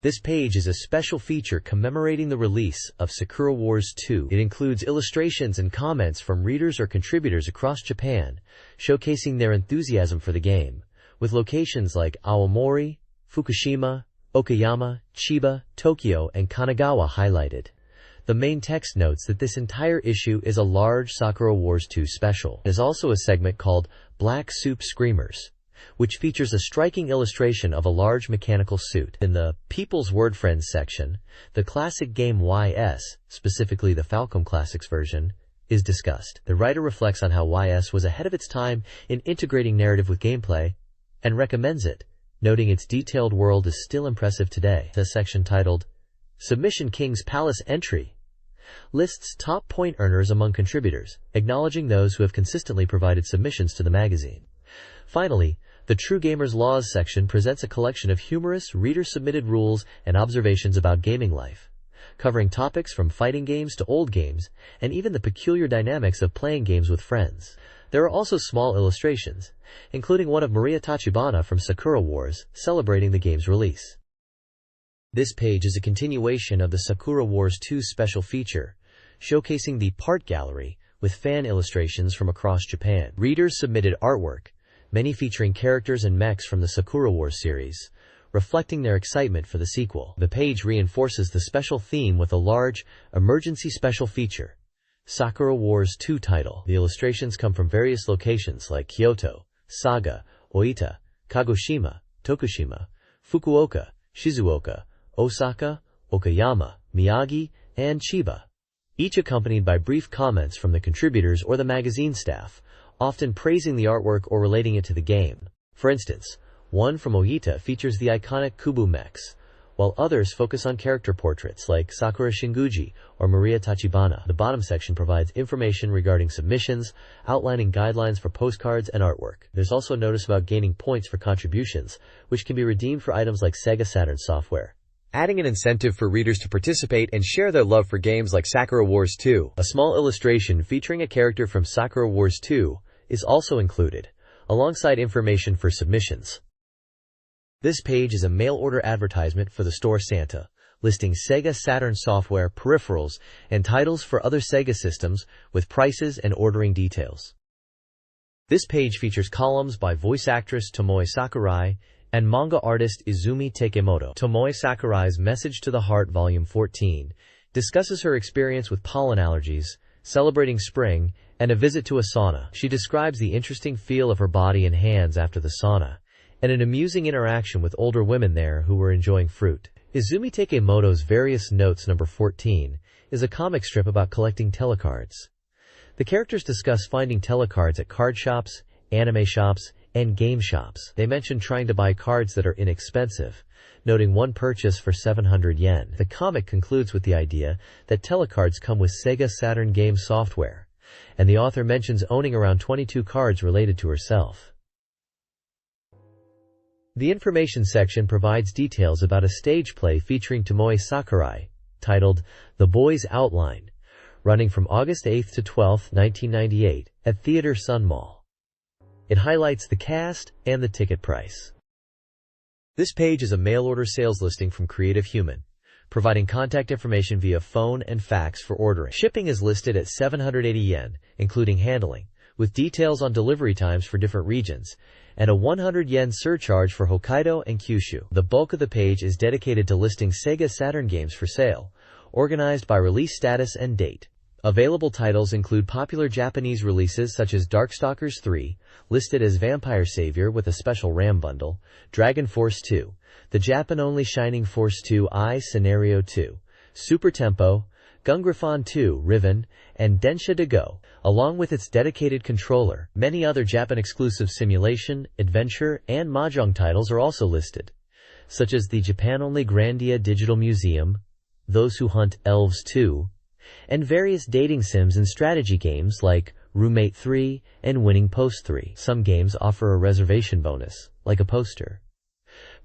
This page is a special feature commemorating the release of Sakura Wars 2. It includes illustrations and comments from readers or contributors across Japan, showcasing their enthusiasm for the game, with locations like Aomori, Fukushima, Okayama, Chiba, Tokyo, and Kanagawa highlighted. The main text notes that this entire issue is a large Sakura Wars 2 special. There's also a segment called Black Soup Screamers, which features a striking illustration of a large mechanical suit. In the People's Word Friends section, the classic game YS, specifically the Falcom Classics version, is discussed. The writer reflects on how YS was ahead of its time in integrating narrative with gameplay, and recommends it noting its detailed world is still impressive today. The section titled Submission King's Palace Entry lists top point earners among contributors, acknowledging those who have consistently provided submissions to the magazine. Finally, the True Gamer's Laws section presents a collection of humorous, reader-submitted rules and observations about gaming life, covering topics from fighting games to old games, and even the peculiar dynamics of playing games with friends. There are also small illustrations, including one of Maria Tachibana from Sakura Wars, celebrating the game's release. This page is a continuation of the Sakura Wars 2 special feature, showcasing the part gallery with fan illustrations from across Japan. Readers submitted artwork, many featuring characters and mechs from the Sakura Wars series, reflecting their excitement for the sequel. The page reinforces the special theme with a large, emergency special feature, Sakura Wars 2 title. The illustrations come from various locations like Kyoto, Saga, Oita, Kagoshima, Tokushima, Fukuoka, Shizuoka, Osaka, Okayama, Miyagi, and Chiba, each accompanied by brief comments from the contributors or the magazine staff, often praising the artwork or relating it to the game. For instance, one from Oita features the iconic Kubu mechs, while others focus on character portraits like Sakura Shinguji or Maria Tachibana. The bottom section provides information regarding submissions, outlining guidelines for postcards and artwork. There's also a notice about gaining points for contributions, which can be redeemed for items like SEGA Saturn software, adding an incentive for readers to participate and share their love for games like Sakura Wars 2. A small illustration featuring a character from Sakura Wars 2 is also included, alongside information for submissions. This page is a mail-order advertisement for the store Santa, listing SEGA Saturn software, peripherals, and titles for other SEGA systems with prices and ordering details. This page features columns by voice actress Tomoe Sakurai and manga artist Izumi Takemoto. Tomoe Sakurai's Message to the Heart Volume 14 discusses her experience with pollen allergies, celebrating spring, and a visit to a sauna. She describes the interesting feel of her body and hands after the sauna, and an amusing interaction with older women there who were enjoying fruit. Izumi Takemoto's Various Notes number 14 is a comic strip about collecting telecards. The characters discuss finding telecards at card shops, anime shops, and game shops. They mention trying to buy cards that are inexpensive, noting one purchase for 700 yen. The comic concludes with the idea that telecards come with SEGA Saturn game software, and the author mentions owning around 22 cards related to herself. The information section provides details about a stage play featuring Tomoe Sakurai, titled The Boy's Outline, running from August 8 to 12, 1998, at Theater Sun Mall. It highlights the cast and the ticket price. This page is a mail-order sales listing from Creative Human, providing contact information via phone and fax for ordering. Shipping is listed at 780 yen, including handling, with details on delivery times for different regions, and a 100 yen surcharge for Hokkaido and Kyushu. The bulk of the page is dedicated to listing SEGA Saturn games for sale, organized by release status and date. Available titles include popular Japanese releases such as Darkstalkers 3, listed as Vampire Savior with a special RAM bundle, Dragon Force 2, the Japan-only Shining Force 2 I Scenario 2, Super Tempo, Gungriffon 2 Riven, and Densha de Go, along with its dedicated controller. Many other Japan-exclusive simulation, adventure, and mahjong titles are also listed, such as the Japan-only Grandia Digital Museum, Those Who Hunt Elves 2, and various dating sims and strategy games like Roommate 3 and Winning Post 3. Some games offer a reservation bonus, like a poster.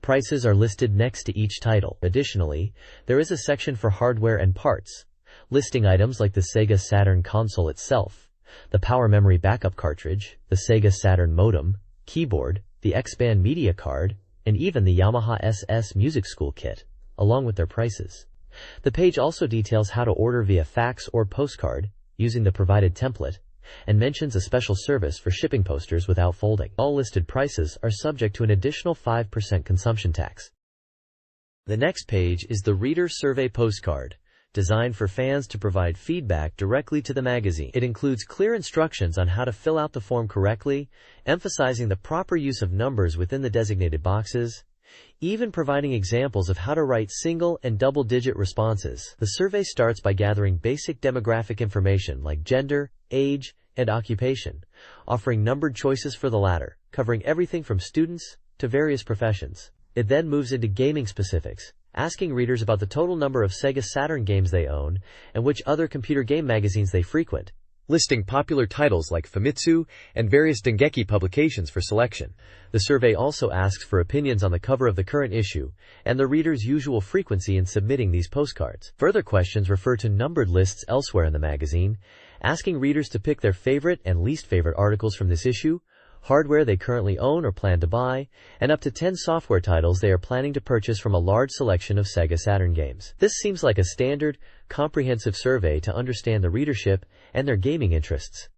Prices are listed next to each title. Additionally, there is a section for hardware and parts, listing items like the SEGA Saturn console itself, the power memory backup cartridge, the SEGA Saturn modem, keyboard, the X-Band media card, and even the Yamaha SS Music School kit, along with their prices. The page also details how to order via fax or postcard, using the provided template, and mentions a special service for shipping posters without folding. All listed prices are subject to an additional 5% consumption tax. The next page is the Reader Survey Postcard, designed for fans to provide feedback directly to the magazine. It includes clear instructions on how to fill out the form correctly, emphasizing the proper use of numbers within the designated boxes, even providing examples of how to write single and double-digit responses. The survey starts by gathering basic demographic information like gender, age, and occupation, offering numbered choices for the latter, covering everything from students to various professions. It then moves into gaming specifics, asking readers about the total number of SEGA Saturn games they own and which other computer game magazines they frequent, listing popular titles like Famitsu and various Dengeki publications for selection. The survey also asks for opinions on the cover of the current issue and the reader's usual frequency in submitting these postcards. Further questions refer to numbered lists elsewhere in the magazine, asking readers to pick their favorite and least favorite articles from this issue, hardware they currently own or plan to buy, and up to 10 software titles they are planning to purchase from a large selection of SEGA Saturn games. This seems like a standard, comprehensive survey to understand the readership and their gaming interests.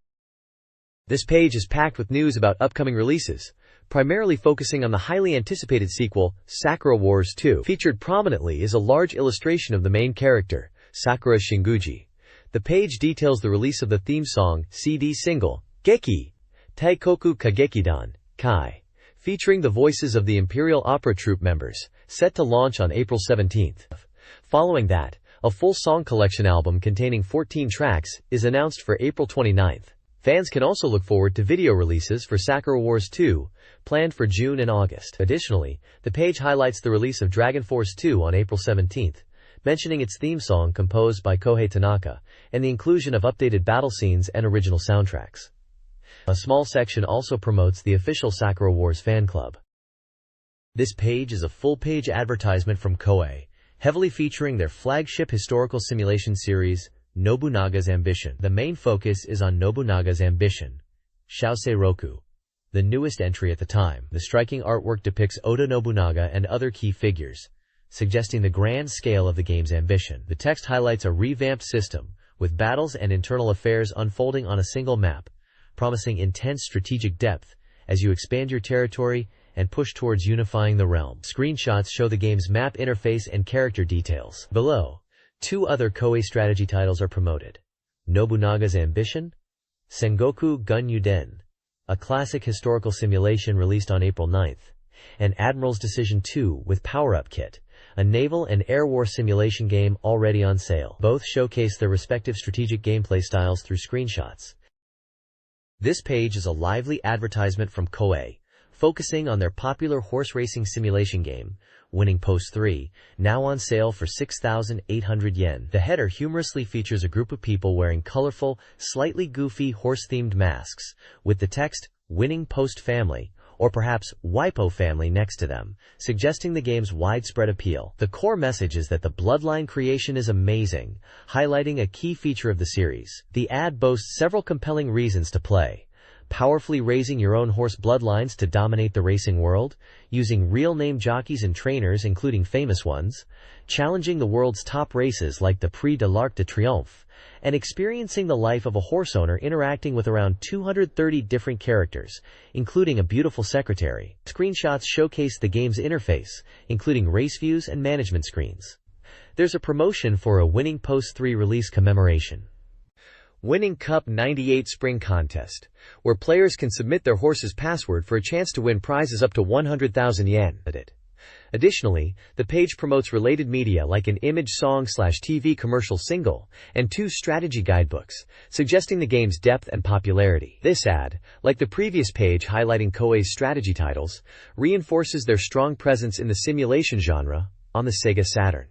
This page is packed with news about upcoming releases, primarily focusing on the highly anticipated sequel, Sakura Wars 2. Featured prominently is a large illustration of the main character, Sakura Shinguji. The page details the release of the theme song, CD single, Geki Taikoku Kagekidan, Kai, featuring the voices of the Imperial Opera Troupe members, set to launch on April 17th. Following that, a full song collection album containing 14 tracks is announced for April 29th. Fans can also look forward to video releases for Sakura Wars 2, planned for June and August. Additionally, the page highlights the release of Dragon Force 2 on April 17th, mentioning its theme song composed by Kohei Tanaka, and the inclusion of updated battle scenes and original soundtracks. A small section also promotes the official Sakura Wars fan club. This page is a full-page advertisement from Koei, heavily featuring their flagship historical simulation series, Nobunaga's Ambition. The main focus is on Nobunaga's Ambition, Shousei Roku, the newest entry at the time. The striking artwork depicts Oda Nobunaga and other key figures, suggesting the grand scale of the game's ambition. The text highlights a revamped system, with battles and internal affairs unfolding on a single map, promising intense strategic depth as you expand your territory and push towards unifying the realm. Screenshots show the game's map interface and character details. Below, two other Koei strategy titles are promoted: Nobunaga's Ambition, Sengoku Gun Yuden, a classic historical simulation released on April 9th, and Admiral's Decision 2 with Power-Up Kit, a naval and air war simulation game already on sale. Both showcase their respective strategic gameplay styles through screenshots. This page is a lively advertisement from Koei, focusing on their popular horse racing simulation game, Winning Post 3, now on sale for 6,800 yen. The header humorously features a group of people wearing colorful, slightly goofy horse-themed masks, with the text, Winning Post Family, or perhaps WIPO Family next to them, suggesting the game's widespread appeal. The core message is that the bloodline creation is amazing, highlighting a key feature of the series. The ad boasts several compelling reasons to play: powerfully raising your own horse bloodlines to dominate the racing world, using real-name jockeys and trainers including famous ones, challenging the world's top races like the Prix de l'Arc de Triomphe, and experiencing the life of a horse owner interacting with around 230 different characters, including a beautiful secretary. Screenshots showcase the game's interface, including race views and management screens. There's a promotion for a Winning Post 3 release commemoration. Winning Cup 98 Spring Contest, where players can submit their horse's password for a chance to win prizes up to 100,000 yen. Additionally, the page promotes related media like an image song/TV commercial single and 2 strategy guidebooks, suggesting the game's depth and popularity. This ad, like the previous page highlighting Koei's strategy titles, reinforces their strong presence in the simulation genre on the SEGA Saturn.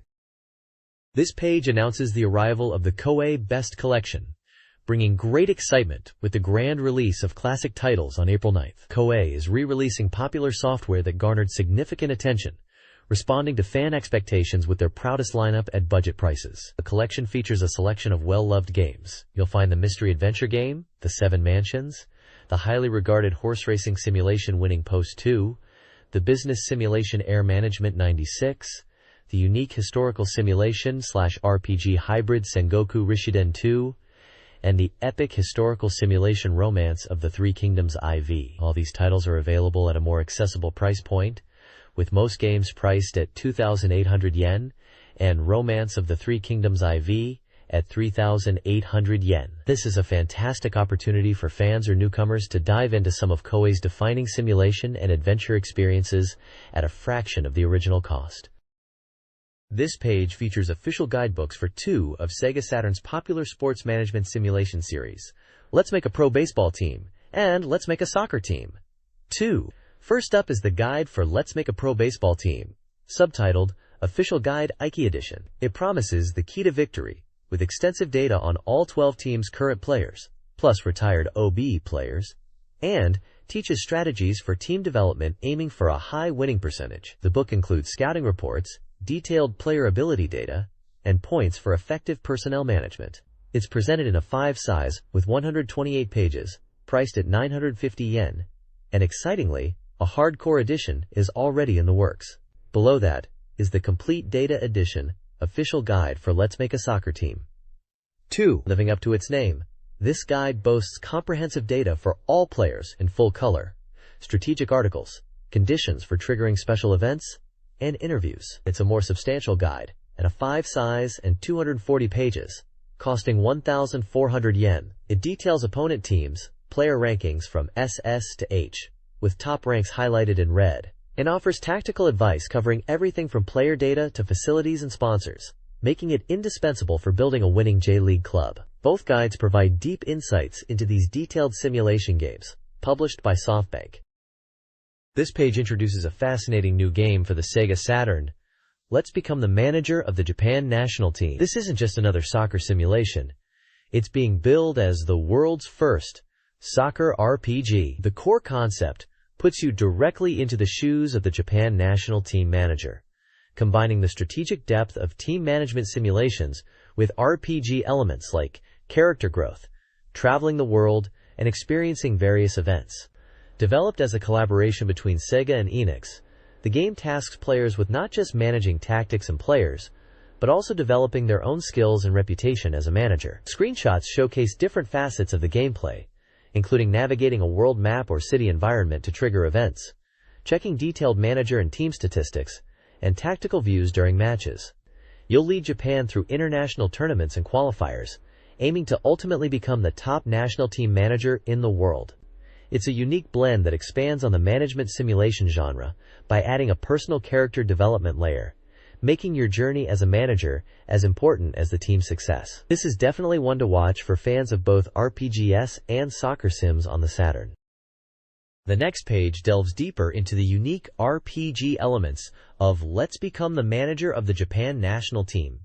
This page announces the arrival of the Koei Best Collection, bringing great excitement with the grand release of classic titles on April 9th. Koei is re-releasing popular software that garnered significant attention, responding to fan expectations with their proudest lineup at budget prices. The collection features a selection of well-loved games. You'll find the mystery adventure game, The Seven Mansions, the highly regarded horse racing simulation Winning Post 2, the business simulation Air Management 96, the unique historical simulation/RPG hybrid Sengoku Rishiden 2, and the epic historical simulation romance of the Three Kingdoms IV. All these titles are available at a more accessible price point, with most games priced at 2,800 yen, and Romance of the Three Kingdoms IV at 3,800 yen. This is a fantastic opportunity for fans or newcomers to dive into some of Koei's defining simulation and adventure experiences at a fraction of the original cost. This page features official guidebooks for 2 of SEGA Saturn's popular sports management simulation series, Let's Make a Pro Baseball Team and Let's Make a Soccer Team. 2. First up is the guide for Let's Make a Pro Baseball Team, subtitled Official Guide Ike Edition. It promises the key to victory, with extensive data on all 12 teams' current players, plus retired OB players, and teaches strategies for team development aiming for a high winning percentage. The book includes scouting reports, detailed player ability data, and points for effective personnel management. It's presented in a 5 size with 128 pages, priced at 950 yen, and excitingly, a hardcore edition is already in the works. Below that is the complete data edition, official guide for Let's Make a Soccer Team. 2. Living up to its name, this guide boasts comprehensive data for all players in full color, strategic articles, conditions for triggering special events, and interviews. It's a more substantial guide, at a 5 size and 240 pages, costing 1,400 yen. It details opponent teams, player rankings from SS to H, with top ranks highlighted in red, and offers tactical advice covering everything from player data to facilities and sponsors, making it indispensable for building a winning J-League club. Both guides provide deep insights into these detailed simulation games, published by SoftBank. This page introduces a fascinating new game for the SEGA Saturn. Let's become the manager of the Japan national team. This isn't just another soccer simulation. It's being billed as the world's first soccer RPG. The core concept puts you directly into the shoes of the Japan national team manager, combining the strategic depth of team management simulations with RPG elements like character growth, traveling the world, and experiencing various events. Developed as a collaboration between SEGA and Enix, the game tasks players with not just managing tactics and players, but also developing their own skills and reputation as a manager. Screenshots showcase different facets of the gameplay, including navigating a world map or city environment to trigger events, checking detailed manager and team statistics, and tactical views during matches. You'll lead Japan through international tournaments and qualifiers, aiming to ultimately become the top national team manager in the world. It's a unique blend that expands on the management simulation genre by adding a personal character development layer, making your journey as a manager as important as the team's success. This is definitely one to watch for fans of both RPGs and soccer sims on the Saturn. The next page delves deeper into the unique RPG elements of Let's Become the Manager of the Japan national team.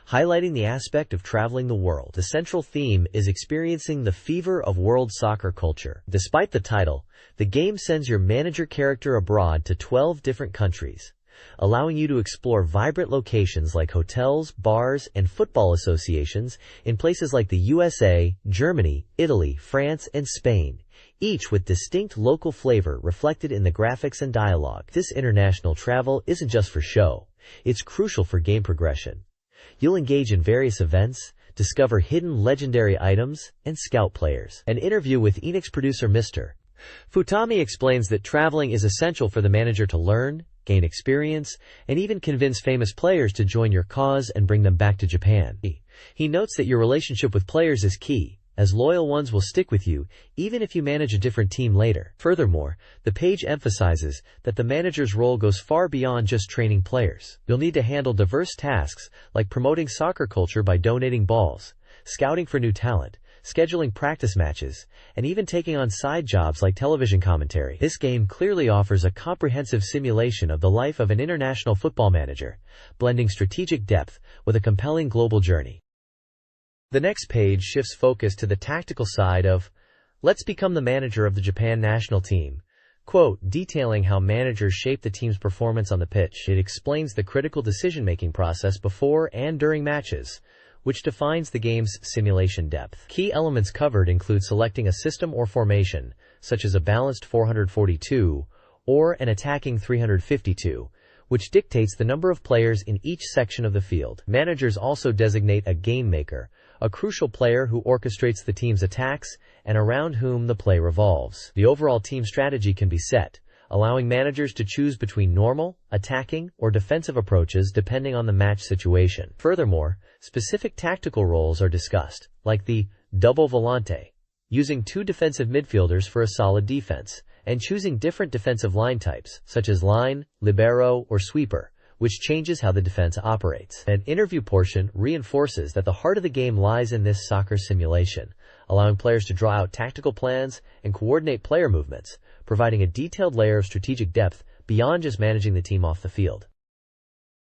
Highlighting the aspect of traveling the world. The central theme is experiencing the fever of world soccer culture. Despite the title, the game sends your manager character abroad to 12 different countries, allowing you to explore vibrant locations like hotels, bars, and football associations in places like the USA, Germany, Italy, France, and Spain, each with distinct local flavor reflected in the graphics and dialogue. This international travel isn't just for show, it's crucial for game progression. You'll engage in various events, discover hidden legendary items, and scout players. An interview with Enix producer Mr. Futami explains that traveling is essential for the manager to learn, gain experience, and even convince famous players to join your cause and bring them back to Japan. He notes that your relationship with players is key, as loyal ones will stick with you even if you manage a different team later. Furthermore, the page emphasizes that the manager's role goes far beyond just training players. You'll need to handle diverse tasks like promoting soccer culture by donating balls, scouting for new talent, scheduling practice matches, and even taking on side jobs like television commentary. This game clearly offers a comprehensive simulation of the life of an international football manager, blending strategic depth with a compelling global journey. The next page shifts focus to the tactical side of Let's Become the Manager of the Japan national team. Quote, detailing how managers shape the team's performance on the pitch. It explains the critical decision-making process before and during matches, which defines the game's simulation depth. Key elements covered include selecting a system or formation, such as a balanced 442 or an attacking 352, which dictates the number of players in each section of the field. Managers also designate a game maker, a crucial player who orchestrates the team's attacks and around whom the play revolves. The overall team strategy can be set, allowing managers to choose between normal, attacking, or defensive approaches depending on the match situation. Furthermore, specific tactical roles are discussed, like the double volante, using 2 defensive midfielders for a solid defense, and choosing different defensive line types, such as line, libero, or sweeper, which changes how the defense operates. An interview portion reinforces that the heart of the game lies in this soccer simulation, allowing players to draw out tactical plans and coordinate player movements, providing a detailed layer of strategic depth beyond just managing the team off the field.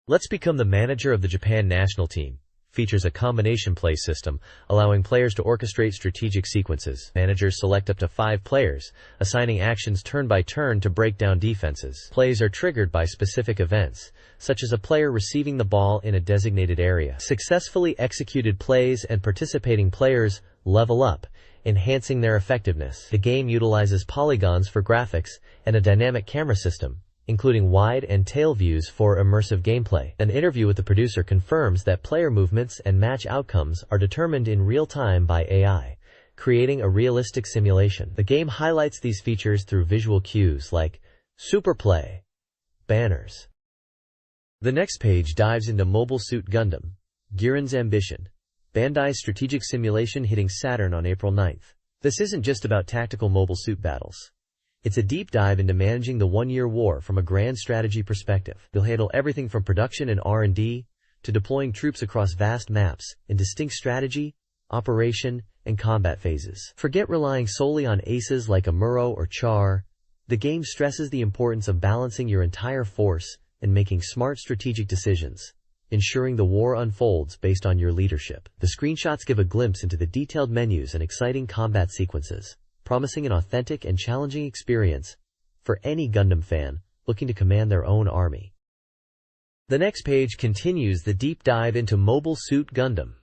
Let's Become the Manager of the Japan National Team features a combination play system, allowing players to orchestrate strategic sequences. Managers select up to 5 players, assigning actions turn by turn to break down defenses. Plays are triggered by specific events, such as a player receiving the ball in a designated area. Successfully executed plays and participating players level up, enhancing their effectiveness. The game utilizes polygons for graphics and a dynamic camera system, including wide and tail views for immersive gameplay. An interview with the producer confirms that player movements and match outcomes are determined in real time by AI, creating a realistic simulation. The game highlights these features through visual cues like Superplay, banners. The next page dives into Mobile Suit Gundam, Giran's Ambition, Bandai's strategic simulation hitting Saturn on April 9th. This isn't just about tactical mobile suit battles. It's a deep dive into managing the one-year war from a grand strategy perspective. They'll handle everything from production and R&D to deploying troops across vast maps in distinct strategy, operation, and combat phases. Forget relying solely on aces like Amuro or Char. The game stresses the importance of balancing your entire force and making smart strategic decisions, ensuring the war unfolds based on your leadership. The screenshots give a glimpse into the detailed menus and exciting combat sequences, promising an authentic and challenging experience for any Gundam fan looking to command their own army. The next page continues the deep dive into Mobile Suit Gundam,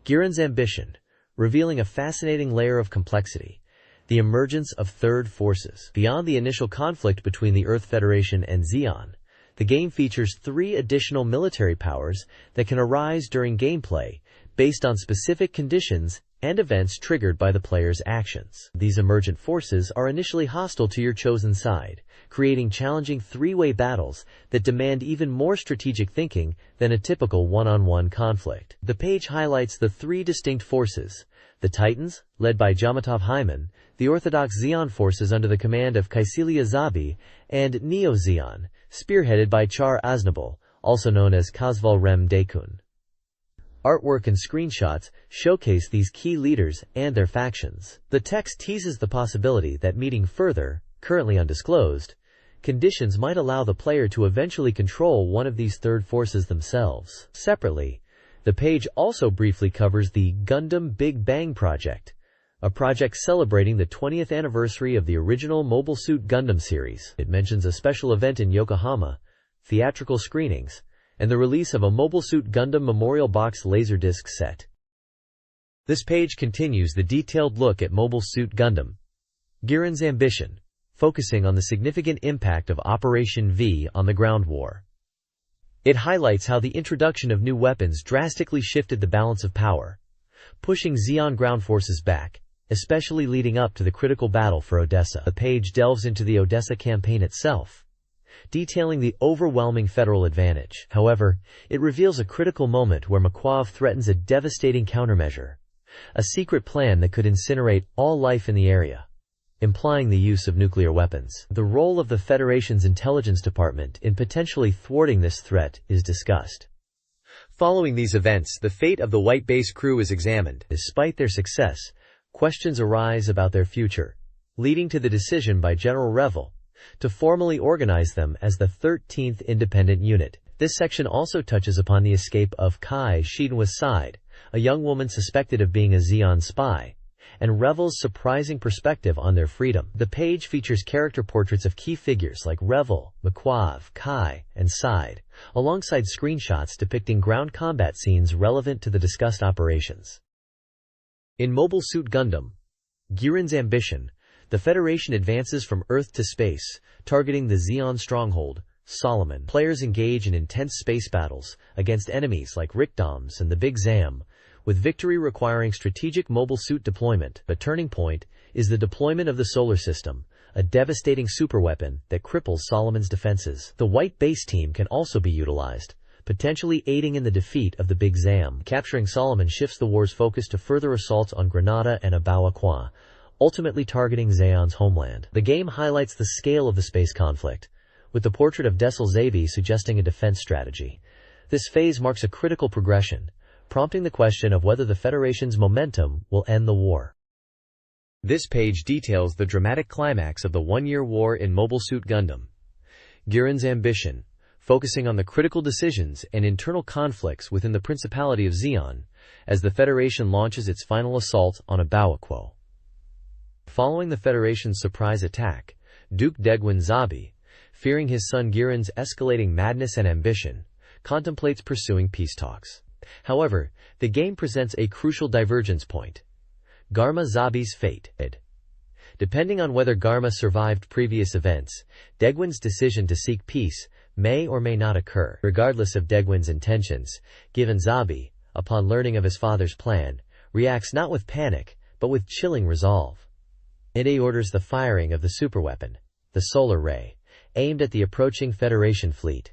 Giran's Ambition, revealing a fascinating layer of complexity, the emergence of third forces. Beyond the initial conflict between the Earth Federation and Zeon, the game features 3 additional military powers that can arise during gameplay based on specific conditions and events triggered by the player's actions. These emergent forces are initially hostile to your chosen side, creating challenging 3-way battles that demand even more strategic thinking than a typical one-on-one conflict. The page highlights the 3 distinct forces: the Titans, led by Jamatov Hyman, the Orthodox Zeon forces under the command of Kaisilia Zabi, and Neo-Zeon, spearheaded by Char Aznable, also known as Kazval Rem Daikun. Artwork and screenshots showcase these key leaders and their factions. The text teases the possibility that meeting further, currently undisclosed, conditions might allow the player to eventually control one of these third forces themselves. Separately, the page also briefly covers the Gundam Big Bang Project, a project celebrating the 20th anniversary of the original Mobile Suit Gundam series. It mentions a special event in Yokohama, theatrical screenings, and the release of a Mobile Suit Gundam Memorial Box Laserdisc set. This page continues the detailed look at Mobile Suit Gundam, Giran's Ambition, focusing on the significant impact of Operation V on the ground war. It highlights how the introduction of new weapons drastically shifted the balance of power, pushing Zeon ground forces back, especially leading up to the critical battle for Odessa. The page delves into the Odessa campaign itself, detailing the overwhelming federal advantage. However, it reveals a critical moment where Makwav threatens a devastating countermeasure, a secret plan that could incinerate all life in the area, implying the use of nuclear weapons. The role of the Federation's intelligence department in potentially thwarting this threat is discussed. Following these events, the fate of the White Base crew is examined. Despite their success, questions arise about their future, leading to the decision by General Revel to formally organize them as the 13th Independent Unit. This section also touches upon the escape of Kai Shidenwa's side, a young woman suspected of being a Zeon spy, and Revel's surprising perspective on their freedom. The page features character portraits of key figures like Revel, Makwav, Kai, and Side, alongside screenshots depicting ground combat scenes relevant to the discussed operations. In Mobile Suit Gundam, Giran's Ambition, the Federation advances from Earth to space, targeting the Zeon stronghold, Solomon. Players engage in intense space battles against enemies like Rickdoms and the Big Zam, with victory requiring strategic mobile suit deployment. A turning point is the deployment of the solar system, a devastating superweapon that cripples Solomon's defenses. The White Base team can also be utilized, potentially aiding in the defeat of the Big Zam. Capturing Solomon shifts the war's focus to further assaults on Granada and Abawa, ultimately targeting Zeon's homeland. The game highlights the scale of the space conflict, with the portrait of Dessel Zavi suggesting a defense strategy. This phase marks a critical progression, prompting the question of whether the Federation's momentum will end the war. This page details the dramatic climax of the one-year war in Mobile Suit Gundam. Guiron's ambition, focusing on the critical decisions and internal conflicts within the Principality of Zeon, as the Federation launches its final assault on Abawaquo. Following the Federation's surprise attack, Duke Degwin Zabi, fearing his son Guiron's escalating madness and ambition, contemplates pursuing peace talks. However, the game presents a crucial divergence point: Garma Zabi's fate. Depending on whether Garma survived previous events, Degwin's decision to seek peace may or may not occur. Regardless of Degwin's intentions, Given Zabi, upon learning of his father's plan, reacts not with panic, but with chilling resolve. He orders the firing of the superweapon, the Solar Ray, aimed at the approaching Federation fleet.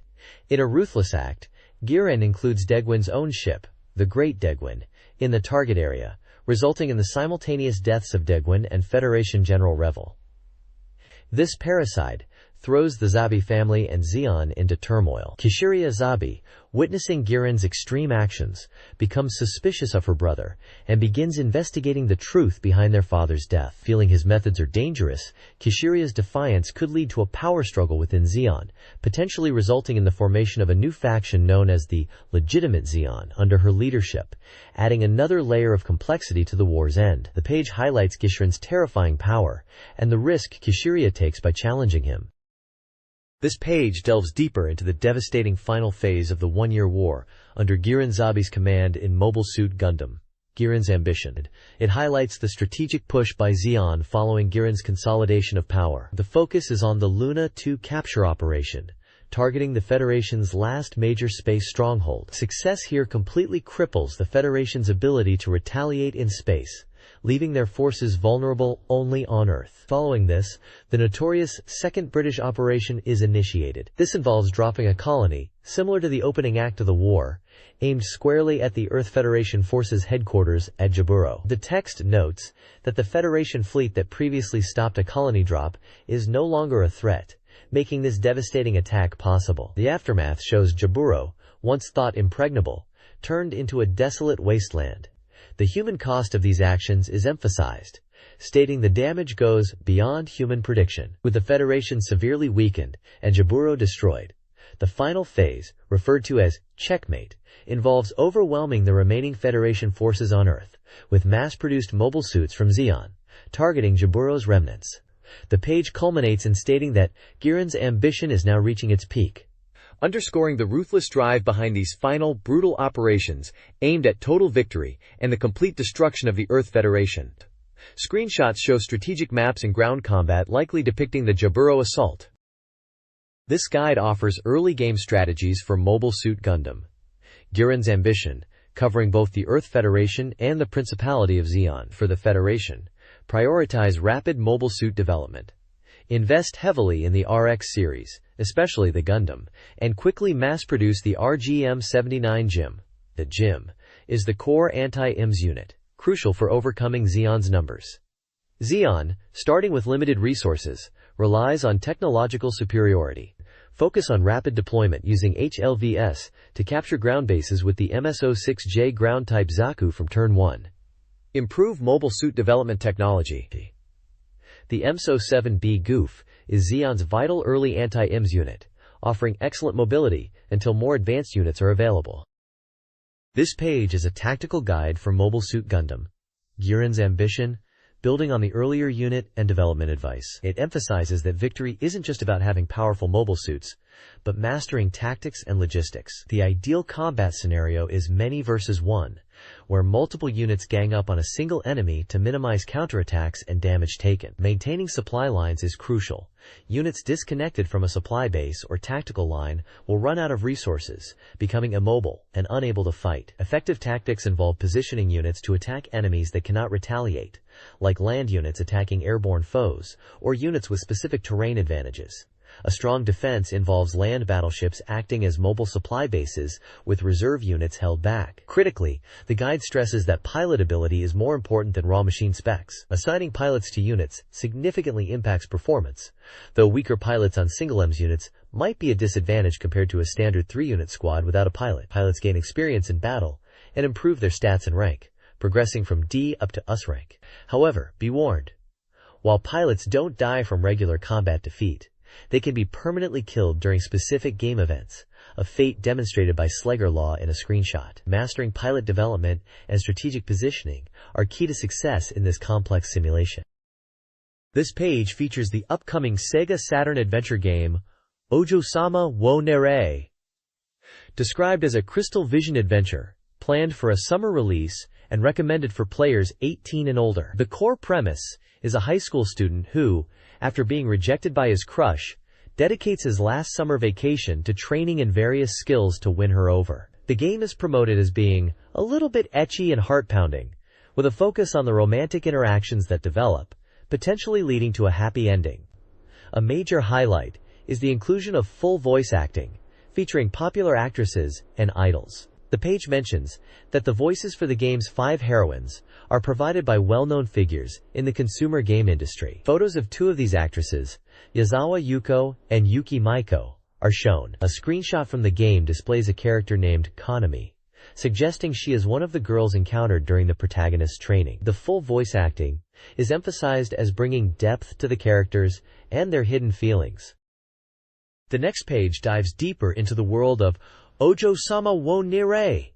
In a ruthless act, Guiron includes Degwin's own ship, the Great Degwin, in the target area, resulting in the simultaneous deaths of Degwin and Federation General Revel. This parricide throws the Zabi family and Zeon into turmoil. Kishiria Zabi, witnessing Guiron's extreme actions, becomes suspicious of her brother and begins investigating the truth behind their father's death. Feeling his methods are dangerous, Kishiria's defiance could lead to a power struggle within Zeon, potentially resulting in the formation of a new faction known as the Legitimate Zeon under her leadership, adding another layer of complexity to the war's end. The page highlights Guiron's terrifying power and the risk Kishiria takes by challenging him. This page delves deeper into the devastating final phase of the one-year war under Guiron Zabi's command in Mobile Suit Gundam. Guiron's ambition. It highlights the strategic push by Zeon following Guiron's consolidation of power. The focus is on the Luna 2 capture operation, targeting the Federation's last major space stronghold. Success here completely cripples the Federation's ability to retaliate in space, leaving their forces vulnerable only on Earth. Following this, the notorious Second British Operation is initiated. This involves dropping a colony, similar to the opening act of the war, aimed squarely at the Earth Federation forces headquarters at Jaburo. The text notes that the Federation fleet that previously stopped a colony drop is no longer a threat, making this devastating attack possible. The aftermath shows Jaburo, once thought impregnable, turned into a desolate wasteland. The human cost of these actions is emphasized, stating the damage goes beyond human prediction. With the Federation severely weakened and Jaburo destroyed, the final phase, referred to as Checkmate, involves overwhelming the remaining Federation forces on Earth, with mass-produced mobile suits from Zeon, targeting Jaburo's remnants. The page culminates in stating that Guiron's ambition is now reaching its peak, underscoring the ruthless drive behind these final, brutal operations aimed at total victory and the complete destruction of the Earth Federation. Screenshots show strategic maps and ground combat likely depicting the Jaburo assault. This guide offers early game strategies for Mobile Suit Gundam. Guiron's ambition, covering both the Earth Federation and the Principality of Zeon. For the Federation, prioritize rapid mobile suit development. Invest heavily in the RX series, especially the Gundam, and quickly mass-produce the RGM-79 GIM. The GIM is the core anti-IMS unit, crucial for overcoming Zeon's numbers. Zeon, starting with limited resources, relies on technological superiority. Focus on rapid deployment using HLVS to capture ground bases with the MSO-6J ground-type Zaku from Turn 1. Improve mobile suit development technology. The MSO-7B Goof is Zeon's vital early anti-IMS unit, offering excellent mobility until more advanced units are available. This page is a tactical guide for Mobile Suit Gundam. Guiron's ambition, building on the earlier unit and development advice. It emphasizes that victory isn't just about having powerful mobile suits, but mastering tactics and logistics. The ideal combat scenario is many versus one, where multiple units gang up on a single enemy to minimize counterattacks and damage taken. Maintaining supply lines is crucial. Units disconnected from a supply base or tactical line will run out of resources, becoming immobile and unable to fight. Effective tactics involve positioning units to attack enemies that cannot retaliate, like land units attacking airborne foes, or units with specific terrain advantages. A strong defense involves land battleships acting as mobile supply bases, with reserve units held back. Critically, the guide stresses that pilot ability is more important than raw machine specs. Assigning pilots to units significantly impacts performance, though weaker pilots on single-EMS units might be a disadvantage compared to a standard 3-unit squad without a pilot. Pilots gain experience in battle and improve their stats and rank, progressing from D up to US rank. However, be warned, While pilots don't die from regular combat defeat, they can be permanently killed during specific game events, a fate demonstrated by Schlegel Law in a screenshot. Mastering pilot development and strategic positioning are key to success in this complex simulation. This page features the upcoming SEGA Saturn adventure game, Ojo-sama wo Narrated. Described as a crystal vision adventure, planned for a summer release and recommended for players 18 and older. The core premise is a high school student who, after being rejected by his crush, dedicates his last summer vacation to training in various skills to win her over. The game is promoted as being a little bit ecchi and heart-pounding, with a focus on the romantic interactions that develop, potentially leading to a happy ending. A major highlight is the inclusion of full voice acting, featuring popular actresses and idols. The page mentions that the voices for the game's 5 heroines are provided by well-known figures in the consumer game industry. Photos of 2 of these actresses, Yazawa Yuko and Yuki Maiko, are shown. A screenshot from the game displays a character named Konami, suggesting she is one of the girls encountered during the protagonist's training. The full voice acting is emphasized as bringing depth to the characters and their hidden feelings. The next page dives deeper into the world of Ojo-sama wo Narrated,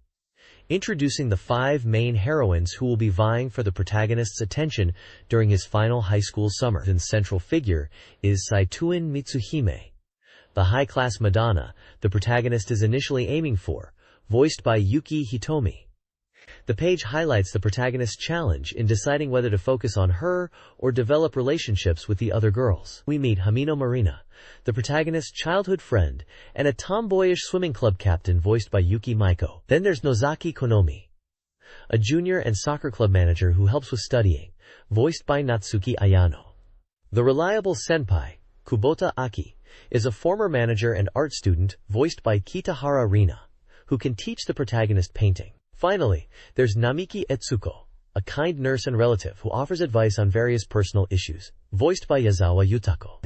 introducing the 5 main heroines who will be vying for the protagonist's attention during his final high school summer. The central figure is SATURN Mitsuhime, the high-class Madonna the protagonist is initially aiming for, voiced by Yuki Hitomi. The page highlights the protagonist's challenge in deciding whether to focus on her or develop relationships with the other girls. We meet Hamino Marina, the protagonist's childhood friend, and a tomboyish swimming club captain voiced by Yuki Maiko. Then there's Nozaki Konomi, a junior and soccer club manager who helps with studying, voiced by Natsuki Ayano. The reliable senpai, Kubota Aki, is a former manager and art student voiced by Kitahara Rina, who can teach the protagonist painting. Finally, there's Namiki Etsuko, a kind nurse and relative who offers advice on various personal issues, voiced by Yazawa Yutako.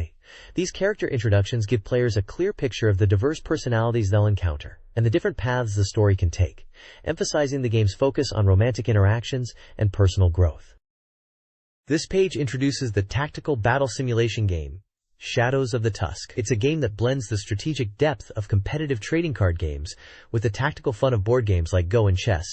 These character introductions give players a clear picture of the diverse personalities they'll encounter and the different paths the story can take, emphasizing the game's focus on romantic interactions and personal growth. This page introduces the tactical battle simulation game, Shadows of the Tusk. It's a game that blends the strategic depth of competitive trading card games with the tactical fun of board games like Go and chess,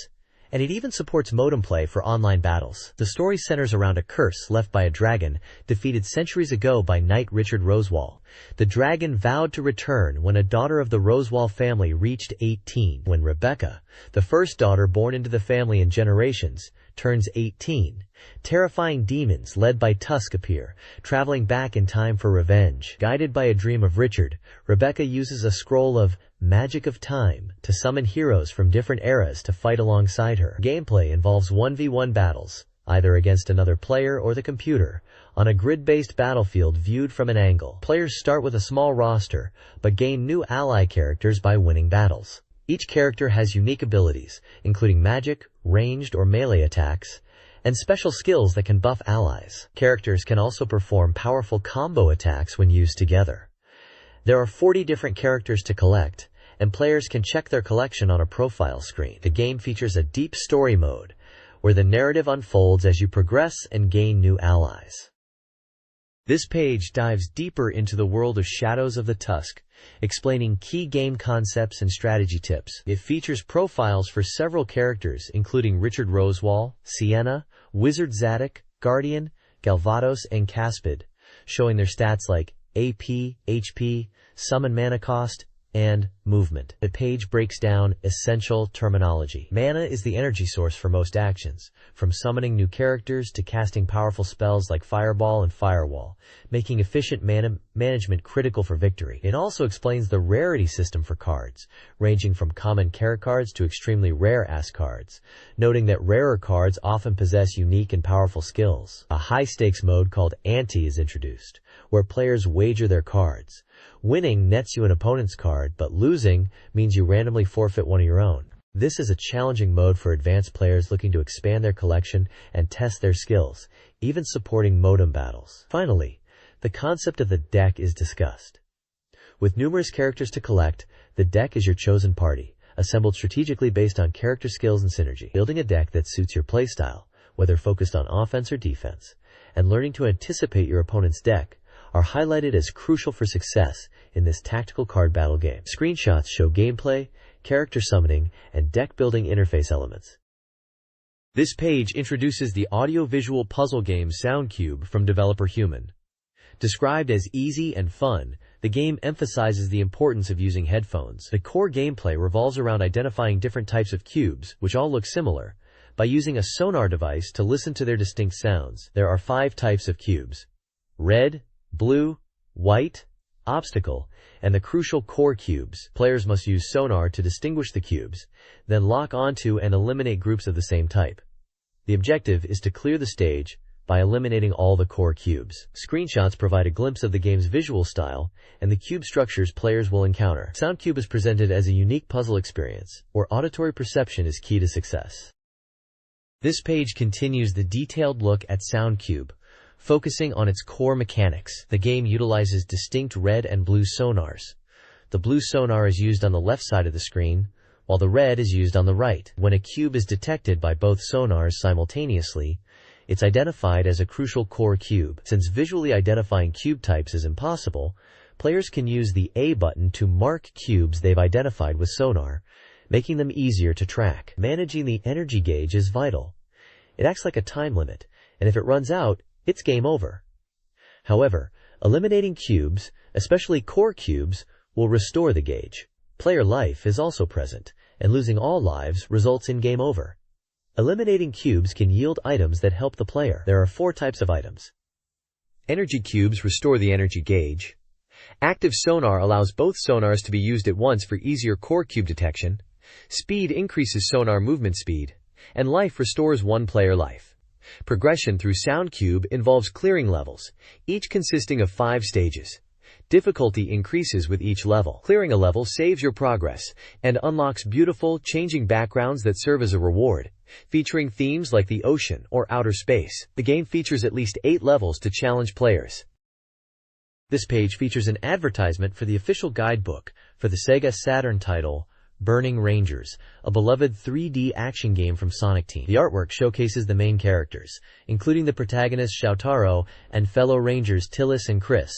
and it even supports modem play for online battles. The story centers around a curse left by a dragon defeated centuries ago by Knight Richard Rosewall. The dragon vowed to return when a daughter of the Rosewall family reached 18. When Rebecca, the first daughter born into the family in generations, turns 18, terrifying demons led by Tusk appear, traveling back in time for revenge. Guided by a dream of Richard, Rebecca uses a scroll of Magic of Time to summon heroes from different eras to fight alongside her. Gameplay involves 1v1 battles, either against another player or the computer, on a grid-based battlefield viewed from an angle. Players start with a small roster, but gain new ally characters by winning battles. Each character has unique abilities, including magic, ranged or melee attacks, and special skills that can buff allies. Characters can also perform powerful combo attacks when used together. There are 40 different characters to collect, and players can check their collection on a profile screen. The game features a deep story mode, where the narrative unfolds as you progress and gain new allies. This page dives deeper into the world of Shadows of the Tusk, explaining key game concepts and strategy tips. It features profiles for several characters, including Richard Rosewall, Sienna, Wizard Zadok, Guardian, Galvados, and Caspid, showing their stats like AP, HP, summon mana cost, and movement. The page breaks down essential terminology. Mana is the energy source for most actions, from summoning new characters to casting powerful spells like Fireball and Firewall, making efficient mana management critical for victory. It also explains the rarity system for cards, ranging from common care cards to extremely rare-ass cards, noting that rarer cards often possess unique and powerful skills. A high-stakes mode called Ante is introduced, where players wager their cards. Winning nets you an opponent's card, but losing means you randomly forfeit one of your own. This is a challenging mode for advanced players looking to expand their collection and test their skills, even supporting modem battles. Finally, the concept of the deck is discussed. With numerous characters to collect, the deck is your chosen party, assembled strategically based on character skills and synergy. Building a deck that suits your playstyle, whether focused on offense or defense, and learning to anticipate your opponent's deck are highlighted as crucial for success in this tactical card battle game. Screenshots show gameplay, character summoning, and deck-building interface elements. This page introduces the audio-visual puzzle game SoundCube from developer Human. Described as easy and fun, the game emphasizes the importance of using headphones. The core gameplay revolves around identifying different types of cubes, which all look similar, by using a sonar device to listen to their distinct sounds. There are 5 types of cubes: red, blue, white, obstacle, and the crucial core cubes. Players must use sonar to distinguish the cubes, then lock onto and eliminate groups of the same type. The objective is to clear the stage by eliminating all the core cubes. Screenshots provide a glimpse of the game's visual style and the cube structures players will encounter. SoundCube is presented as a unique puzzle experience, where auditory perception is key to success. This page continues the detailed look at SoundCube, focusing on its core mechanics. The game utilizes distinct red and blue sonars. The blue sonar is used on the left side of the screen, while the red is used on the right. When a cube is detected by both sonars simultaneously, it's identified as a crucial core cube. Since visually identifying cube types is impossible, players can use the A button to mark cubes they've identified with sonar, making them easier to track. Managing the energy gauge is vital. It acts like a time limit, and if it runs out, it's game over. However, eliminating cubes, especially core cubes, will restore the gauge. Player life is also present, and losing all lives results in game over. Eliminating cubes can yield items that help the player. There are 4 types of items. Energy cubes restore the energy gauge. Active sonar allows both sonars to be used at once for easier core cube detection. Speed increases sonar movement speed. And life restores one player life. Progression through SoundCube involves clearing levels, each consisting of 5 stages. Difficulty increases with each level. Clearing a level saves your progress and unlocks beautiful, changing backgrounds that serve as a reward, featuring themes like the ocean or outer space. The game features at least 8 levels to challenge players. This page features an advertisement for the official guidebook for the SEGA Saturn title, Burning Rangers, a beloved 3D action game from Sonic Team. The artwork showcases the main characters, including the protagonists Shoutaro and fellow Rangers Tillis and Chris,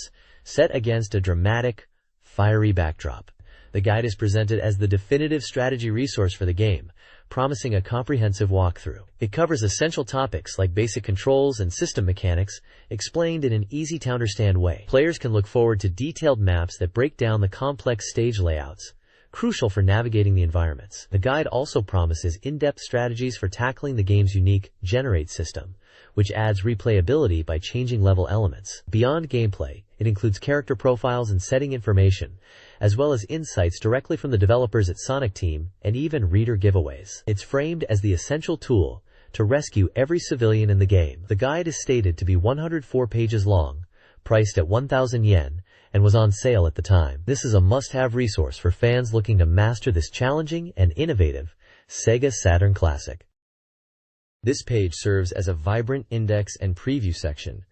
set against a dramatic, fiery backdrop. The guide is presented as the definitive strategy resource for the game, promising a comprehensive walkthrough. It covers essential topics like basic controls and system mechanics, explained in an easy-to-understand way. Players can look forward to detailed maps that break down the complex stage layouts, crucial for navigating the environments. The guide also promises in-depth strategies for tackling the game's unique Generate system, which adds replayability by changing level elements. Beyond gameplay, it includes character profiles and setting information, as well as insights directly from the developers at Sonic Team and even reader giveaways. It's framed as the essential tool to rescue every civilian in the game. The guide is stated to be 104 pages long, priced at 1,000 yen, and was on sale at the time. This is a must-have resource for fans looking to master this challenging and innovative SEGA Saturn classic. This page serves as a vibrant index and preview section,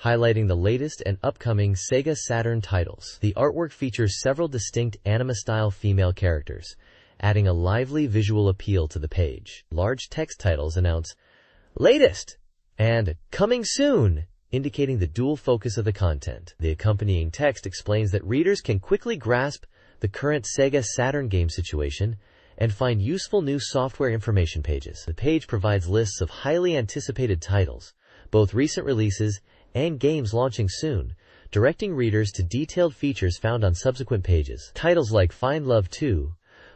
highlighting the latest and upcoming SEGA Saturn titles. The artwork features several distinct anime-style female characters, adding a lively visual appeal to the page. Large text titles announce "Latest" and "Coming Soon," indicating the dual focus of the content. The accompanying text explains that readers can quickly grasp the current SEGA Saturn game situation and find useful new software information pages. The page provides lists of highly anticipated titles, both recent releases and games launching soon, directing readers to detailed features found on subsequent pages. Titles like Find Love 2,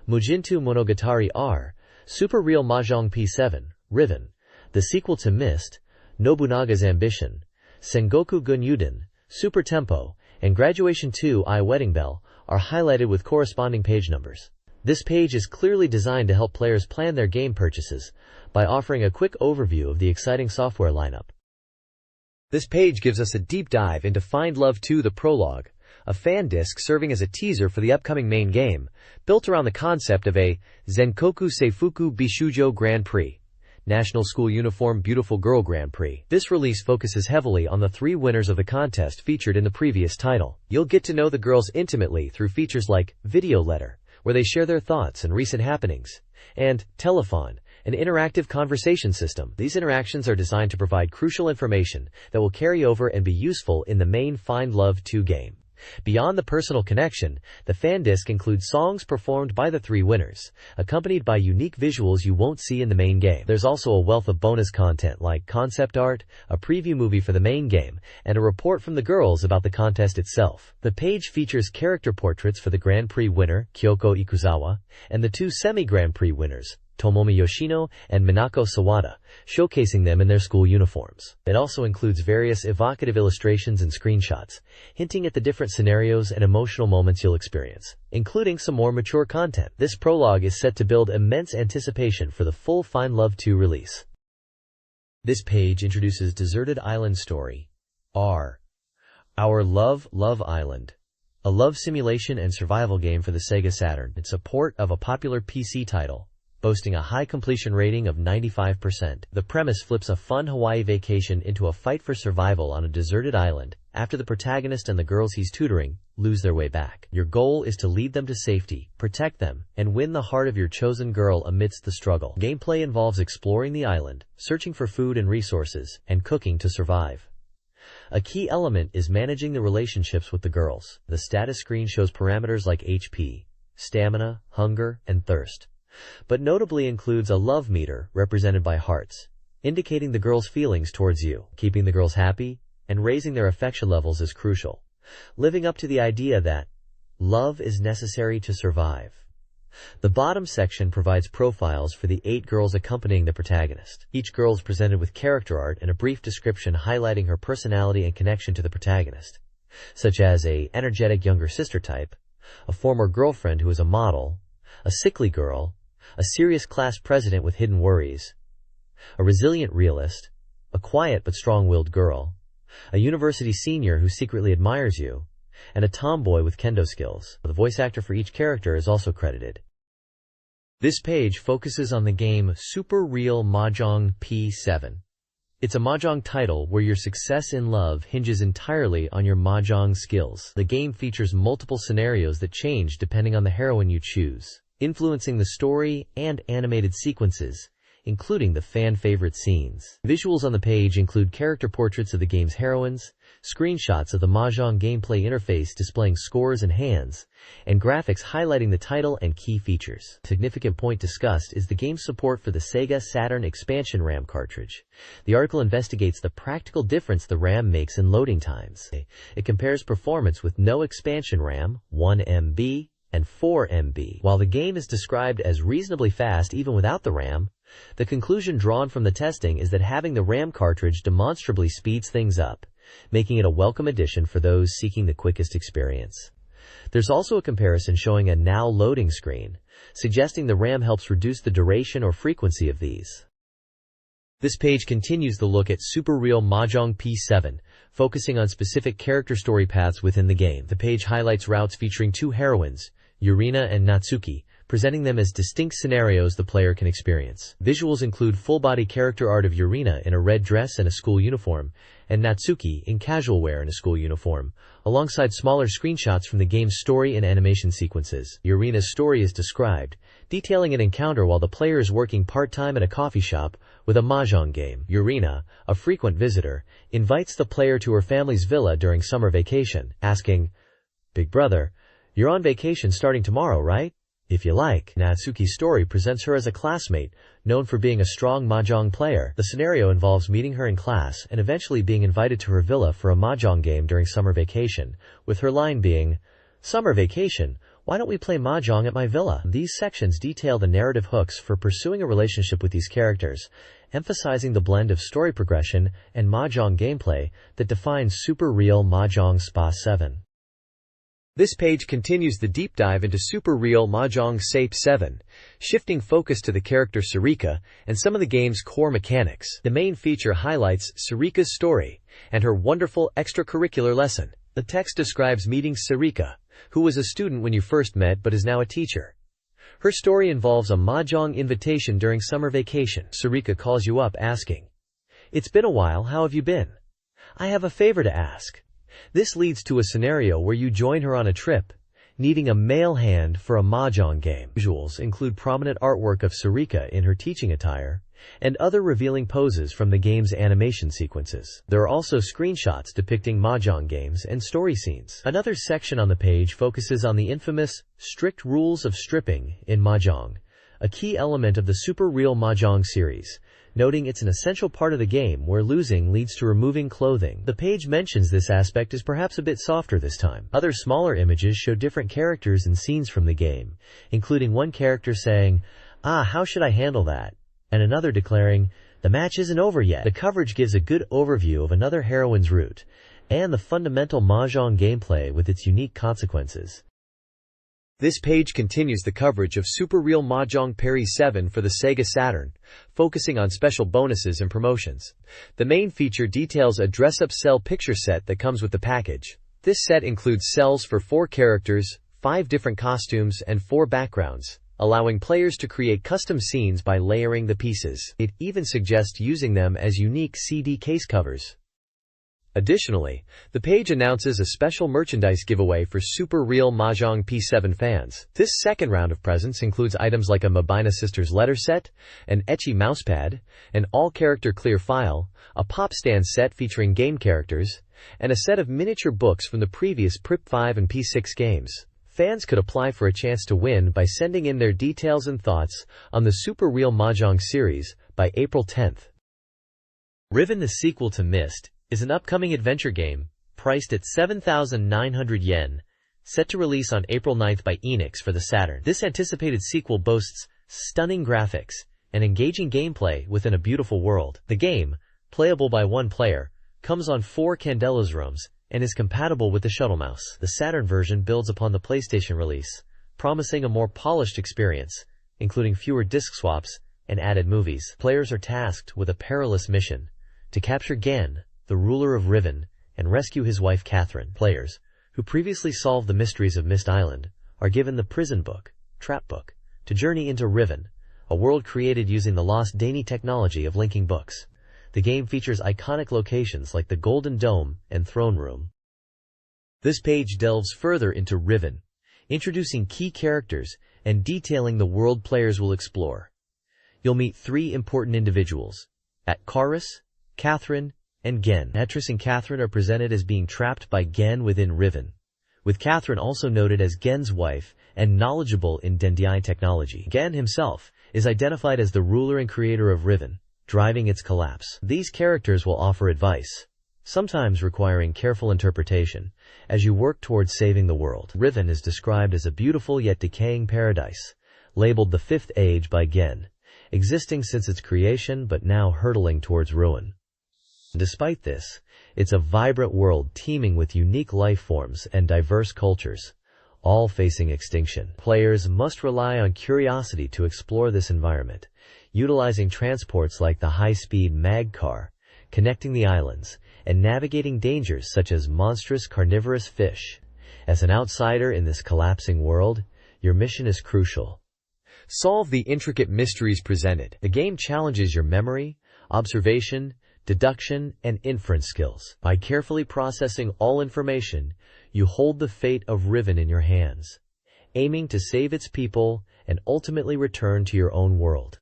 Mujinto Monogatari R, Super Real Mahjong P7, Riven, the sequel to Myst, Nobunaga's Ambition, Sengoku Gun Yuden, Super Tempo, and Graduation 2 I Wedding Bell are highlighted with corresponding page numbers. This page is clearly designed to help players plan their game purchases by offering a quick overview of the exciting software lineup. This page gives us a deep dive into Find Love 2 The Prologue, a fan disc serving as a teaser for the upcoming main game, built around the concept of a Zenkoku Seifuku Bishujo Grand Prix, National School Uniform Beautiful Girl Grand Prix. This release focuses heavily on the 3 winners of the contest featured in the previous title. You'll get to know the girls intimately through features like Video Letter, where they share their thoughts and recent happenings, and Telephone, An interactive conversation system. These interactions are designed to provide crucial information that will carry over and be useful in the main Find Love 2 game. Beyond the personal connection, the fan disc includes songs performed by the 3 winners, accompanied by unique visuals you won't see in the main game. There's also a wealth of bonus content like concept art, a preview movie for the main game, and a report from the girls about the contest itself. The page features character portraits for the Grand Prix winner, Kyoko Ikuzawa, and the 2 semi-Grand Prix winners, Tomomi Yoshino and Minako Sawada, showcasing them in their school uniforms. It also includes various evocative illustrations and screenshots, hinting at the different scenarios and emotional moments you'll experience, including some more mature content. This prologue is set to build immense anticipation for the full Find Love 2 release. This page introduces Deserted Island Story, R. Our Love Island, a love simulation and survival game for the Sega Saturn. It's a port of a popular PC title, boasting a high completion rating of 95%. The premise flips a fun Hawaii vacation into a fight for survival on a deserted island after the protagonist and the girls he's tutoring lose their way back. Your goal is to lead them to safety, protect them, and win the heart of your chosen girl amidst the struggle. Gameplay involves exploring the island, searching for food and resources, and cooking to survive. A key element is managing the relationships with the girls. The status screen shows parameters like HP, stamina, hunger, and thirst, but notably includes a love meter represented by hearts, indicating the girl's feelings towards you. Keeping the girls happy and raising their affection levels is crucial, living up to the idea that love is necessary to survive. The bottom section provides profiles for the 8 girls accompanying the protagonist. Each girl is presented with character art and a brief description highlighting her personality and connection to the protagonist, such as a energetic younger sister type, a former girlfriend who is a model, a sickly girl, a serious class president with hidden worries, a resilient realist, a quiet but strong-willed girl, a university senior who secretly admires you, and a tomboy with kendo skills. The voice actor for each character is also credited. This page focuses on the game Super Real Mahjong P7. It's a mahjong title where your success in love hinges entirely on your mahjong skills. The game features multiple scenarios that change depending on the heroine you choose, influencing the story and animated sequences, including the fan-favorite scenes. Visuals on the page include character portraits of the game's heroines, screenshots of the mahjong gameplay interface displaying scores and hands, and graphics highlighting the title and key features. A significant point discussed is the game's support for the SEGA Saturn expansion RAM cartridge. The article investigates the practical difference the RAM makes in loading times. It compares performance with no expansion RAM, 1 MB, and 4 MB. While the game is described as reasonably fast even without the RAM, the conclusion drawn from the testing is that having the RAM cartridge demonstrably speeds things up, making it a welcome addition for those seeking the quickest experience. There's also a comparison showing a now loading screen, suggesting the RAM helps reduce the duration or frequency of these. This page continues the look at Super Real Mahjong P7, focusing on specific character story paths within the game. The page highlights routes featuring 2 heroines, Yurina and Natsuki, presenting them as distinct scenarios the player can experience. Visuals include full-body character art of Yurina in a red dress and a school uniform, and Natsuki in casual wear and a school uniform, alongside smaller screenshots from the game's story and animation sequences. Yurina's story is described, detailing an encounter while the player is working part-time at a coffee shop with a mahjong game. Yurina, a frequent visitor, invites the player to her family's villa during summer vacation, asking, "Big brother, you're on vacation starting tomorrow, right? If you like." Natsuki's story presents her as a classmate, known for being a strong mahjong player. The scenario involves meeting her in class and eventually being invited to her villa for a mahjong game during summer vacation, with her line being, "Summer vacation? Why don't we play mahjong at my villa?" These sections detail the narrative hooks for pursuing a relationship with these characters, emphasizing the blend of story progression and mahjong gameplay that defines Super Real Mahjong Spa-7. This page continues the deep dive into Super Real Mahjong Spa-7, shifting focus to the character Sarika and some of the game's core mechanics. The main feature highlights Sarika's story and her wonderful extracurricular lesson. The text describes meeting Sarika, who was a student when you first met but is now a teacher. Her story involves a mahjong invitation during summer vacation. Sarika calls you up asking, "It's been a while, how have you been? I have a favor to ask." This leads to a scenario where you join her on a trip, needing a male hand for a mahjong game. Visuals include prominent artwork of Sarika in her teaching attire, and other revealing poses from the game's animation sequences. There are also screenshots depicting mahjong games and story scenes. Another section on the page focuses on the infamous strict rules of stripping in mahjong, a key element of the Super Real Mahjong series, noting it's an essential part of the game where losing leads to removing clothing. The page mentions this aspect is perhaps a bit softer this time. Other smaller images show different characters and scenes from the game, including one character saying, "Ah, how should I handle that?" and another declaring, "The match isn't over yet." The coverage gives a good overview of another heroine's route, and the fundamental mahjong gameplay with its unique consequences. This page continues the coverage of Super Real Mahjong Parry 7 for the SEGA Saturn, focusing on special bonuses and promotions. The main feature details a dress-up cell picture set that comes with the package. This set includes cells for 4 characters, 5 different costumes, and 4 backgrounds, allowing players to create custom scenes by layering the pieces. It even suggests using them as unique CD case covers. Additionally, the page announces a special merchandise giveaway for Super Real Mahjong P7 fans. This second round of presents includes items like a Mabina Sisters letter set, an Ecchi mousepad, an all-character clear file, a pop stand set featuring game characters, and a set of miniature books from the previous PRIP 5 and P6 games. Fans could apply for a chance to win by sending in their details and thoughts on the Super Real Mahjong series by April 10th. Riven, the sequel to Myst, is an upcoming adventure game, priced at 7,900 yen, set to release on April 9th by Enix for the Saturn. This anticipated sequel boasts stunning graphics and engaging gameplay within a beautiful world. The game, playable by one player, comes on 4 Candelas ROMs, and is compatible with the shuttle mouse. The Saturn version builds upon the PlayStation release, promising a more polished experience, including fewer disc swaps and added movies. Players are tasked with a perilous mission to capture Gen, the ruler of Riven, and rescue his wife Catherine. Players, who previously solved the mysteries of Myst Island, are given the prison book, Trap Book, to journey into Riven, a world created using the lost Dani technology of linking books. The game features iconic locations like the Golden Dome and Throne Room. This page delves further into Riven, introducing key characters and detailing the world players will explore. You'll meet 3 important individuals: Atkaris, Catherine, and Gen. Atris and Catherine are presented as being trapped by Gen within Riven, with Catherine also noted as Gen's wife and knowledgeable in Dendiai technology. Gen himself is identified as the ruler and creator of Riven, driving its collapse. These characters will offer advice, sometimes requiring careful interpretation, as you work towards saving the world. Riven is described as a beautiful yet decaying paradise, labeled the 5th age by Gen, existing since its creation but now hurtling towards ruin. Despite this, it's a vibrant world teeming with unique life forms and diverse cultures, all facing extinction. Players must rely on curiosity to explore this environment, utilizing transports like the high-speed mag car, connecting the islands, and navigating dangers such as monstrous carnivorous fish. As an outsider in this collapsing world, your mission is crucial. Solve the intricate mysteries presented. The game challenges your memory, observation, deduction, and inference skills. By carefully processing all information, you hold the fate of Riven in your hands, aiming to save its people and ultimately return to your own world.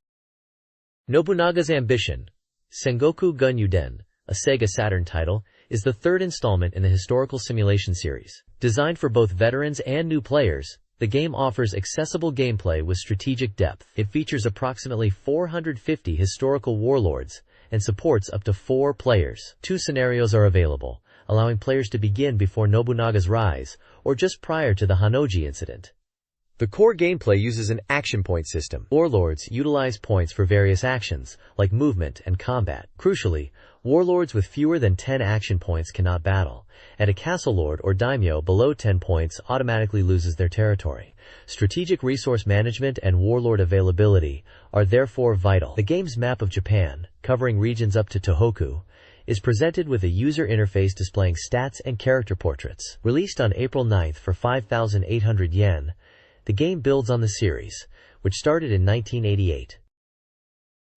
Nobunaga's Ambition, Sengoku Gunyuden, a SEGA Saturn title, is the 3rd installment in the historical simulation series. Designed for both veterans and new players, the game offers accessible gameplay with strategic depth. It features approximately 450 historical warlords and supports up to 4 players. 2 scenarios are available, allowing players to begin before Nobunaga's rise or just prior to the Hanoji incident. The core gameplay uses an action point system. Warlords utilize points for various actions, like movement and combat. Crucially, warlords with fewer than 10 action points cannot battle, and a castle lord or daimyo below 10 points automatically loses their territory. Strategic resource management and warlord availability are therefore vital. The game's map of Japan, covering regions up to Tohoku, is presented with a user interface displaying stats and character portraits. Released on April 9th for 5,800 yen, the game builds on the series, which started in 1988.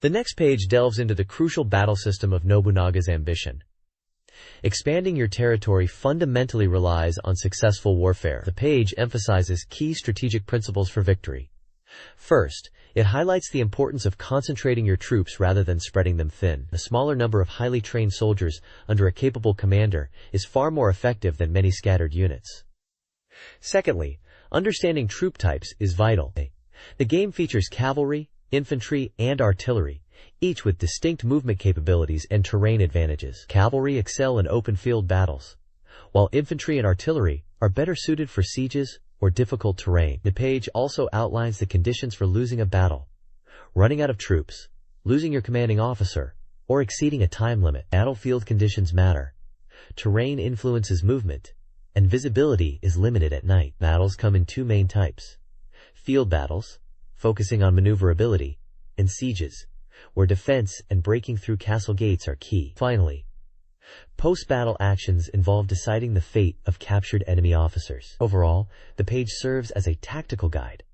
The next page delves into the crucial battle system of Nobunaga's Ambition. Expanding your territory fundamentally relies on successful warfare. The page emphasizes key strategic principles for victory. First, it highlights the importance of concentrating your troops rather than spreading them thin. A smaller number of highly trained soldiers under a capable commander is far more effective than many scattered units. Secondly, understanding troop types is vital. The game features cavalry, infantry, and artillery, each with distinct movement capabilities and terrain advantages. Cavalry excel in open-field battles, while infantry and artillery are better suited for sieges or difficult terrain. The page also outlines the conditions for losing a battle: running out of troops, losing your commanding officer, or exceeding a time limit. Battlefield conditions matter. Terrain influences movement, and visibility is limited at night. Battles come in two main types: field battles, focusing on maneuverability, and sieges, where defense and breaking through castle gates are key. Finally, post-battle actions involve deciding the fate of captured enemy officers. Overall, the page serves as a tactical guide,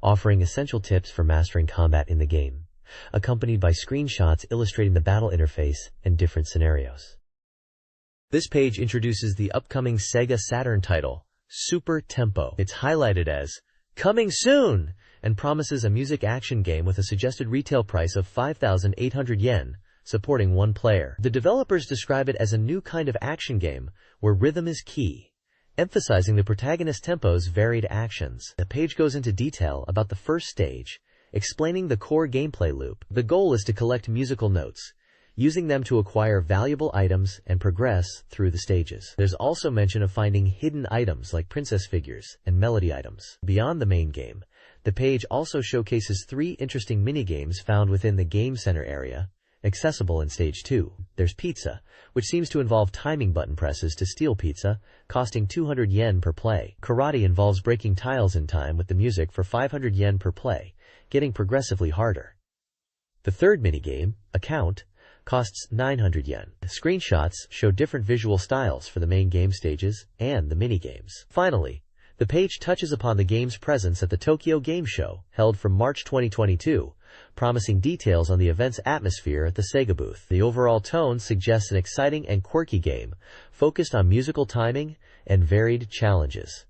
offering essential tips for mastering combat in the game, accompanied by screenshots illustrating the battle interface and different scenarios. This page introduces the upcoming SEGA Saturn title, Super Tempo. It's highlighted as coming soon and promises a music action game with a suggested retail price of 5,800 yen, supporting one player. The developers describe it as a new kind of action game where rhythm is key, emphasizing the protagonist's tempo's varied actions. The page goes into detail about the first stage, explaining the core gameplay loop. The goal is to collect musical notes, using them to acquire valuable items and progress through the stages. There's also mention of finding hidden items like princess figures and melody items. Beyond the main game, the page also showcases 3 interesting minigames found within the Game Center area, accessible in Stage 2. There's Pizza, which seems to involve timing button presses to steal pizza, costing 200 yen per play. Karate involves breaking tiles in time with the music for 500 yen per play, getting progressively harder. The third minigame, Account, costs 900 yen. Screenshots show different visual styles for the main game stages and the minigames. Finally, the page touches upon the game's presence at the Tokyo Game Show, held from March 2022, promising details on the event's atmosphere at the SEGA booth. The overall tone suggests an exciting and quirky game, focused on musical timing and varied challenges.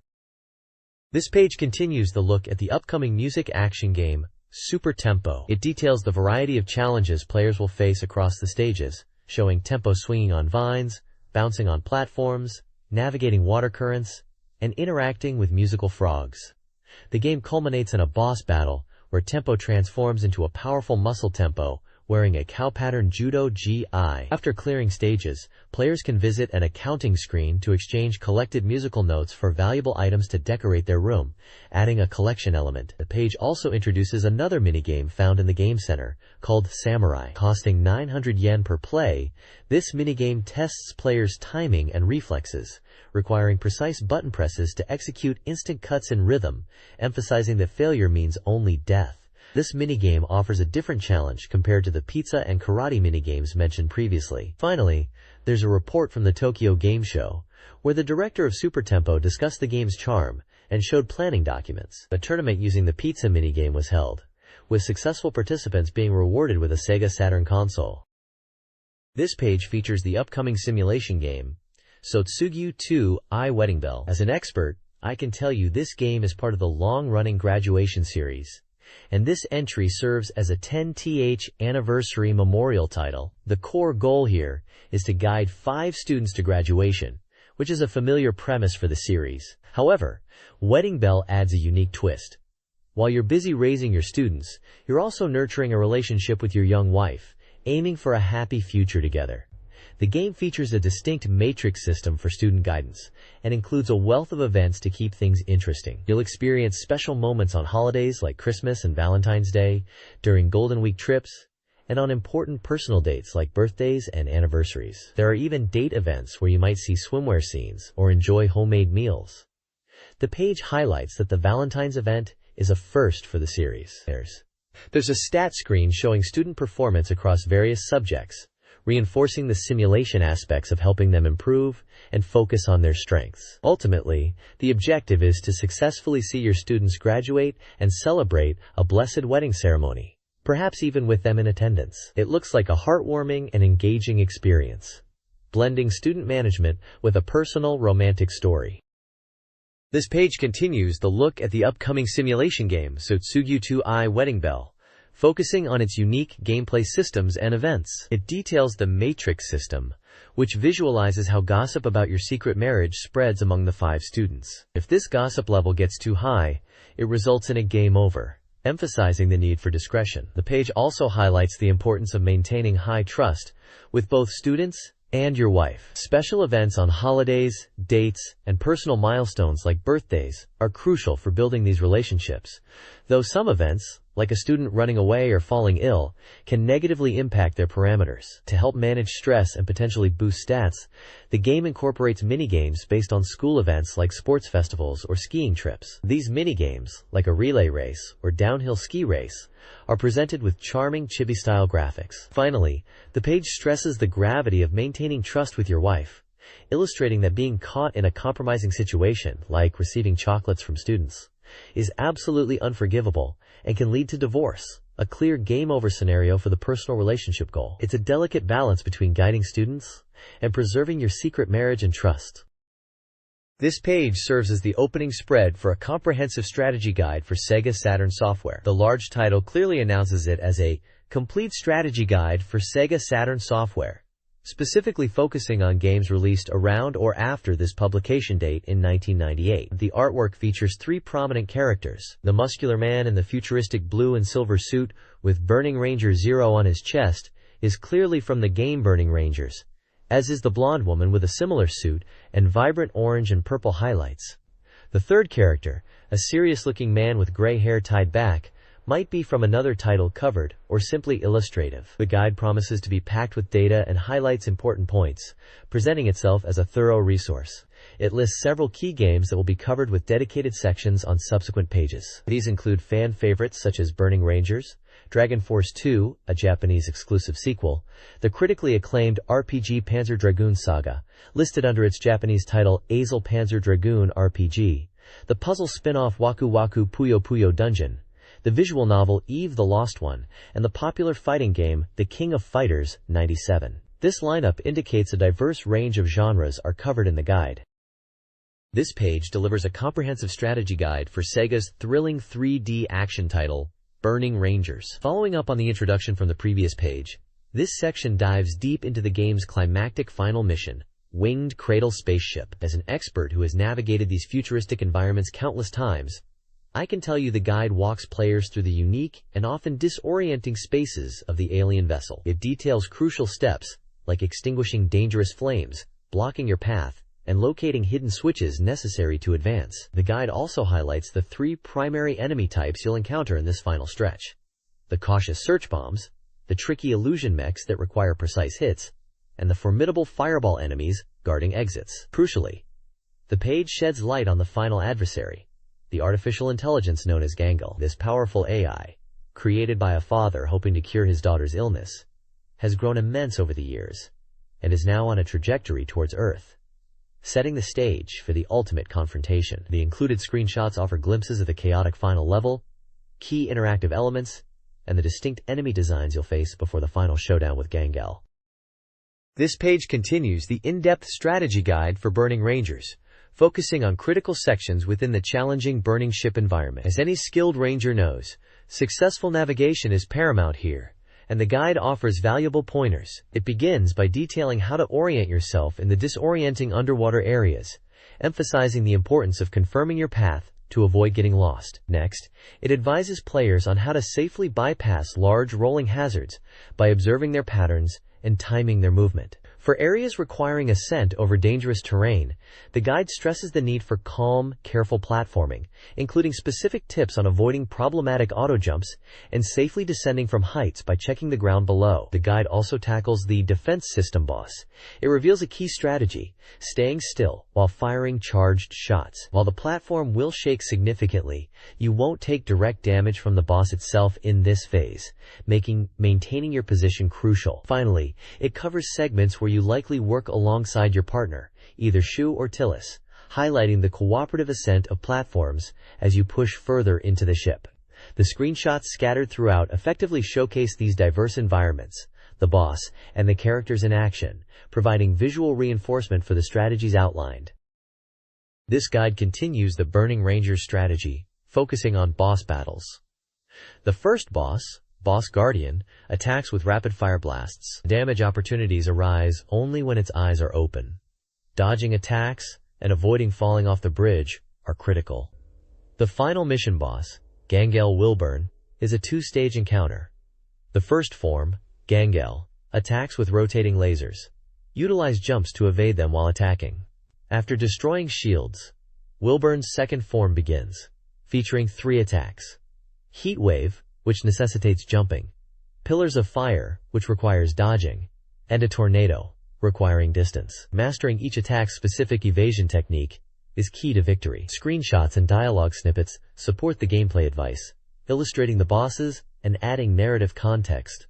This page continues the look at the upcoming music action game, Super Tempo. It details the variety of challenges players will face across the stages, showing tempo swinging on vines, bouncing on platforms, navigating water currents, and interacting with musical frogs. The game culminates in a boss battle, where tempo transforms into a powerful muscle tempo, wearing a cow pattern judo gi. After clearing stages, players can visit an accounting screen to exchange collected musical notes for valuable items to decorate their room, adding a collection element. The page also introduces another minigame found in the Game Center, called Samurai. Costing 900 yen per play, this minigame tests players' timing and reflexes, requiring precise button presses to execute instant cuts in rhythm, emphasizing that failure means only death. This minigame offers a different challenge compared to the pizza and karate minigames mentioned previously. Finally, there's a report from the Tokyo Game Show, where the director of Super Tempo discussed the game's charm and showed planning documents. A tournament using the pizza minigame was held, with successful participants being rewarded with a SEGA Saturn console. This page features the upcoming simulation game, Sotsugu 2 Wedding Bell. As an expert, I can tell you this game is part of the long-running graduation series, and this entry serves as a 10th anniversary memorial title. The core goal here is to guide 5 students to graduation, which is a familiar premise for the series. However, Wedding Bell adds a unique twist. While you're busy raising your students, you're also nurturing a relationship with your young wife, aiming for a happy future together. The game features a distinct matrix system for student guidance and includes a wealth of events to keep things interesting. You'll experience special moments on holidays like Christmas and Valentine's Day, during Golden Week trips, and on important personal dates like birthdays and anniversaries. There are even date events where you might see swimwear scenes or enjoy homemade meals. The page highlights that the Valentine's event is a first for the series. There's a stat screen showing student performance across various subjects, reinforcing the simulation aspects of helping them improve and focus on their strengths. Ultimately, the objective is to successfully see your students graduate and celebrate a blessed wedding ceremony, perhaps even with them in attendance. It looks like a heartwarming and engaging experience. blending student management with a personal, romantic story. This page continues the look at the upcoming simulation game Sotsugu 2i Wedding Bell, focusing on its unique gameplay systems and events. It details the matrix system, which visualizes how gossip about your secret marriage spreads among the 5 students. If this gossip level gets too high, it results in a game over, emphasizing the need for discretion. The page also highlights the importance of maintaining high trust with both students and your wife. Special events on holidays, dates, and personal milestones like birthdays are crucial for building these relationships, though some events, like a student running away or falling ill, can negatively impact their parameters. To help manage stress and potentially boost stats, the game incorporates minigames based on school events like sports festivals or skiing trips. These minigames, like a relay race or downhill ski race, are presented with charming chibi-style graphics. Finally, the page stresses the gravity of maintaining trust with your wife, illustrating that being caught in a compromising situation, like receiving chocolates from students, is absolutely unforgivable and can lead to divorce, a clear game-over scenario for the personal relationship goal. It's a delicate balance between guiding students and preserving your secret marriage and trust. This page serves as the opening spread for a comprehensive strategy guide for SEGA Saturn software. The large title clearly announces it as a complete strategy guide for SEGA Saturn software, specifically focusing on games released around or after this publication date in 1998. The artwork features 3 prominent characters. The muscular man in the futuristic blue and silver suit with Burning Ranger 0 on his chest is clearly from the game Burning Rangers, as is the blonde woman with a similar suit and vibrant orange and purple highlights. The third character, a serious-looking man with gray hair tied back, might be from another title covered, or simply illustrative. The guide promises to be packed with data and highlights important points, presenting itself as a thorough resource. It lists several key games that will be covered with dedicated sections on subsequent pages. These include fan favorites such as Burning Rangers, Dragon Force 2, a Japanese exclusive sequel, the critically acclaimed RPG Panzer Dragoon Saga, listed under its Japanese title Azel Panzer Dragoon RPG, the puzzle spin-off Waku Waku Puyo Puyo Dungeon, the visual novel Eve the Lost One, and the popular fighting game The King of Fighters 97. This lineup indicates a diverse range of genres are covered in the guide. This page delivers a comprehensive strategy guide for Sega's thrilling 3D action title, Burning Rangers. Following up on the introduction from the previous page, this section dives deep into the game's climactic final mission, Winged Cradle Spaceship. As an expert who has navigated these futuristic environments countless times, I can tell you the guide walks players through the unique and often disorienting spaces of the alien vessel. It details crucial steps, like extinguishing dangerous flames, blocking your path, and locating hidden switches necessary to advance. The guide also highlights the 3 primary enemy types you'll encounter in this final stretch: the cautious search bombs, the tricky illusion mechs that require precise hits, and the formidable fireball enemies guarding exits. Crucially, the page sheds light on the final adversary, the artificial intelligence known as Gangle. This powerful AI, created by a father hoping to cure his daughter's illness, has grown immense over the years, and is now on a trajectory towards Earth, setting the stage for the ultimate confrontation. The included screenshots offer glimpses of the chaotic final level, key interactive elements, and the distinct enemy designs you'll face before the final showdown with Gangle. This page continues the in-depth strategy guide for Burning Rangers, focusing on critical sections within the challenging burning ship environment. As any skilled ranger knows, successful navigation is paramount here, and the guide offers valuable pointers. It begins by detailing how to orient yourself in the disorienting underwater areas, emphasizing the importance of confirming your path to avoid getting lost. Next, it advises players on how to safely bypass large rolling hazards by observing their patterns and timing their movement. For areas requiring ascent over dangerous terrain, the guide stresses the need for calm, careful platforming, including specific tips on avoiding problematic auto-jumps and safely descending from heights by checking the ground below. The guide also tackles the defense system boss. It reveals a key strategy: staying still while firing charged shots. While the platform will shake significantly, you won't take direct damage from the boss itself in this phase, making maintaining your position crucial. Finally, it covers segments where you likely work alongside your partner, either Shu or Tillis, highlighting the cooperative ascent of platforms as you push further into the ship. The screenshots scattered throughout effectively showcase these diverse environments, the boss, and the characters in action, providing visual reinforcement for the strategies outlined. This guide continues the Burning Ranger's strategy, focusing on boss battles. The first boss, Boss Guardian, attacks with rapid-fire blasts. Damage opportunities arise only when its eyes are open. Dodging attacks and avoiding falling off the bridge are critical. The final mission boss, Gangel Wilburn, is a two-stage encounter. The first form, Gangel, attacks with rotating lasers. Utilize jumps to evade them while attacking. After destroying shields, Wilburn's second form begins, featuring 3 attacks. Heat Wave, which necessitates jumping, Pillars of Fire, which requires dodging, and a Tornado, requiring distance. Mastering each attack's specific evasion technique is key to victory. Screenshots and dialogue snippets support the gameplay advice, illustrating the bosses and adding narrative context.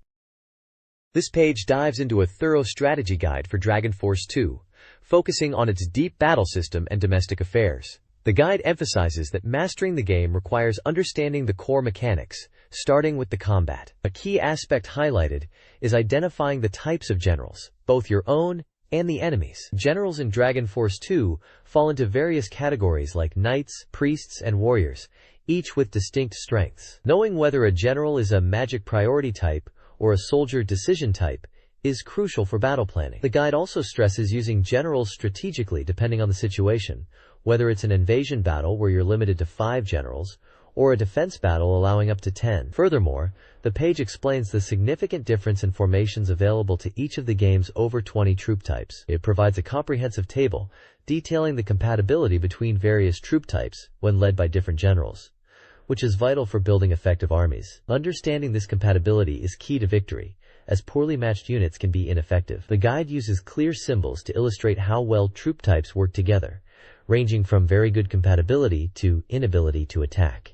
This page dives into a thorough strategy guide for Dragon Force 2, focusing on its deep battle system and domestic affairs. The guide emphasizes that mastering the game requires understanding the core mechanics, starting with the combat. A key aspect highlighted is identifying the types of generals, both your own and the enemy's. Generals in Dragon Force 2 fall into various categories like knights, priests, and warriors, each with distinct strengths. Knowing whether a general is a magic priority type or a soldier decision type is crucial for battle planning. The guide also stresses using generals strategically depending on the situation, whether it's an invasion battle where you're limited to 5 generals, or a defense battle allowing up to 10. Furthermore, the page explains the significant difference in formations available to each of the game's over 20 troop types. It provides a comprehensive table detailing the compatibility between various troop types when led by different generals, which is vital for building effective armies. Understanding this compatibility is key to victory, as poorly matched units can be ineffective. The guide uses clear symbols to illustrate how well troop types work together, ranging from very good compatibility to inability to attack.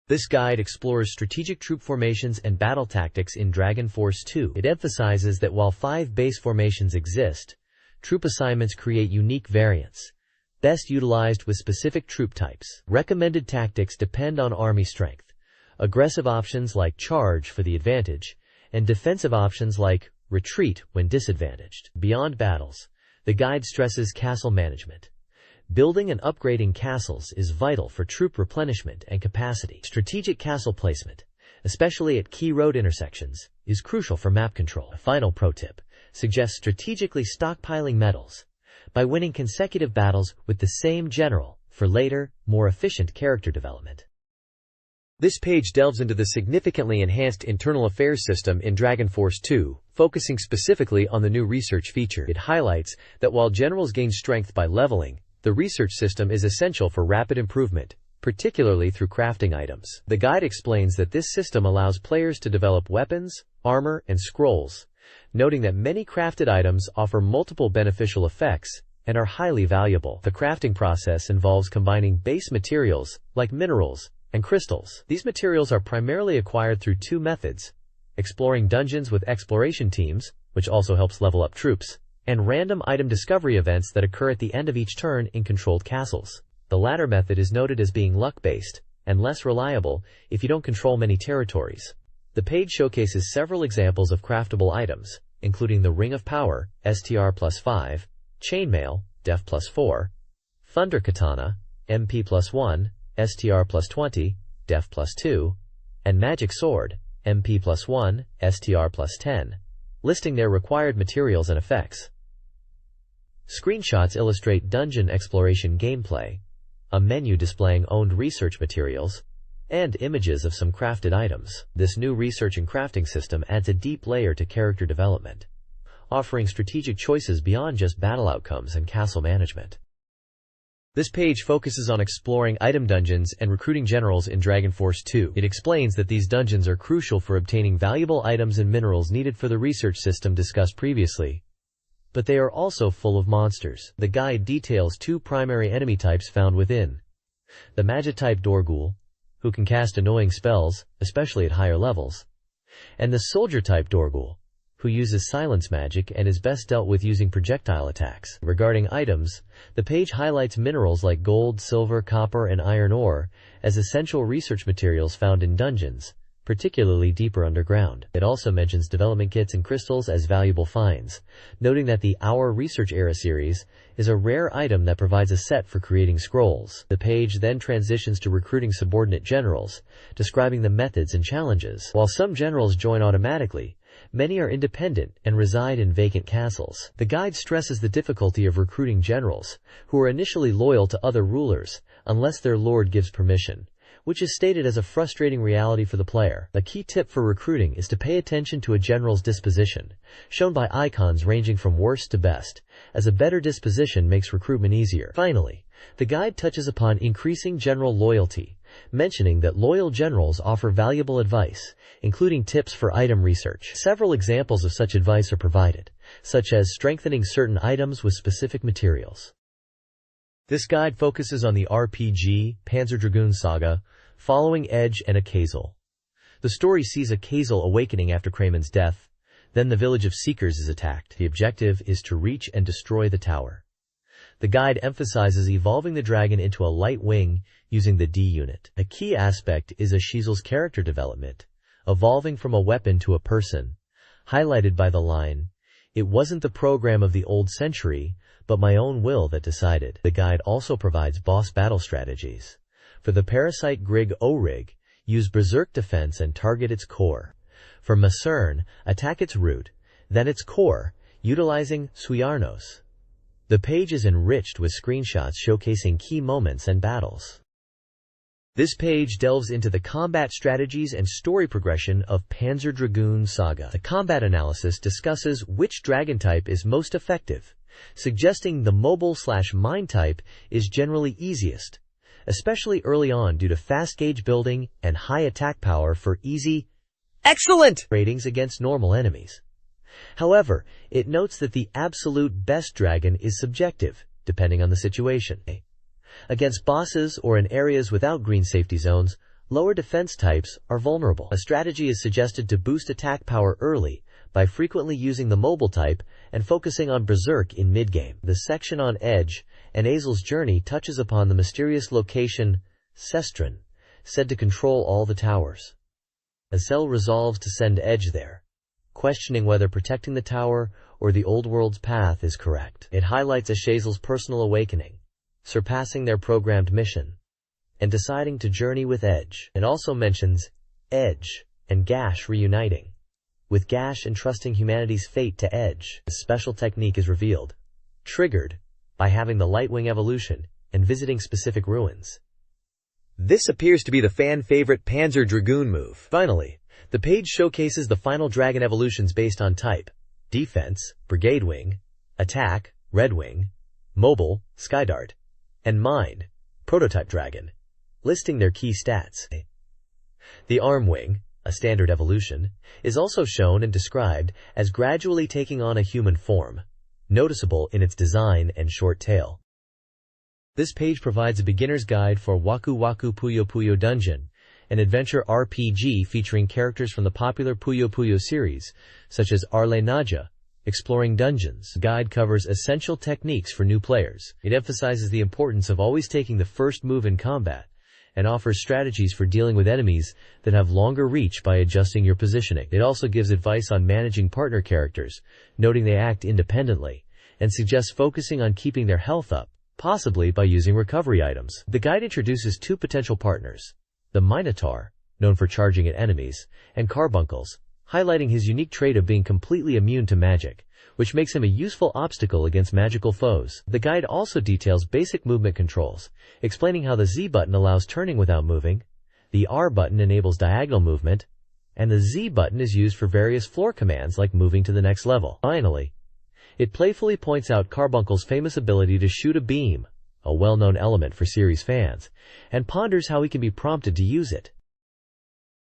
This guide explores strategic troop formations and battle tactics in Dragon Force 2. It emphasizes that while 5 base formations exist, troop assignments create unique variants, best utilized with specific troop types. Recommended tactics depend on army strength, aggressive options like charge for the advantage, and defensive options like retreat when disadvantaged. Beyond battles, the guide stresses castle management. Building and upgrading castles is vital for troop replenishment and capacity. Strategic castle placement, especially at key road intersections, is crucial for map control. A final pro tip suggests strategically stockpiling medals by winning consecutive battles with the same general for later, more efficient character development. This page delves into the significantly enhanced internal affairs system in Dragon Force 2, focusing specifically on the new research feature. It highlights that while generals gain strength by leveling, the research system is essential for rapid improvement, particularly through crafting items. The guide explains that this system allows players to develop weapons, armor, and scrolls, noting that many crafted items offer multiple beneficial effects and are highly valuable. The crafting process involves combining base materials, like minerals and crystals. These materials are primarily acquired through 2 methods: exploring dungeons with exploration teams, which also helps level up troops, and random item discovery events that occur at the end of each turn in controlled castles. The latter method is noted as being luck-based and less reliable if you don't control many territories. The page showcases several examples of craftable items, including the Ring of Power, STR+5, Chainmail, Def+4, Thunder Katana, MP+1, STR+20, Def+2, and Magic Sword, MP+1, STR+10, listing their required materials and effects. Screenshots illustrate dungeon exploration gameplay, a menu displaying owned research materials, and images of some crafted items. This new research and crafting system adds a deep layer to character development, offering strategic choices beyond just battle outcomes and castle management. This page focuses on exploring item dungeons and recruiting generals in Dragon Force 2. It explains that these dungeons are crucial for obtaining valuable items and minerals needed for the research system discussed previously, but they are also full of monsters. The guide details 2 primary enemy types found within: the Magic-type Dorghoul, who can cast annoying spells, especially at higher levels, and the Soldier-type Dorghoul, who uses silence magic and is best dealt with using projectile attacks. Regarding items, the page highlights minerals like gold, silver, copper, and iron ore as essential research materials found in dungeons, particularly deeper underground. It also mentions development kits and crystals as valuable finds, noting that the Our Research Era series is a rare item that provides a set for creating scrolls. The page then transitions to recruiting subordinate generals, describing the methods and challenges. While some generals join automatically, many are independent and reside in vacant castles. The guide stresses the difficulty of recruiting generals, who are initially loyal to other rulers, unless their lord gives permission, which is stated as a frustrating reality for the player. A key tip for recruiting is to pay attention to a general's disposition, shown by icons ranging from worst to best, as a better disposition makes recruitment easier. Finally, the guide touches upon increasing general loyalty, mentioning that loyal generals offer valuable advice, including tips for item research. Several examples of such advice are provided, such as strengthening certain items with specific materials. This guide focuses on the RPG Panzer Dragoon Saga, following Edge and Akazel. The story sees Akazel awakening after Kramen's death, then the village of Seekers is attacked. The objective is to reach and destroy the tower. The guide emphasizes evolving the dragon into a light wing using the D unit. A key aspect is Akazel's character development, evolving from a weapon to a person, highlighted by the line, "It wasn't the program of the old century, but my own will that decided." The guide also provides boss battle strategies. For the parasite Grig Orig, use Berserk defense and target its core. For Masern, attack its root, then its core, utilizing Suiarnos. The page is enriched with screenshots showcasing key moments and battles. This page delves into the combat strategies and story progression of Panzer Dragoon Saga. The combat analysis discusses which dragon type is most effective, suggesting the mobile/mine type is generally easiest, especially early on due to fast gauge building and high attack power for easy, excellent ratings against normal enemies. However, it notes that the absolute best dragon is subjective, depending on the situation. Against bosses or in areas without green safety zones, lower defense types are vulnerable. A strategy is suggested to boost attack power early by frequently using the mobile type and focusing on Berserk in mid-game. The section on Edge and Azel's journey touches upon the mysterious location Sestrin, said to control all the towers. Azel resolves to send Edge there, questioning whether protecting the tower or the old world's path is correct. It highlights Azazel's personal awakening, surpassing their programmed mission, and deciding to journey with Edge. It also mentions Edge and Gash reuniting, with Gash entrusting humanity's fate to Edge. A special technique is revealed, triggered by having the Lightwing evolution and visiting specific ruins. This appears to be the fan-favorite Panzer Dragoon move. Finally, the page showcases the final dragon evolutions based on type: defense, Brigade Wing; attack, Red Wing; mobile, Skydart; and mine, Prototype Dragon, listing their key stats. The Arm Wing, a standard evolution, is also shown and described as gradually taking on a human form, noticeable in its design and short tail. This page provides a beginner's guide for Waku Waku Puyo Puyo Dungeon, an adventure RPG featuring characters from the popular Puyo Puyo series, such as Arle Naja, exploring dungeons. The guide covers essential techniques for new players. It emphasizes the importance of always taking the first move in combat, and offers strategies for dealing with enemies that have longer reach by adjusting your positioning. It also gives advice on managing partner characters, noting they act independently, and suggests focusing on keeping their health up, possibly by using recovery items. The guide introduces two potential partners: the Minotaur, known for charging at enemies, and Carbuncles, highlighting his unique trait of being completely immune to magic, which makes him a useful obstacle against magical foes. The guide also details basic movement controls, explaining how the Z button allows turning without moving, the R button enables diagonal movement, and the Z button is used for various floor commands like moving to the next level. Finally, it playfully points out Carbuncle's famous ability to shoot a beam, a well-known element for series fans, and ponders how he can be prompted to use it.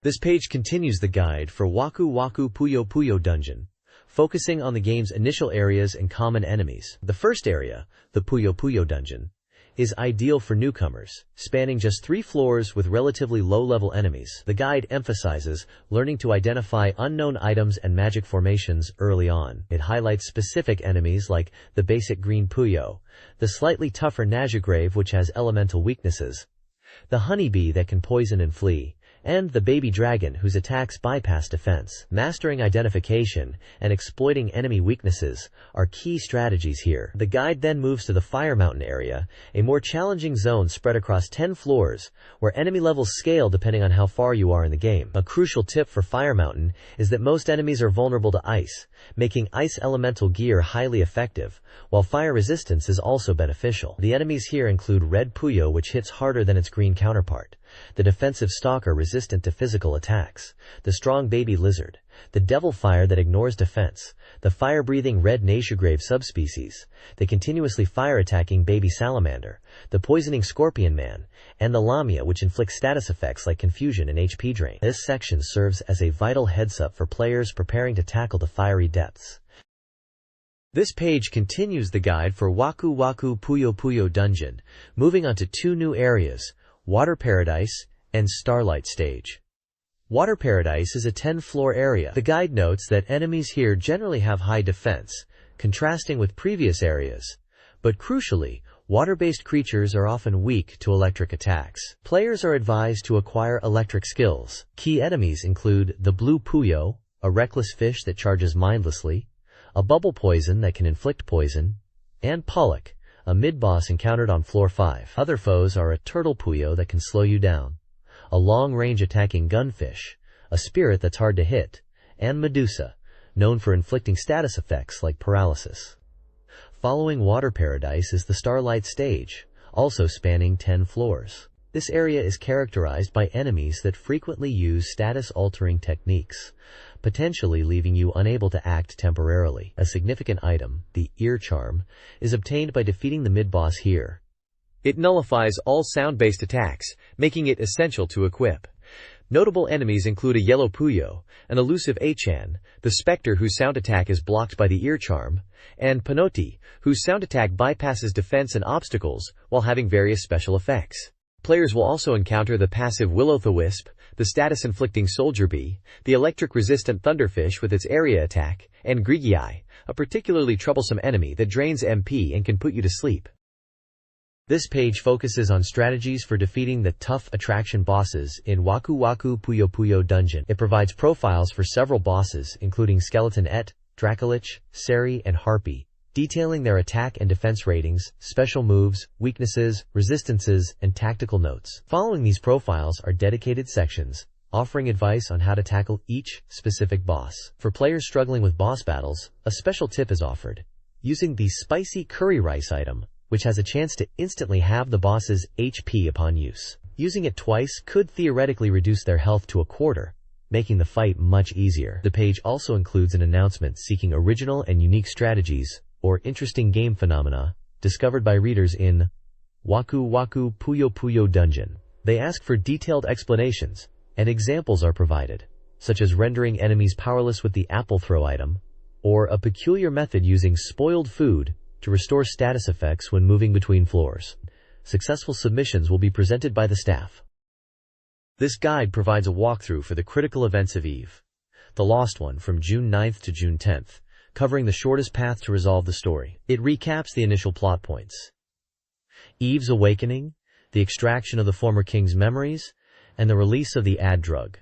This page continues the guide for Waku Waku Puyo Puyo Dungeon, focusing on the game's initial areas and common enemies. The first area, the Puyo Puyo Dungeon, is ideal for newcomers, spanning just 3 floors with relatively low-level enemies. The guide emphasizes learning to identify unknown items and magic formations early on. It highlights specific enemies like the basic green Puyo, the slightly tougher Najagrave which has elemental weaknesses, the honeybee that can poison and flee, and the baby dragon whose attacks bypass defense. Mastering identification and exploiting enemy weaknesses are key strategies here. The guide then moves to the Fire Mountain area, a more challenging zone spread across 10 floors, where enemy levels scale depending on how far you are in the game. A crucial tip for Fire Mountain is that most enemies are vulnerable to ice, making ice elemental gear highly effective, while fire resistance is also beneficial. The enemies here include Red Puyo, which hits harder than its green counterpart, the defensive stalker resistant to physical attacks, the strong baby lizard, the devil fire that ignores defense, the fire-breathing red Nashugrave subspecies, the continuously fire-attacking baby salamander, the poisoning scorpion man, and the lamia, which inflicts status effects like confusion and HP drain. This section serves as a vital heads-up for players preparing to tackle the fiery depths. This page continues the guide for Waku Waku Puyo Puyo Dungeon, moving on to 2 new areas, Water Paradise and Starlight Stage. Water Paradise is a 10-floor area. The guide notes that enemies here generally have high defense, contrasting with previous areas. But crucially, water-based creatures are often weak to electric attacks. Players are advised to acquire electric skills. Key enemies include the Blue Puyo, a reckless fish that charges mindlessly, a bubble poison that can inflict poison, and Pollock, a mid-boss encountered on floor 5. Other foes are a Turtle Puyo that can slow you down, a long-range attacking gunfish, a spirit that's hard to hit, and Medusa, known for inflicting status effects like paralysis. Following Water Paradise is the Starlight Stage, also spanning 10 floors. This area is characterized by enemies that frequently use status-altering techniques, potentially leaving you unable to act temporarily. A significant item, the Ear Charm, is obtained by defeating the mid-boss here. It nullifies all sound-based attacks, making it essential to equip. Notable enemies include a Yellow Puyo, an elusive Achan, the Spectre whose sound attack is blocked by the Ear Charm, and Panoti, whose sound attack bypasses defense and obstacles while having various special effects. Players will also encounter the passive Will-o'-the-Wisp, the status-inflicting Soldier Bee, the electric-resistant Thunderfish with its area attack, and Grigii, a particularly troublesome enemy that drains MP and can put you to sleep. This page focuses on strategies for defeating the tough attraction bosses in Waku Waku Puyo Puyo Dungeon. It provides profiles for several bosses, including Skeleton Et, Dracolich, Seri, and Harpy, detailing their attack and defense ratings, special moves, weaknesses, resistances, and tactical notes. Following these profiles are dedicated sections, offering advice on how to tackle each specific boss. For players struggling with boss battles, a special tip is offered. Using the Spicy Curry Rice item, which has a chance to instantly halve the boss's HP upon use. Using it twice could theoretically reduce their health to a quarter, making the fight much easier. The page also includes an announcement seeking original and unique strategies or interesting game phenomena discovered by readers in Waku Waku Puyo Puyo Dungeon. They ask for detailed explanations, and examples are provided, such as rendering enemies powerless with the Apple Throw item, or a peculiar method using spoiled food to restore status effects when moving between floors. Successful submissions will be presented by the staff. This guide provides a walkthrough for the critical events of EVE, The Lost One, from June 9th to June 10th, covering the shortest path to resolve the story. It recaps the initial plot points: Eve's awakening, the extraction of the former king's memories, and the release of the ad drug.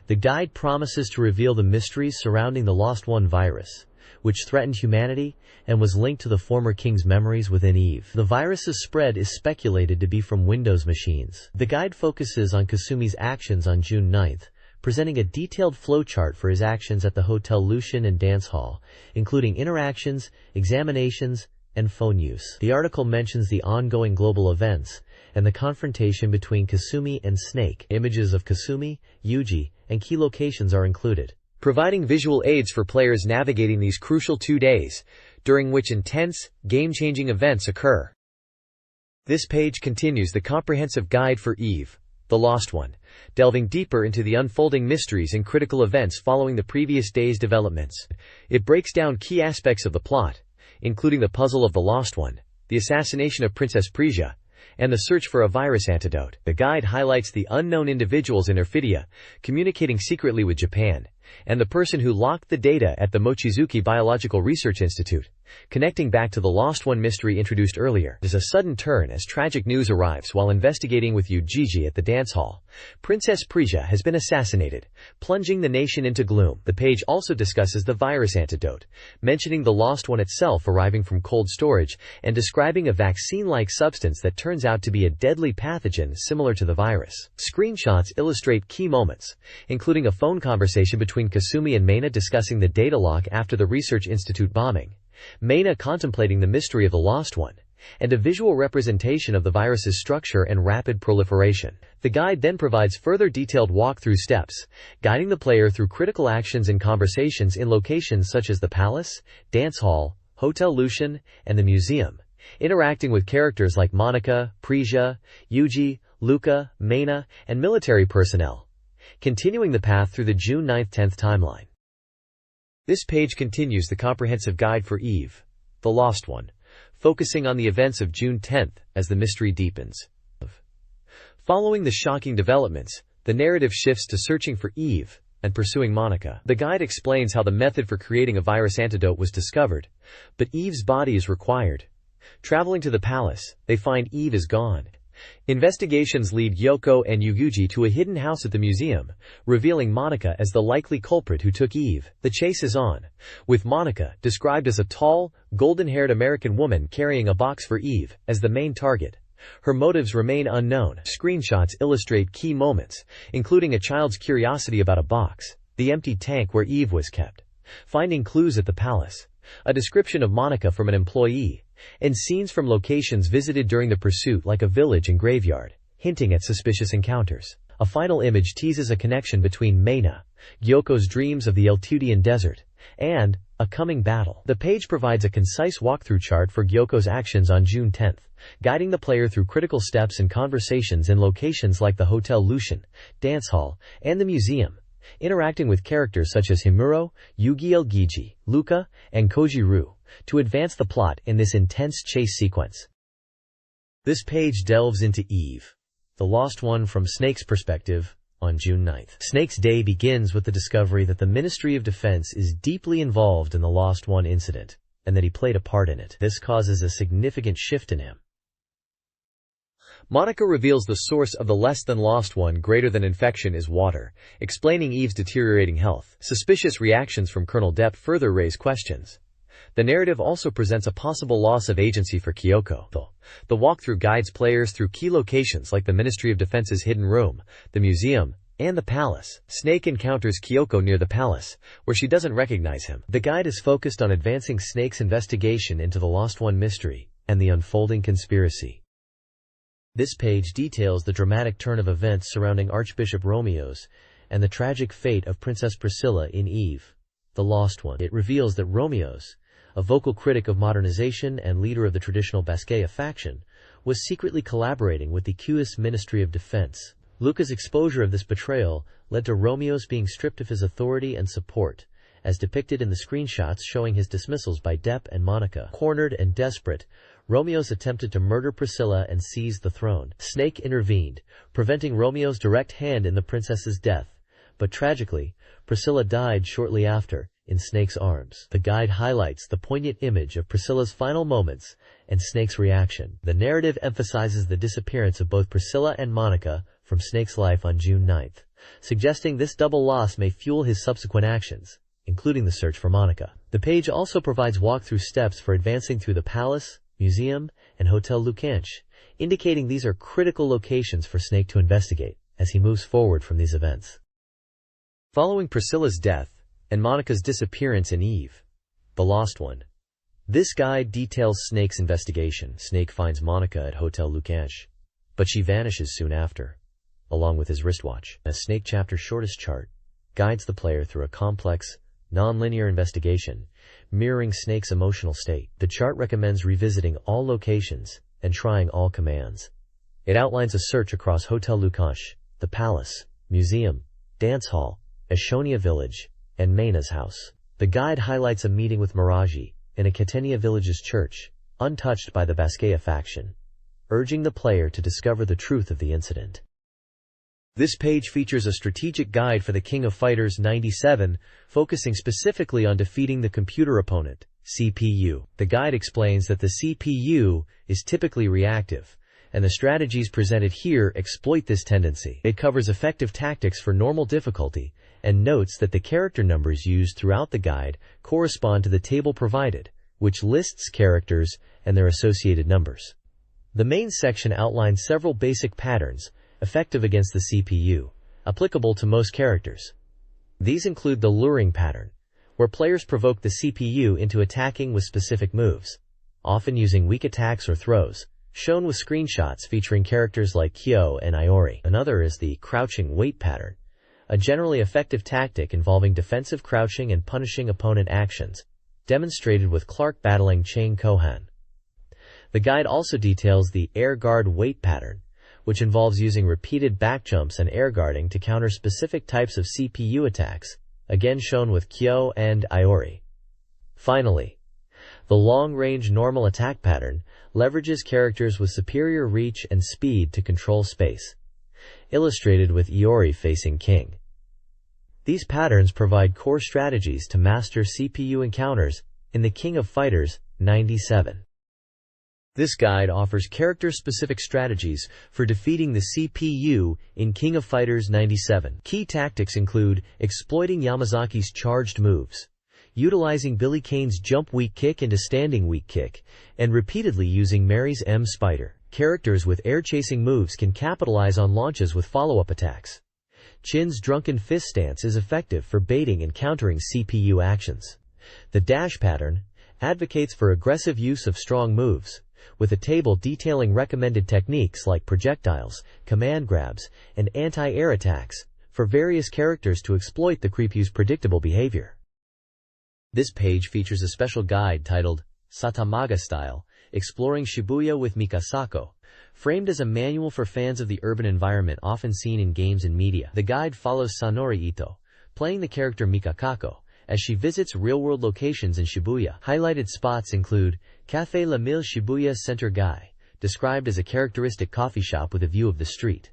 The guide promises to reveal the mysteries surrounding the Lost One virus, which threatened humanity and was linked to the former king's memories within Eve. The virus's spread is speculated to be from Windows machines. The guide focuses on Kasumi's actions on June 9th, presenting a detailed flowchart for his actions at the Hotel Lucian and dance hall, including interactions, examinations, and phone use. The article mentions the ongoing global events and the confrontation between Kasumi and Snake. Images of Kasumi, Yuji, and key locations are included, providing visual aids for players navigating these crucial 2 days, during which intense, game-changing events occur. This page continues the comprehensive guide for Eve, The Lost One, delving deeper into the unfolding mysteries and critical events following the previous day's developments. It breaks down key aspects of the plot, including the puzzle of the Lost One, the assassination of Princess Prisia, and the search for a virus antidote. The guide highlights the unknown individuals in Erfidia, communicating secretly with Japan, and the person who locked the data at the Mochizuki Biological Research Institute, Connecting back to the Lost One mystery introduced earlier, there's a sudden turn as tragic news arrives while investigating with Yu-Gigi at the dance hall. Princess Prisia has been assassinated, plunging the nation into gloom. The page also discusses the virus antidote, mentioning the Lost One itself arriving from cold storage and describing a vaccine-like substance that turns out to be a deadly pathogen similar to the virus. Screenshots illustrate key moments, including a phone conversation between Kasumi and Meina discussing the data lock after the Research Institute bombing, Meina contemplating the mystery of the Lost One, and a visual representation of the virus's structure and rapid proliferation. The guide then provides further detailed walkthrough steps, guiding the player through critical actions and conversations in locations such as the palace, dance hall, Hotel Lucian, and the museum, interacting with characters like Monica, Prisia, Yuji, Luca, Meina, and military personnel, continuing the path through the June 9-10 timeline. This page continues the comprehensive guide for Eve, the Lost One, focusing on the events of June 10 as the mystery deepens. Following the shocking developments, the narrative shifts to searching for Eve and pursuing Monica. The guide explains how the method for creating a virus antidote was discovered, but Eve's body is required. Traveling to the palace, they find Eve is gone. Investigations lead Yoko and Yuguchi to a hidden house at the museum, revealing Monica as the likely culprit who took Eve. The chase is on, with Monica, described as a tall, golden-haired American woman carrying a box for Eve, as the main target. Her motives remain unknown. Screenshots illustrate key moments, including a child's curiosity about a box, the empty tank where Eve was kept, finding clues at the palace, a description of Monica from an employee, and scenes from locations visited during the pursuit like a village and graveyard, hinting at suspicious encounters. A final image teases a connection between Meina, Gyoko's dreams of the Eltudian desert, and a coming battle. The page provides a concise walkthrough chart for Gyoko's actions on June 10, guiding the player through critical steps and conversations in locations like the Hotel Lucian, dance hall, and the museum, interacting with characters such as Himuro, Yugi Elgiji, Luca, and Kojiru, to advance the plot in this intense chase sequence. This page delves into Eve, the Lost One from Snake's perspective, on June 9th. Snake's day begins with the discovery that the Ministry of Defense is deeply involved in the Lost One incident, and that he played a part in it. This causes a significant shift in him. Monica reveals the source of the less-than-lost one greater-than-infection is water, explaining Eve's deteriorating health. Suspicious reactions from Colonel Depp further raise questions. The narrative also presents a possible loss of agency for Kyoko. The walkthrough guides players through key locations like the Ministry of Defense's hidden room, the museum, and the palace. Snake encounters Kyoko near the palace, where she doesn't recognize him. The guide is focused on advancing Snake's investigation into the Lost One mystery and the unfolding conspiracy. This page details the dramatic turn of events surrounding Archbishop Romeos and the tragic fate of Princess Priscilla in Eve, the Lost One. It reveals that Romeos, a vocal critic of modernization and leader of the traditional Basqueya faction, was secretly collaborating with the Qus Ministry of Defense. Luca's exposure of this betrayal led to Romeos being stripped of his authority and support, as depicted in the screenshots showing his dismissals by Depp and Monica. Cornered and desperate, Romeos attempted to murder Priscilla and seize the throne. Snake intervened, preventing Romeo's direct hand in the princess's death, but tragically, Priscilla died shortly after, in Snake's arms. The guide highlights the poignant image of Priscilla's final moments and Snake's reaction. The narrative emphasizes the disappearance of both Priscilla and Monica from Snake's life on June 9th, suggesting this double loss may fuel his subsequent actions, including the search for Monica. The page also provides walkthrough steps for advancing through the palace, museum, and Hotel Lucanch, indicating these are critical locations for Snake to investigate as he moves forward from these events. Following Priscilla's death and Monica's disappearance in Eve, the Lost One, this guide details Snake's investigation. Snake finds Monica at Hotel Lucanch, but she vanishes soon after, along with his wristwatch. A Snake chapter shortest chart guides the player through a complex, non-linear investigation, mirroring Snake's emotional state. The chart recommends revisiting all locations and trying all commands. It outlines a search across Hotel Lucanch, the palace, museum, dance hall, Ashonia village, and Meina's house. The guide highlights a meeting with Miraji in a Catania village's church, untouched by the Basqueya faction, urging the player to discover the truth of the incident. This page features a strategic guide for the King of Fighters 97, focusing specifically on defeating the computer opponent, CPU. The guide explains that the CPU is typically reactive, and the strategies presented here exploit this tendency. It covers effective tactics for normal difficulty and notes that the character numbers used throughout the guide correspond to the table provided, which lists characters and their associated numbers. The main section outlines several basic patterns effective against the CPU, applicable to most characters. These include the luring pattern, where players provoke the CPU into attacking with specific moves, often using weak attacks or throws, shown with screenshots featuring characters like Kyo and Iori. Another is the crouching wait pattern, a generally effective tactic involving defensive crouching and punishing opponent actions, demonstrated with Clark battling Chain Kohan. The guide also details the air guard wait pattern, which involves using repeated back jumps and air guarding to counter specific types of CPU attacks, again shown with Kyo and Iori. Finally, the long-range normal attack pattern leverages characters with superior reach and speed to control space, illustrated with Iori facing King. These patterns provide core strategies to master CPU encounters in the King of Fighters 97. This guide offers character-specific strategies for defeating the CPU in King of Fighters 97. Key tactics include exploiting Yamazaki's charged moves, utilizing Billy Kane's jump weak kick into standing weak kick, and repeatedly using Mary's M Spider. Characters with air-chasing moves can capitalize on launches with follow-up attacks. Chin's drunken fist stance is effective for baiting and countering CPU actions. The dash pattern advocates for aggressive use of strong moves, with a table detailing recommended techniques like projectiles, command grabs, and anti-air attacks for various characters to exploit the creepy's predictable behavior. This page features a special guide titled Satamaga Style, Exploring Shibuya with Mikasako, framed as a manual for fans of the urban environment often seen in games and media. The guide follows Sanori Ito, playing the character Mikakako, as she visits real-world locations in Shibuya. Highlighted spots include Café La Mille Shibuya Center Gai, described as a characteristic coffee shop with a view of the street.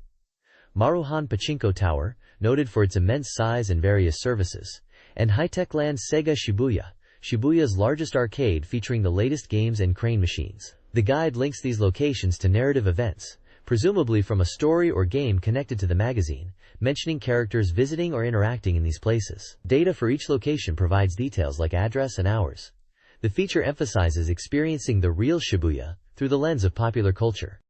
Maruhan Pachinko Tower, noted for its immense size and various services. And High-Tech Land Sega Shibuya, Shibuya's largest arcade featuring the latest games and crane machines. The guide links these locations to narrative events, presumably from a story or game connected to the magazine, mentioning characters visiting or interacting in these places. Data for each location provides details like address and hours. The feature emphasizes experiencing the real Shibuya through the lens of popular culture.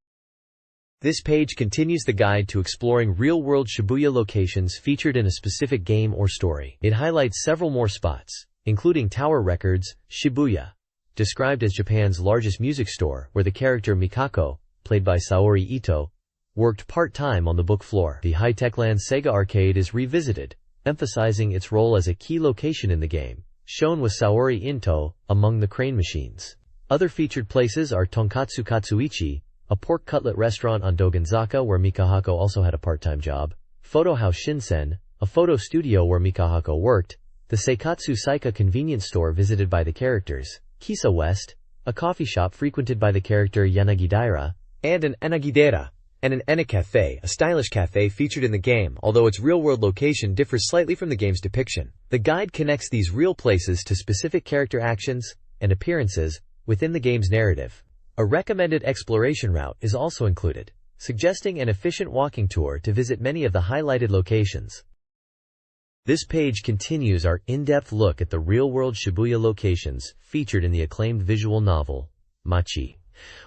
This page continues the guide to exploring real-world Shibuya locations featured in a specific game or story. It highlights several more spots, including Tower Records, Shibuya, described as Japan's largest music store, where the character Mikako, played by Saori Ito, worked part-time on the book floor. The High-Tech Land Sega Arcade is revisited, emphasizing its role as a key location in the game, shown with Saori Ito among the crane machines. Other featured places are Tonkatsu Katsuichi, a pork cutlet restaurant on Dogonzaka where Mikahako also had a part-time job, Photo House Shinsen, a photo studio where Mikahako worked, the Seikatsu Saika convenience store visited by the characters, Kisa West, a coffee shop frequented by the character Yanagidaira, and an Enagidera, and an Ena Cafe, a stylish cafe featured in the game, although its real-world location differs slightly from the game's depiction. The guide connects these real places to specific character actions and appearances within the game's narrative. A recommended exploration route is also included, suggesting an efficient walking tour to visit many of the highlighted locations. This page continues our in-depth look at the real-world Shibuya locations featured in the acclaimed visual novel, Machi.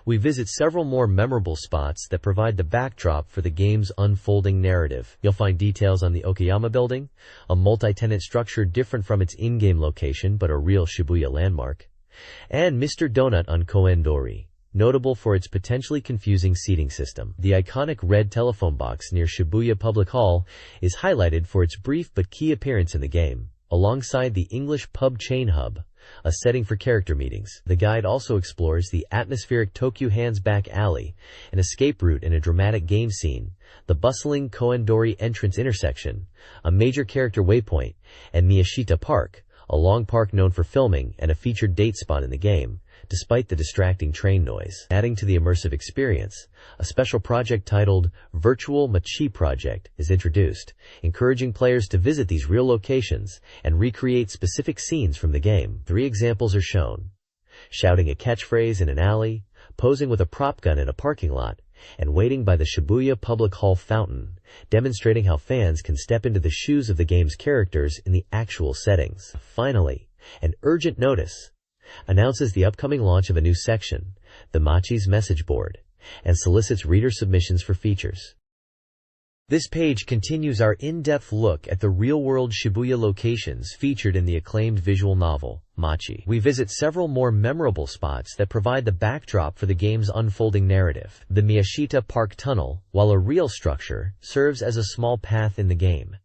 We visit several more memorable spots that provide the backdrop for the game's unfolding narrative. You'll find details on the Okayama building, a multi-tenant structure different from its in-game location but a real Shibuya landmark, and Mr. Donut on Koen-dori, notable for its potentially confusing seating system. The iconic red telephone box near Shibuya Public Hall is highlighted for its brief but key appearance in the game, alongside the English pub chain hub, a setting for character meetings. The guide also explores the atmospheric Tokyu Hands Back Alley, an escape route in a dramatic game scene, the bustling Koen-dori entrance intersection, a major character waypoint, and Miyashita Park, a long park known for filming and a featured date spot in the game, despite the distracting train noise. Adding to the immersive experience, a special project titled Virtual Machi Project is introduced, encouraging players to visit these real locations and recreate specific scenes from the game. 3 examples are shown: shouting a catchphrase in an alley, posing with a prop gun in a parking lot, and waiting by the Shibuya Public Hall fountain, demonstrating how fans can step into the shoes of the game's characters in the actual settings. Finally, an urgent notice announces the upcoming launch of a new section, the Machi's message board, and solicits reader submissions for features. This page continues our in-depth look at the real-world Shibuya locations featured in the acclaimed visual novel, Machi. We visit several more memorable spots that provide the backdrop for the game's unfolding narrative. The Miyashita Park Tunnel, while a real structure, serves as a small path in the game.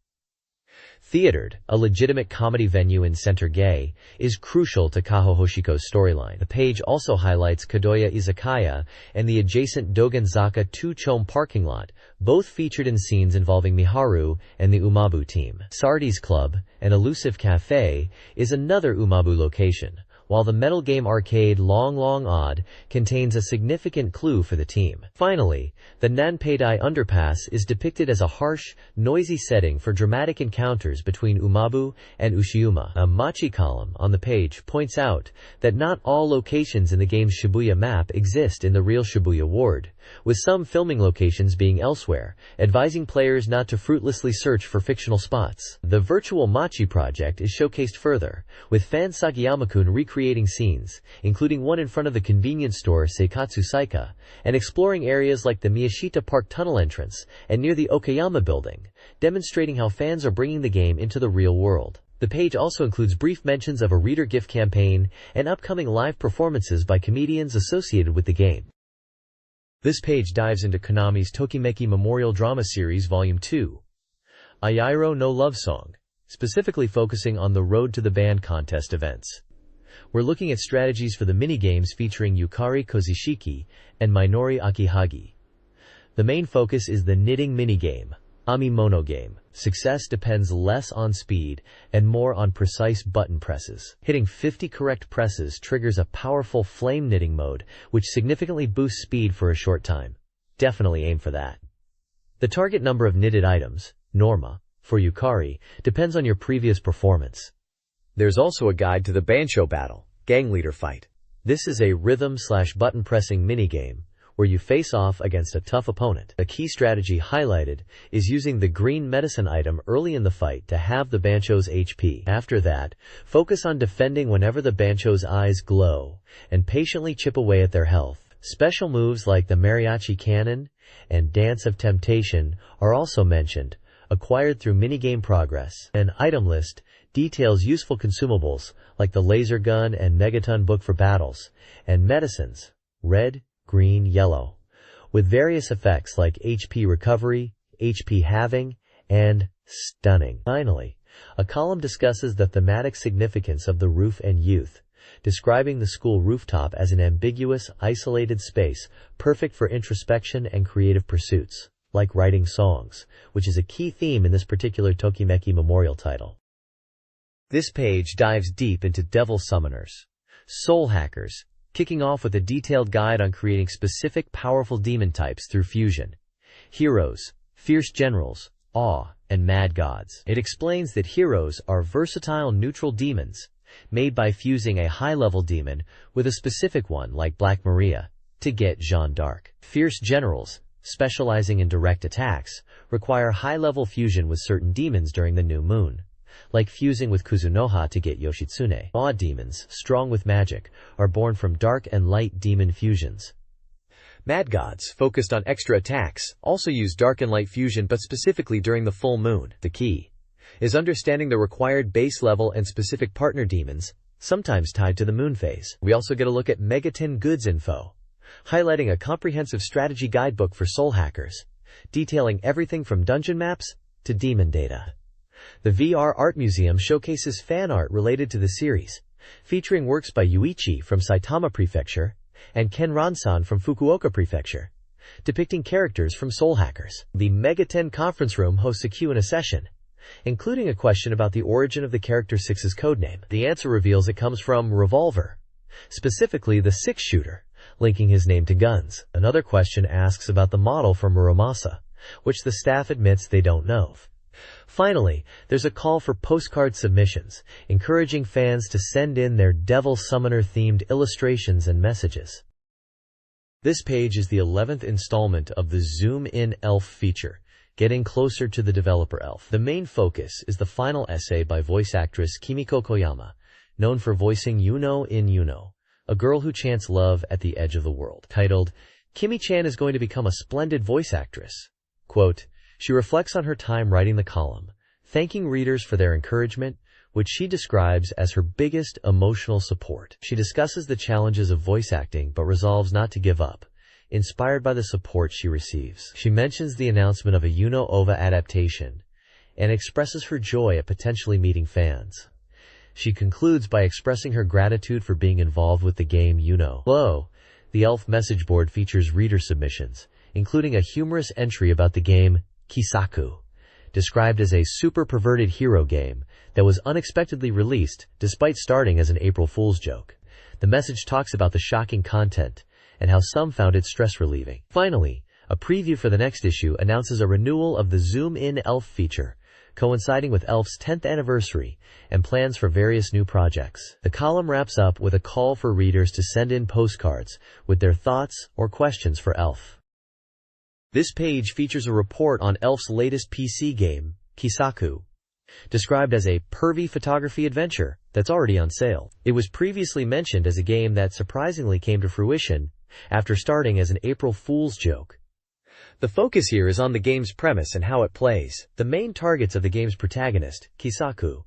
Theatered, a legitimate comedy venue in Center Gay, is crucial to Kaho Hoshiko's storyline. The page also highlights Kadoya Izakaya and the adjacent Dogenzaka 2-Chome parking lot, both featured in scenes involving Miharu and the Umabu team. Sardi's Club, an elusive cafe, is another Umabu location, while the Metal Game Arcade Long Long Odd contains a significant clue for the team. Finally, the Nanpeidai Underpass is depicted as a harsh, noisy setting for dramatic encounters between Umabu and Ushiuma. A Machi column on the page points out that not all locations in the game's Shibuya map exist in the real Shibuya ward, with some filming locations being elsewhere, advising players not to fruitlessly search for fictional spots. The virtual Machi project is showcased further, with fan Sagayama-kun recreating scenes, including one in front of the convenience store Seikatsu Saika, and exploring areas like the Miyashita Park tunnel entrance and near the Okayama building, demonstrating how fans are bringing the game into the real world. The page also includes brief mentions of a reader gift campaign and upcoming live performances by comedians associated with the game. This page dives into Konami's Tokimeki Memorial Drama Series Volume 2, Ayairo no Love Song, specifically focusing on the Road to the Band contest events. We're looking at strategies for the minigames featuring Yukari Kozishiki and Minori Akihagi. The main focus is the knitting minigame, Ami Mono game. Success depends less on speed and more on precise button presses. Hitting 50 correct presses triggers a powerful flame knitting mode, which significantly boosts speed for a short time. Definitely aim for that. The target number of knitted items, Norma, for Yukari, depends on your previous performance. There's also a guide to the Bansho Battle, Gang Leader Fight. This is a rhythm/button pressing minigame, where you face off against a tough opponent. A key strategy highlighted is using the green medicine item early in the fight to halve the Bansho's HP. After that, focus on defending whenever the Bansho's eyes glow, and patiently chip away at their health. Special moves like the Mariachi Cannon and Dance of Temptation are also mentioned, acquired through minigame progress. An item list details useful consumables like the laser gun and megaton book for battles, and medicines, red, green, yellow, with various effects like HP recovery, HP halving, and stunning. Finally, a column discusses the thematic significance of the roof and youth, describing the school rooftop as an ambiguous, isolated space perfect for introspection and creative pursuits, like writing songs, which is a key theme in this particular Tokimeki Memorial title. This page dives deep into Devil Summoners, Soul Hackers, kicking off with a detailed guide on creating specific powerful demon types through fusion. Heroes, Fierce Generals, Awe, and Mad Gods. It explains that heroes are versatile neutral demons, made by fusing a high-level demon with a specific one like Black Maria, to get Jeanne d'Arc. Fierce Generals, specializing in direct attacks, require high-level fusion with certain demons during the new moon, like fusing with Kuzunoha to get Yoshitsune. Odd demons, strong with magic, are born from dark and light demon fusions. Mad Gods, focused on extra attacks, also use dark and light fusion but specifically during the full moon. The key is understanding the required base level and specific partner demons, sometimes tied to the moon phase. We also get a look at Megaton Goods info, highlighting a comprehensive strategy guidebook for soul hackers, detailing everything from dungeon maps to demon data. The VR Art Museum showcases fan art related to the series, featuring works by Yuichi from Saitama Prefecture and Ken Ransan from Fukuoka Prefecture, depicting characters from Soul Hackers. The Megaten Conference Room hosts a Q&A session, including a question about the origin of the character 6's codename. The answer reveals it comes from Revolver, specifically the 6-shooter, linking his name to guns. Another question asks about the model for Muramasa, which the staff admits they don't know. Finally, there's a call for postcard submissions, encouraging fans to send in their Devil Summoner-themed illustrations and messages. This page is the 11th installment of the Zoom In Elf feature, getting closer to the developer Elf. The main focus is the final essay by voice actress Kimiko Koyama, known for voicing Yuno in Yuno, a girl who chants love at the edge of the world. Titled, "Kimi-chan is going to become a splendid voice actress." Quote, she reflects on her time writing the column, thanking readers for their encouragement, which she describes as her biggest emotional support. She discusses the challenges of voice acting but resolves not to give up, inspired by the support she receives. She mentions the announcement of a Yuno OVA adaptation and expresses her joy at potentially meeting fans. She concludes by expressing her gratitude for being involved with the game Yuno. Below, the Elf message board features reader submissions, including a humorous entry about the game Kisaku, described as a super perverted hero game that was unexpectedly released despite starting as an April Fool's joke. The message talks about the shocking content and how some found it stress-relieving. Finally, a preview for the next issue announces a renewal of the Zoom In Elf feature, coinciding with Elf's 10th anniversary and plans for various new projects. The column wraps up with a call for readers to send in postcards with their thoughts or questions for Elf. This page features a report on Elf's latest PC game, Kisaku, described as a pervy photography adventure that's already on sale. It was previously mentioned as a game that surprisingly came to fruition after starting as an April Fool's joke. The focus here is on the game's premise and how it plays. The main targets of the game's protagonist, Kisaku,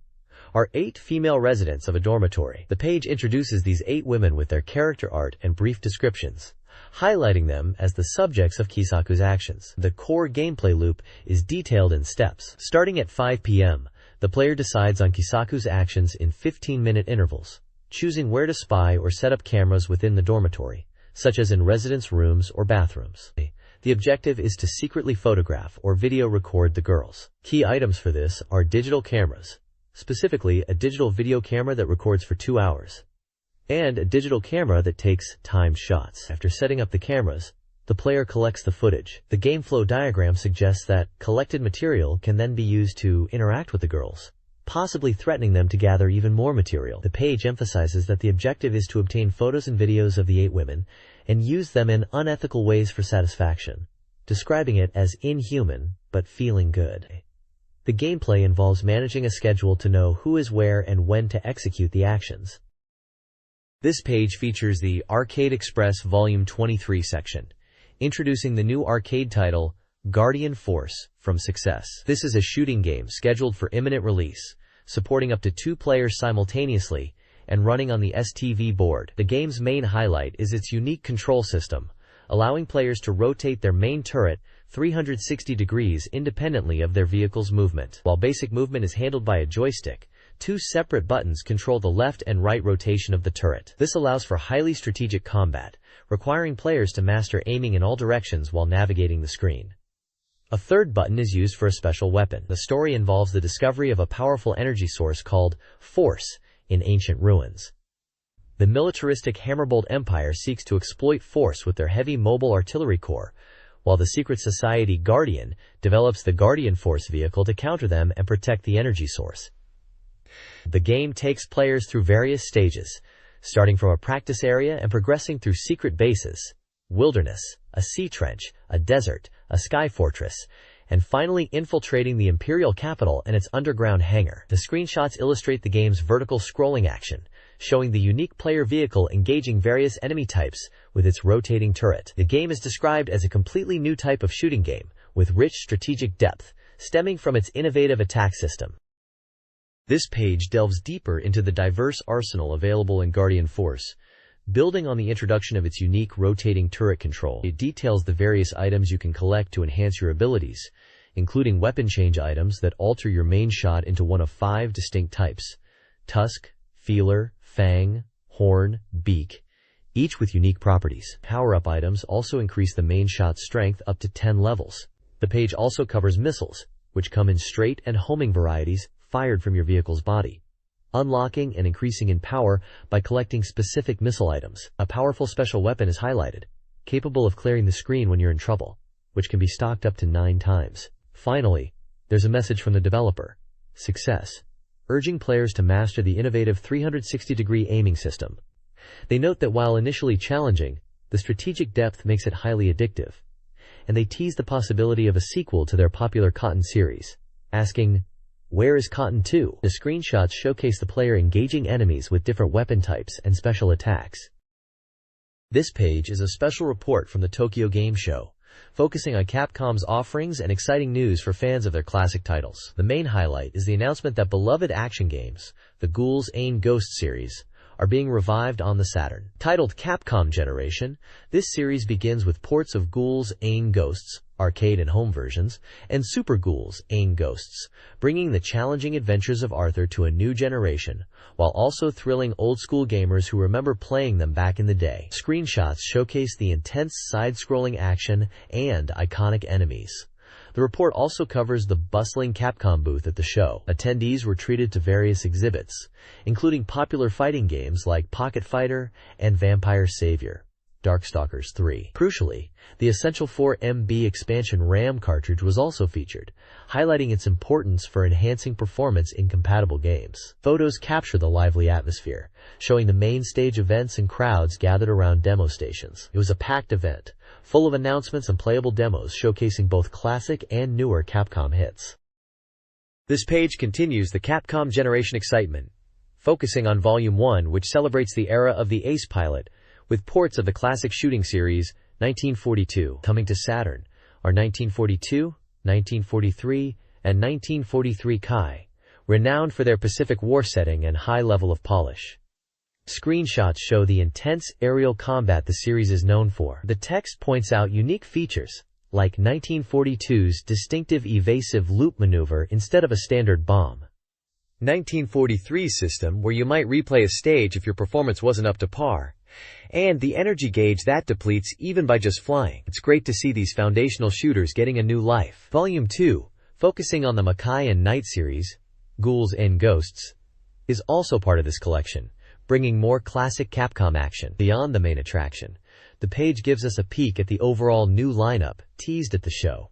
are 8 female residents of a dormitory. The page introduces these 8 women with their character art and brief descriptions, highlighting them as the subjects of Kisaku's actions. The core gameplay loop is detailed in steps. Starting at 5 p.m., the player decides on Kisaku's actions in 15-minute intervals, choosing where to spy or set up cameras within the dormitory, such as in residence rooms or bathrooms. The objective is to secretly photograph or video record the girls. Key items for this are digital cameras, specifically a digital video camera that records for 2 hours, and a digital camera that takes timed shots. After setting up the cameras, the player collects the footage. The game flow diagram suggests that collected material can then be used to interact with the girls, possibly threatening them to gather even more material. The page emphasizes that the objective is to obtain photos and videos of the 8 women and use them in unethical ways for satisfaction, describing it as inhuman but feeling good. The gameplay involves managing a schedule to know who is where and when to execute the actions. This page features the Arcade Express Volume 23 section, introducing the new arcade title, Guardian Force, from Success. This is a shooting game scheduled for imminent release, supporting up to 2 players simultaneously and running on the STV board. The game's main highlight is its unique control system, allowing players to rotate their main turret 360 degrees independently of their vehicle's movement. While basic movement is handled by a joystick, 2 separate buttons control the left and right rotation of the turret. This allows for highly strategic combat, requiring players to master aiming in all directions while navigating the screen. A third button is used for a special weapon. The story involves the discovery of a powerful energy source called Force in ancient ruins. The militaristic Hammerbolt Empire seeks to exploit Force with their heavy mobile artillery corps, while the secret society Guardian develops the Guardian Force vehicle to counter them and protect the energy source. The game takes players through various stages, starting from a practice area and progressing through secret bases, wilderness, a sea trench, a desert, a sky fortress, and finally infiltrating the Imperial capital and its underground hangar. The screenshots illustrate the game's vertical scrolling action, showing the unique player vehicle engaging various enemy types with its rotating turret. The game is described as a completely new type of shooting game, with rich strategic depth, stemming from its innovative attack system. This page delves deeper into the diverse arsenal available in Guardian Force, building on the introduction of its unique rotating turret control. It details the various items you can collect to enhance your abilities, including weapon change items that alter your main shot into one of 5 distinct types: tusk, feeler, fang, horn, beak, each with unique properties. Power-up items also increase the main shot's strength up to 10 levels. The page also covers missiles, which come in straight and homing varieties fired from your vehicle's body, unlocking and increasing in power by collecting specific missile items. A powerful special weapon is highlighted, capable of clearing the screen when you're in trouble, which can be stocked up to 9 times. Finally, there's a message from the developer, Success, urging players to master the innovative 360-degree aiming system. They note that while initially challenging, the strategic depth makes it highly addictive, and they tease the possibility of a sequel to their popular Cotton series, asking, "Where is Cotton 2?" The screenshots showcase the player engaging enemies with different weapon types and special attacks. This page is a special report from the Tokyo Game Show, focusing on Capcom's offerings and exciting news for fans of their classic titles. The main highlight is the announcement that beloved action games, the Ghouls 'Ain Ghost series, are being revived on the Saturn. Titled Capcom Generation, this series begins with ports of Ghouls 'Ain Ghosts, arcade and home versions, and Super Ghouls 'Ain Ghosts, bringing the challenging adventures of Arthur to a new generation, while also thrilling old-school gamers who remember playing them back in the day. Screenshots showcase the intense side-scrolling action and iconic enemies. The report also covers the bustling Capcom booth at the show. Attendees were treated to various exhibits, including popular fighting games like Pocket Fighter and Vampire Savior, Darkstalkers 3. Crucially, the Essential 4 MB expansion RAM cartridge was also featured, highlighting its importance for enhancing performance in compatible games. Photos capture the lively atmosphere, showing the main stage events and crowds gathered around demo stations. It was a packed event, full of announcements and playable demos showcasing both classic and newer Capcom hits. This page continues the Capcom Generation excitement, focusing on Volume 1, which celebrates the era of the Ace Pilot, with ports of the classic shooting series 1942 coming to Saturn are 1942, 1943, and 1943 Kai, renowned for their Pacific War setting and high level of polish. Screenshots show the intense aerial combat the series is known for. The text points out unique features, like 1942's distinctive evasive loop maneuver instead of a standard bomb, 1943's system where you might replay a stage if your performance wasn't up to par, and the energy gauge that depletes even by just flying. It's great to see these foundational shooters getting a new life. Volume 2, focusing on the Makai and Knight series, Ghouls 'Ain Ghosts, is also part of this collection, bringing more classic Capcom action. Beyond the main attraction, the page gives us a peek at the overall new lineup teased at the show,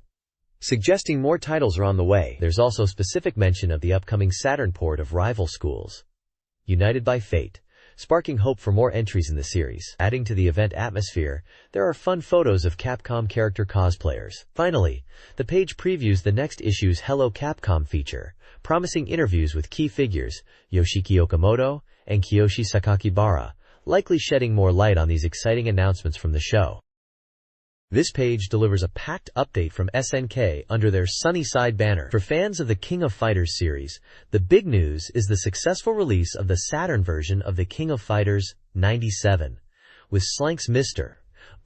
suggesting more titles are on the way. There's also specific mention of the upcoming Saturn port of Rival Schools, United by Fate, sparking hope for more entries in the series. Adding to the event atmosphere, there are fun photos of Capcom character cosplayers. Finally, the page previews the next issue's Hello Capcom feature, promising interviews with key figures Yoshiki Okamoto and Kiyoshi Sakakibara, likely shedding more light on these exciting announcements from the show. This page delivers a packed update from SNK under their Sunny Side banner. For fans of the King of Fighters series, the big news is the successful release of the Saturn version of the King of Fighters 97, with Slank's Mr.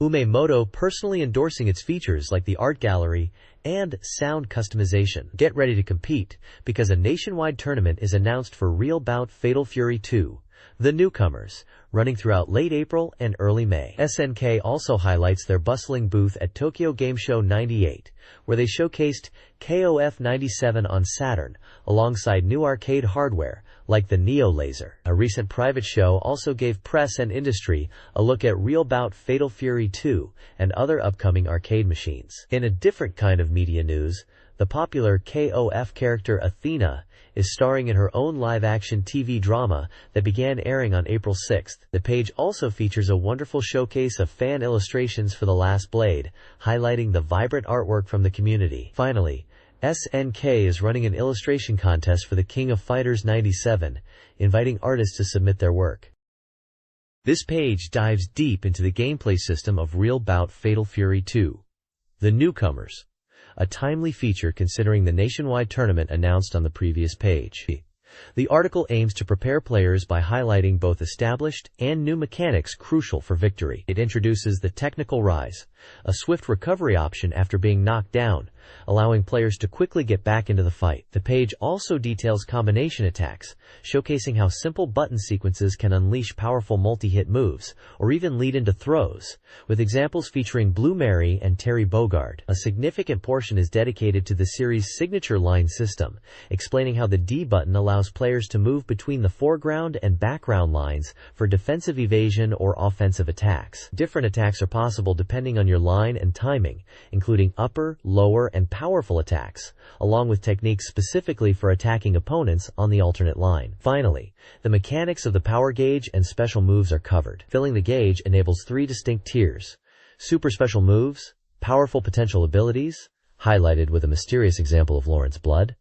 Umemoto personally endorsing its features like the art gallery and sound customization. Get ready to compete, because a nationwide tournament is announced for Real Bout Fatal Fury 2, The Newcomers, running throughout late April and early May. SNK also highlights their bustling booth at Tokyo Game Show 98, where they showcased KOF 97 on Saturn, alongside new arcade hardware like the Neo Laser. A recent private show also gave press and industry a look at Real Bout Fatal Fury 2 and other upcoming arcade machines. In a different kind of media news, the popular KOF character Athena is starring in her own live-action TV drama that began airing on April 6th. The page also features a wonderful showcase of fan illustrations for The Last Blade, highlighting the vibrant artwork from the community. Finally, SNK is running an illustration contest for the King of Fighters 97, inviting artists to submit their work. This page dives deep into the gameplay system of Real Bout Fatal Fury 2, The Newcomers, a timely feature considering the nationwide tournament announced on the previous page. The article aims to prepare players by highlighting both established and new mechanics crucial for victory. It introduces the technical rise, a swift recovery option after being knocked down, allowing players to quickly get back into the fight. The page also details combination attacks, showcasing how simple button sequences can unleash powerful multi-hit moves, or even lead into throws, with examples featuring Blue Mary and Terry Bogard. A significant portion is dedicated to the series' signature line system, explaining how the D button allows players to move between the foreground and background lines for defensive evasion or offensive attacks. Different attacks are possible depending on your line and timing, including upper, lower, and powerful attacks, along with techniques specifically for attacking opponents on the alternate line. Finally, the mechanics of the power gauge and special moves are covered. Filling the gauge enables 3 distinct tiers: super special moves, powerful potential abilities, highlighted with a mysterious example of Lawrence Blood,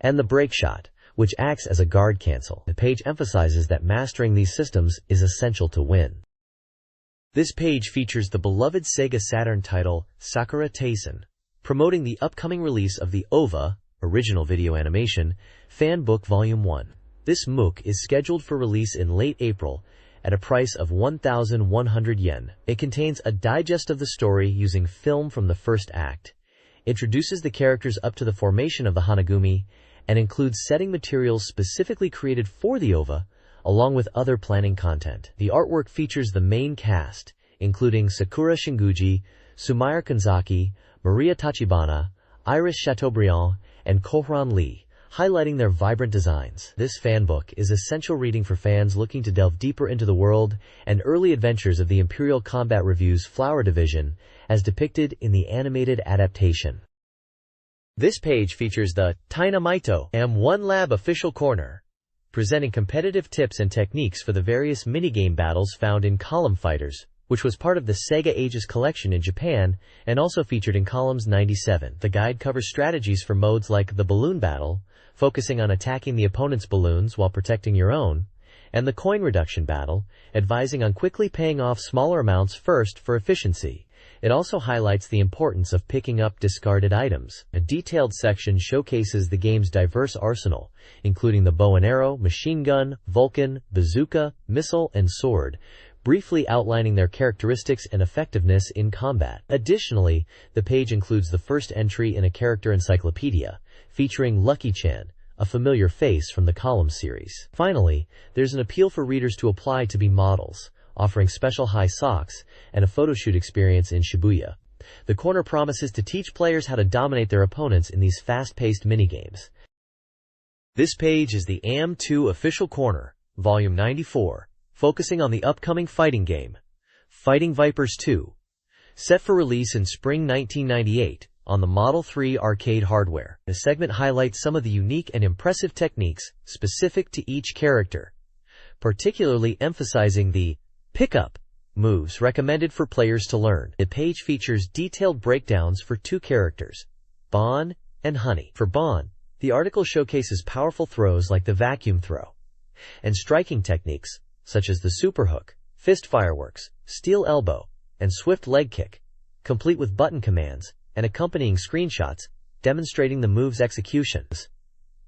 and the break shot, which acts as a guard cancel. The page emphasizes that mastering these systems is essential to win. This page features the beloved Sega Saturn title Sakura Taisen, promoting the upcoming release of the OVA, Original Video Animation, Fan Book Volume 1. This MOOC is scheduled for release in late April at a price of 1,100 yen. It contains a digest of the story using film from the first act, introduces the characters up to the formation of the Hanagumi, and includes setting materials specifically created for the OVA, along with other planning content. The artwork features the main cast, including Sakura Shinguji, Sumire Kanzaki, Maria Tachibana, Iris Chateaubriand, and Kohran Lee, highlighting their vibrant designs. This fanbook is essential reading for fans looking to delve deeper into the world and early adventures of the Imperial Combat Review's Flower Division, as depicted in the animated adaptation. This page features the Tainamaito M1 Lab official corner, presenting competitive tips and techniques for the various minigame battles found in Column Fighters, which was part of the Sega Ages collection in Japan and also featured in Columns 97. The guide covers strategies for modes like the balloon battle, focusing on attacking the opponent's balloons while protecting your own, and the coin reduction battle, advising on quickly paying off smaller amounts first for efficiency. It also highlights the importance of picking up discarded items. A detailed section showcases the game's diverse arsenal, including the bow and arrow, machine gun, Vulcan, bazooka, missile, and sword, briefly outlining their characteristics and effectiveness in combat. Additionally, the page includes the first entry in a character encyclopedia, featuring Lucky-chan, a familiar face from the Column series. Finally, there's an appeal for readers to apply to be models, offering special high socks and a photoshoot experience in Shibuya. The corner promises to teach players how to dominate their opponents in these fast-paced minigames. This page is the AM2 Official Corner, Volume 94, focusing on the upcoming fighting game, Fighting Vipers 2, set for release in spring 1998 on the Model 3 arcade hardware. The segment highlights some of the unique and impressive techniques specific to each character, particularly emphasizing the pickup moves recommended for players to learn. The page features detailed breakdowns for 2 characters, Bon and Honey. For Bon, the article showcases powerful throws like the vacuum throw, and striking techniques such as the superhook, fist fireworks, steel elbow, and swift leg kick, complete with button commands and accompanying screenshots demonstrating the move's executions.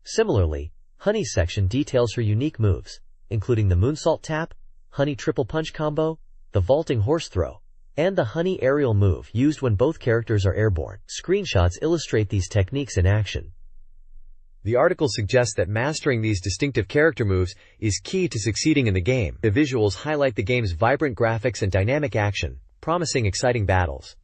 Similarly, Honey's section details her unique moves, including the moonsault tap, Honey triple punch combo, the vaulting horse throw, and the Honey aerial move used when both characters are airborne. Screenshots illustrate these techniques in action. The article suggests that mastering these distinctive character moves is key to succeeding in the game. The visuals highlight the game's vibrant graphics and dynamic action, promising exciting battles.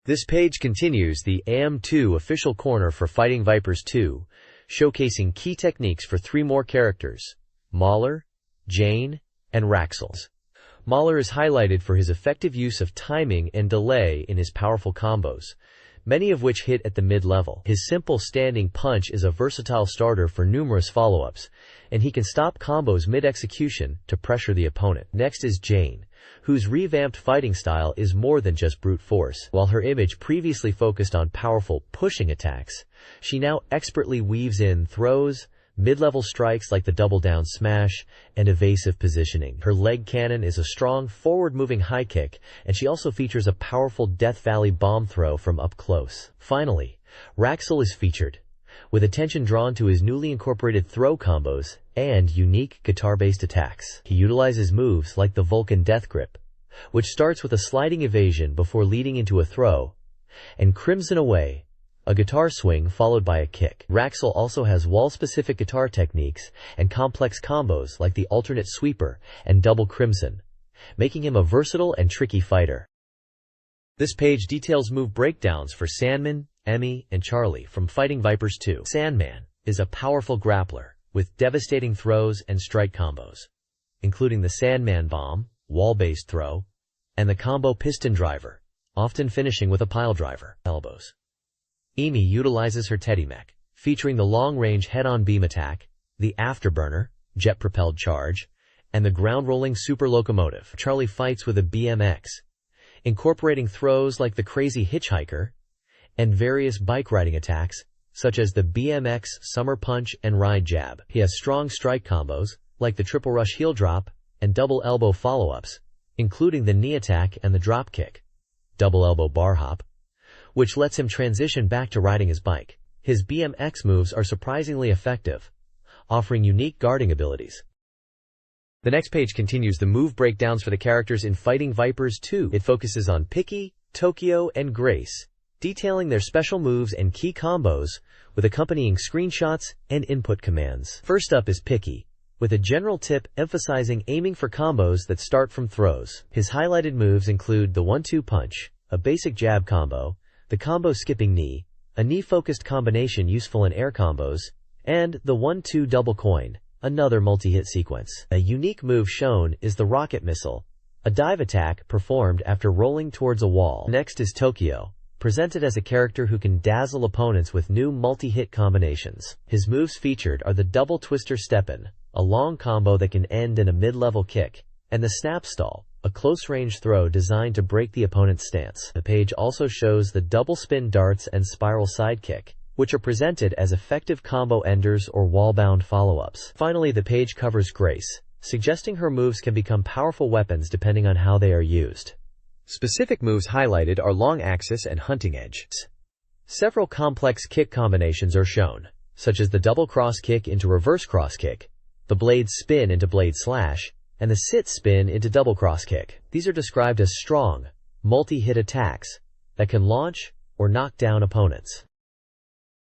This page continues the AM2 Official Corner for Fighting Vipers 2, showcasing key techniques for 3 more characters, Mauler, Jane, and Raxels. Mauler is highlighted for his effective use of timing and delay in his powerful combos, many of which hit at the mid-level. His simple standing punch is a versatile starter for numerous follow-ups, and he can stop combos mid-execution to pressure the opponent. Next is Jane, whose revamped fighting style is more than just brute force. While her image previously focused on powerful pushing attacks, she now expertly weaves in throws, mid-level strikes like the double-down smash, and evasive positioning. Her leg cannon is a strong, forward-moving high kick, and she also features a powerful Death Valley bomb throw from up close. Finally, Raxel is featured, with attention drawn to his newly incorporated throw combos and unique guitar-based attacks. He utilizes moves like the Vulcan Death Grip, which starts with a sliding evasion before leading into a throw, and Crimson Away, a guitar swing followed by a kick. Raxel also has wall-specific guitar techniques and complex combos like the alternate sweeper and double crimson, making him a versatile and tricky fighter. This page details move breakdowns for Sandman, Emmy, and Charlie from Fighting Vipers 2. Sandman is a powerful grappler with devastating throws and strike combos, including the Sandman Bomb, wall-based throw, and the combo Piston Driver, often finishing with a pile driver. Elbows. Emmy utilizes her Teddy Mech, featuring the long-range head-on beam attack, the Afterburner, jet-propelled charge, and the ground-rolling super locomotive. Charlie fights with a BMX, incorporating throws like the Crazy Hitchhiker and various bike riding attacks, such as the BMX Summer Punch and Ride Jab. He has strong strike combos, like the Triple Rush Heel Drop and Double Elbow follow-ups, including the knee attack and the drop kick, Double Elbow Bar Hop, which lets him transition back to riding his bike. His BMX moves are surprisingly effective, offering unique guarding abilities. The next page continues the move breakdowns for the characters in Fighting Vipers 2. It focuses on Piki, Tokyo, and Grace, detailing their special moves and key combos, with accompanying screenshots and input commands. First up is Piki, with a general tip emphasizing aiming for combos that start from throws. His highlighted moves include the 1-2 punch, a basic jab combo, the combo skipping knee, a knee-focused combination useful in air combos, and the 1-2 double coin, another multi-hit sequence. A unique move shown is the rocket missile, a dive attack performed after rolling towards a wall. Next is Tokyo, presented as a character who can dazzle opponents with new multi-hit combinations. His moves featured are the double twister step-in, a long combo that can end in a mid-level kick, and the snap stall, a close-range throw designed to break the opponent's stance. The page also shows the double spin darts and spiral sidekick, which are presented as effective combo enders or wall-bound follow-ups. Finally, the page covers Grace, suggesting her moves can become powerful weapons depending on how they are used. Specific moves highlighted are long axis and hunting edge. Several complex kick combinations are shown, such as the double cross kick into reverse cross kick, the blade spin into blade slash, and the sit spin into double cross kick. These are described as strong, multi-hit attacks that can launch or knock down opponents.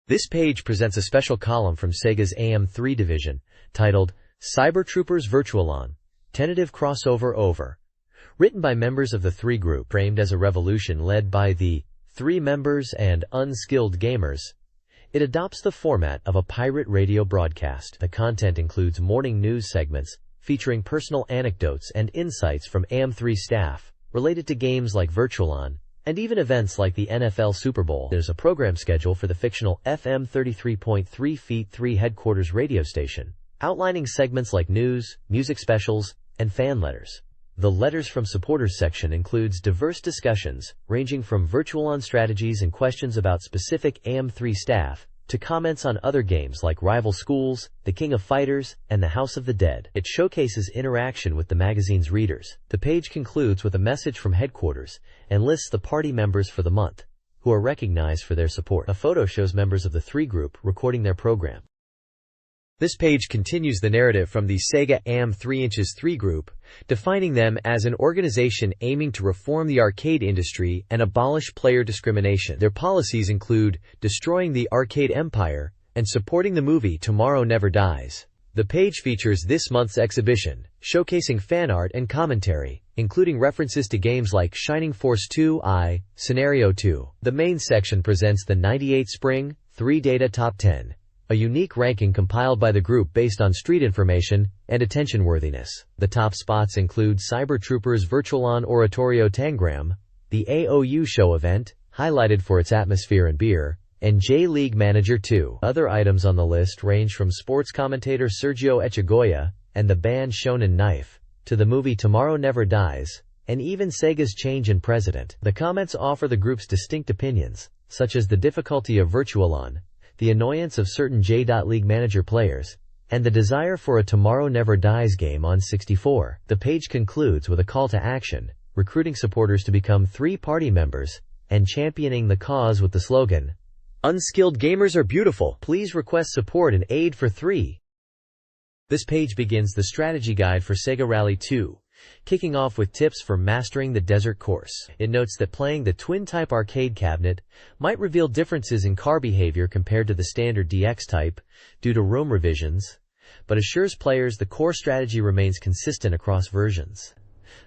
This page presents a special column from Sega's AM3 division, titled Cyber Troopers Virtualon, Tentative Crossover Over. Written by members of the 3 group, framed as a revolution led by the 3 members and unskilled gamers, it adopts the format of a pirate radio broadcast. The content includes morning news segments, featuring personal anecdotes and insights from AM3 staff, related to games like Virtualon, and even events like the NFL Super Bowl. There's a program schedule for the fictional FM 33.3 Feet 3 headquarters radio station, outlining segments like news, music specials, and fan letters. The Letters from Supporters section includes diverse discussions, ranging from Virtualon strategies and questions about specific AM3 staff, to comments on other games like Rival Schools, The King of Fighters, and The House of the Dead. It showcases interaction with the magazine's readers. The page concludes with a message from headquarters and lists the party members for the month, who are recognized for their support. A photo shows members of the 3 group recording their program. This page continues the narrative from the Sega AM3 3 group, defining them as an organization aiming to reform the arcade industry and abolish player discrimination. Their policies include destroying the arcade empire and supporting the movie Tomorrow Never Dies. The page features this month's exhibition, showcasing fan art and commentary, including references to games like Shining Force 2I, Scenario 2. The main section presents the 98 Spring 3 Data Top 10. A unique ranking compiled by the group based on street information and attention-worthiness. The top spots include Cyber Troopers Virtualon Oratorio Tangram, the AOU show event, highlighted for its atmosphere and beer, and J-League Manager 2. Other items on the list range from sports commentator Sergio Echegoya and the band Shonen Knife, to the movie Tomorrow Never Dies, and even Sega's change in president. The comments offer the group's distinct opinions, such as the difficulty of Virtualon, the annoyance of certain J-League Manager players, and the desire for a Tomorrow Never Dies game on 64. The page concludes with a call to action, recruiting supporters to become 3 party members, and championing the cause with the slogan, "Unskilled gamers are beautiful. Please request support and aid for 3." This page begins the strategy guide for Sega Rally 2, kicking off with tips for mastering the desert course. It notes that playing the twin-type arcade cabinet might reveal differences in car behavior compared to the standard DX type due to ROM revisions, but assures players the core strategy remains consistent across versions.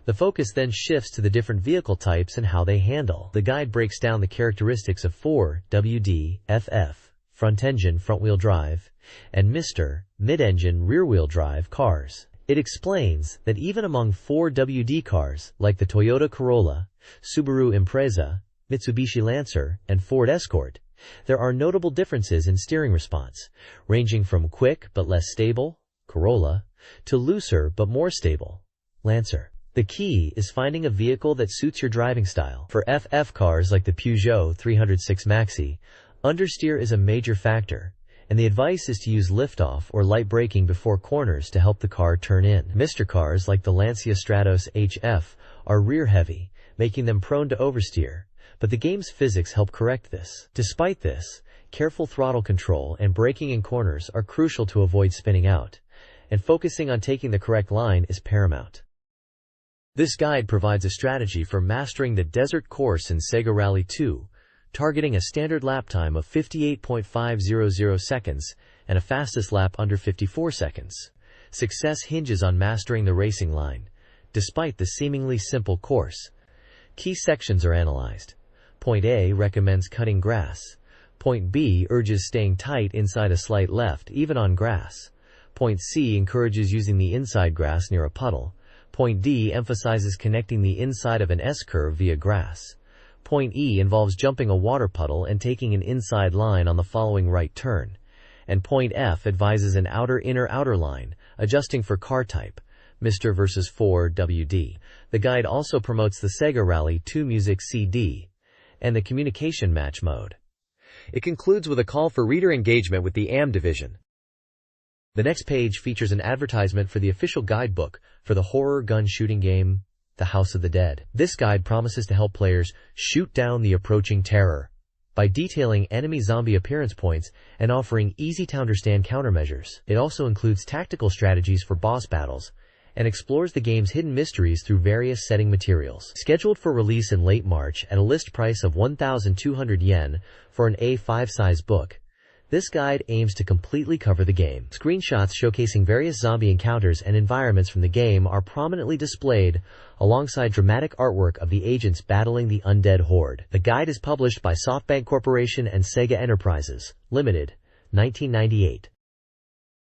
The focus then shifts to the different vehicle types and how they handle. The guide breaks down the characteristics of 4WD, FF, front-engine front-wheel drive, and Mr. mid-engine rear-wheel drive cars. It explains that even among 4WD cars, like the Toyota Corolla, Subaru Impreza, Mitsubishi Lancer, and Ford Escort, there are notable differences in steering response, ranging from quick but less stable, Corolla, to looser but more stable, Lancer. The key is finding a vehicle that suits your driving style. For FF cars like the Peugeot 306 Maxi, understeer is a major factor, and the advice is to use liftoff or light braking before corners to help the car turn in. Mr. cars like the Lancia Stratos HF are rear-heavy, making them prone to oversteer, but the game's physics help correct this. Despite this, careful throttle control and braking in corners are crucial to avoid spinning out, and focusing on taking the correct line is paramount. This guide provides a strategy for mastering the desert course in SEGA Rally 2, targeting a standard lap time of 58.500 seconds and a fastest lap under 54 seconds. Success hinges on mastering the racing line. Despite the seemingly simple course, key sections are analyzed. Point A recommends cutting grass. Point B urges staying tight inside a slight left, even on grass. Point C encourages using the inside grass near a puddle. Point D emphasizes connecting the inside of an S-curve via grass. Point E involves jumping a water puddle and taking an inside line on the following right turn. And Point F advises an outer line, adjusting for car type, Mr. versus 4WD. The guide also promotes the SEGA Rally 2 Music CD and the Communication Match mode. It concludes with a call for reader engagement with the AM division. The next page features an advertisement for the official guidebook for the horror gun shooting game, The House of the Dead. This guide promises to help players shoot down the approaching terror by detailing enemy zombie appearance points and offering easy-to-understand countermeasures. It also includes tactical strategies for boss battles and explores the game's hidden mysteries through various setting materials. Scheduled for release in late March at a list price of 1,200 yen for an A5 size book, this guide aims to completely cover the game. Screenshots showcasing various zombie encounters and environments from the game are prominently displayed, alongside dramatic artwork of the agents battling the undead horde. The guide is published by SoftBank Corporation and Sega Enterprises, Limited, 1998.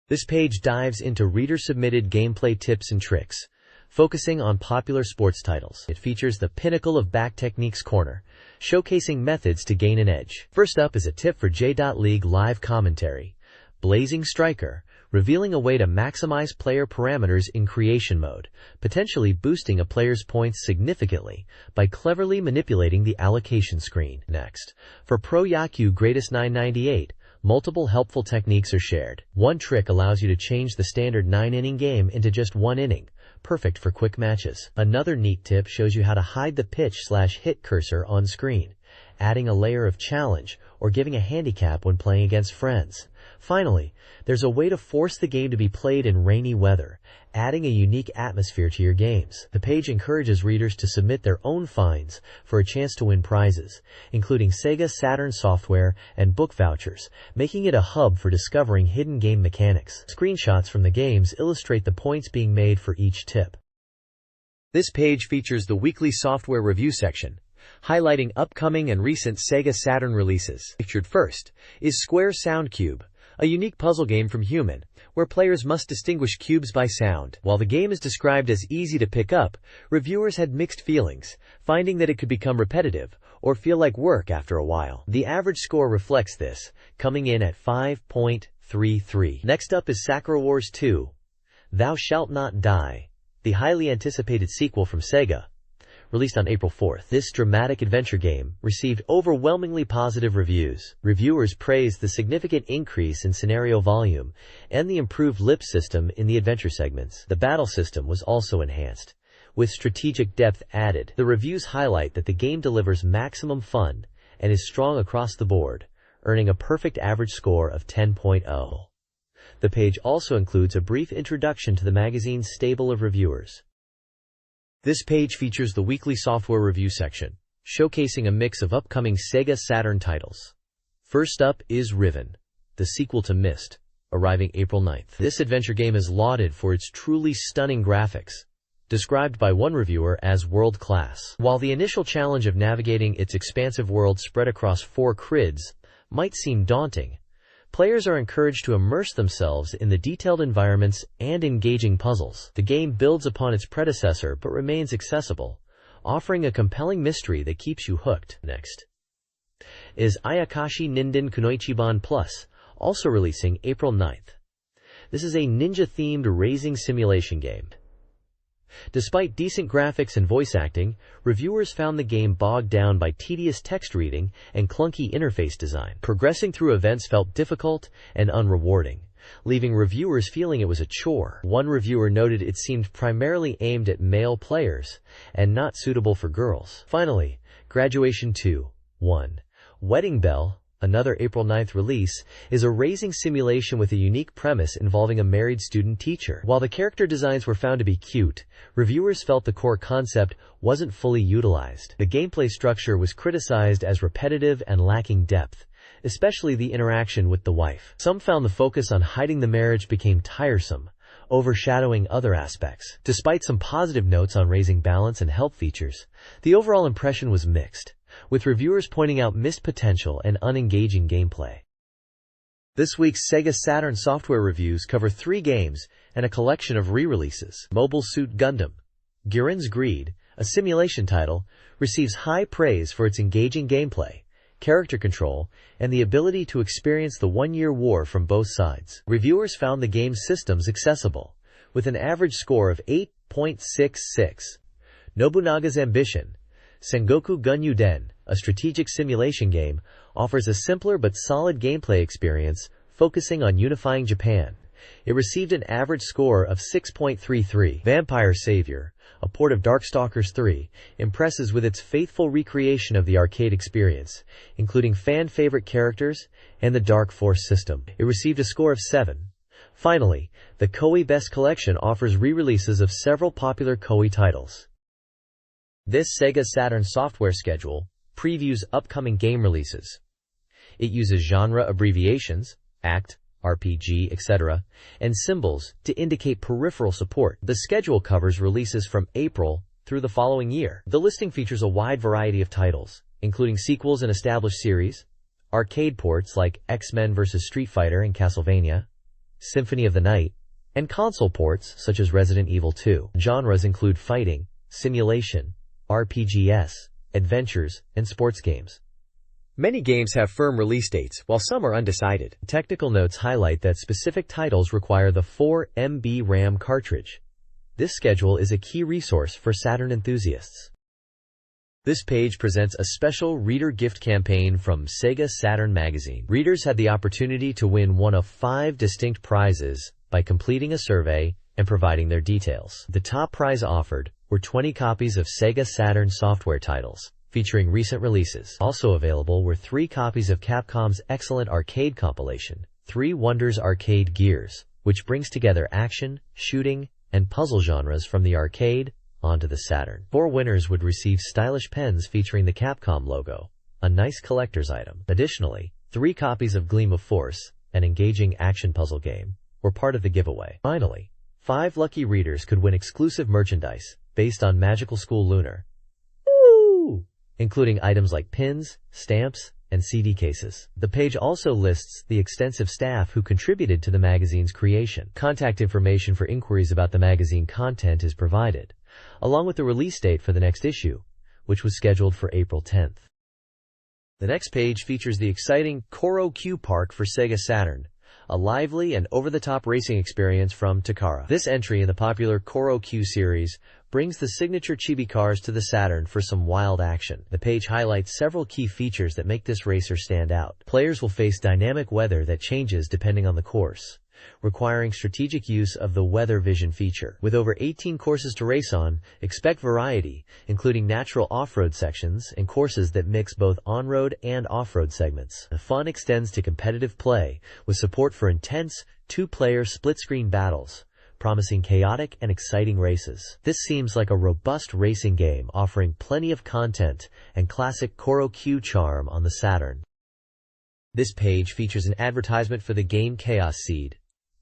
This page dives into reader-submitted gameplay tips and tricks, focusing on popular sports titles. It features the Pinnacle of Back Techniques corner, showcasing methods to gain an edge. First up is a tip for J.League live commentary, Blazing Striker, revealing a way to maximize player parameters in creation mode, potentially boosting a player's points significantly by cleverly manipulating the allocation screen. Next, for Pro Yaku Greatest 998, multiple helpful techniques are shared. One trick allows you to change the standard 9-inning game into just 1 inning, perfect for quick matches. Another neat tip shows you how to hide the pitch/hit cursor on screen, adding a layer of challenge or giving a handicap when playing against friends. Finally, there's a way to force the game to be played in rainy weather, adding a unique atmosphere to your games. The page encourages readers to submit their own finds for a chance to win prizes, including SEGA Saturn software and book vouchers, making it a hub for discovering hidden game mechanics. Screenshots from the games illustrate the points being made for each tip. This page features the weekly software review section, highlighting upcoming and recent SEGA Saturn releases. Featured first is Square Sound Cube, a unique puzzle game from Human, where players must distinguish cubes by sound. While the game is described as easy to pick up, reviewers had mixed feelings, finding that it could become repetitive or feel like work after a while. The average score reflects this, coming in at 5.33. Next up is Sakura Wars 2, Thou Shalt Not Die, the highly anticipated sequel from SEGA. Released on April 4th, this dramatic adventure game received overwhelmingly positive reviews. Reviewers praised the significant increase in scenario volume and the improved lip system in the adventure segments. The battle system was also enhanced, with strategic depth added. The reviews highlight that the game delivers maximum fun and is strong across the board, earning a perfect average score of 10.0. The page also includes a brief introduction to the magazine's stable of reviewers. This page features the weekly software review section, showcasing a mix of upcoming SEGA Saturn titles. First up is Riven, the sequel to Myst, arriving April 9th. This adventure game is lauded for its truly stunning graphics, described by one reviewer as world-class. While the initial challenge of navigating its expansive world spread across 4 crids might seem daunting, players are encouraged to immerse themselves in the detailed environments and engaging puzzles. The game builds upon its predecessor but remains accessible, offering a compelling mystery that keeps you hooked. Next is Ayakashi Ninden Kunoichiban Plus, also releasing April 9th. This is a ninja-themed racing simulation game. Despite decent graphics and voice acting, reviewers found the game bogged down by tedious text reading and clunky interface design. Progressing through events felt difficult and unrewarding, leaving reviewers feeling it was a chore. One reviewer noted it seemed primarily aimed at male players and not suitable for girls. Finally, Graduation 2-1. Wedding Bell, another April 9th release, is a racing simulation with a unique premise involving a married student teacher. While the character designs were found to be cute, reviewers felt the core concept wasn't fully utilized. The gameplay structure was criticized as repetitive and lacking depth, especially the interaction with the wife. Some found the focus on hiding the marriage became tiresome, overshadowing other aspects. Despite some positive notes on raising balance and health features, the overall impression was mixed, with reviewers pointing out missed potential and unengaging gameplay. This week's SEGA Saturn software reviews cover 3 games and a collection of re-releases. Mobile Suit Gundam: Giren's Greed, a simulation title, receives high praise for its engaging gameplay, character control, and the ability to experience the one-year war from both sides. Reviewers found the game's systems accessible, with an average score of 8.66. Nobunaga's Ambition: Sengoku Gunyu Den, a strategic simulation game, offers a simpler but solid gameplay experience focusing on unifying Japan. It received an average score of 6.33. Vampire Savior, a port of Darkstalkers 3, impresses with its faithful recreation of the arcade experience, including fan-favorite characters and the Dark Force system. It received a score of 7. Finally, the Koei Best Collection offers re-releases of several popular Koei titles. This SEGA Saturn software schedule previews upcoming game releases. It uses genre abbreviations, ACT, RPG, etc., and symbols to indicate peripheral support. The schedule covers releases from April through the following year. The listing features a wide variety of titles, including sequels and established series, arcade ports like X-Men vs. Street Fighter and Castlevania, Symphony of the Night, and console ports such as Resident Evil 2. Genres include fighting, simulation, RPGs, adventures, and sports games. Many games have firm release dates, while some are undecided. Technical notes highlight that specific titles require the 4 MB RAM cartridge. This schedule is a key resource for Saturn enthusiasts. This page presents a special reader gift campaign from SEGA Saturn Magazine. Readers had the opportunity to win one of 5 distinct prizes by completing a survey and providing their details. The top prize offered were 20 copies of SEGA Saturn software titles, featuring recent releases. Also available were 3 copies of Capcom's excellent arcade compilation, 3 Wonders Arcade Gears, which brings together action, shooting, and puzzle genres from the arcade onto the Saturn. 4 winners would receive stylish pens featuring the Capcom logo, a nice collector's item. Additionally, 3 copies of Gleam of Force, an engaging action puzzle game, were part of the giveaway. Finally, 5 lucky readers could win exclusive merchandise based on Magical School Lunar, including items like pins, stamps, and CD cases. The page also lists the extensive staff who contributed to the magazine's creation. Contact information for inquiries about the magazine content is provided, along with the release date for the next issue, which was scheduled for April 10th. The next page features the exciting Koro Q Park for SEGA Saturn, a lively and over-the-top racing experience from Takara. This entry in the popular Koro Q series brings the signature chibi cars to the Saturn for some wild action. The page highlights several key features that make this racer stand out. Players will face dynamic weather that changes depending on the course, requiring strategic use of the weather vision feature. With over 18 courses to race on, expect variety, including natural off-road sections and courses that mix both on-road and off-road segments. The fun extends to competitive play, with support for intense, 2-player split-screen battles, promising chaotic and exciting races. This seems like a robust racing game offering plenty of content and classic Koro Q charm on the Saturn. This page features an advertisement for the game Chaos Seed,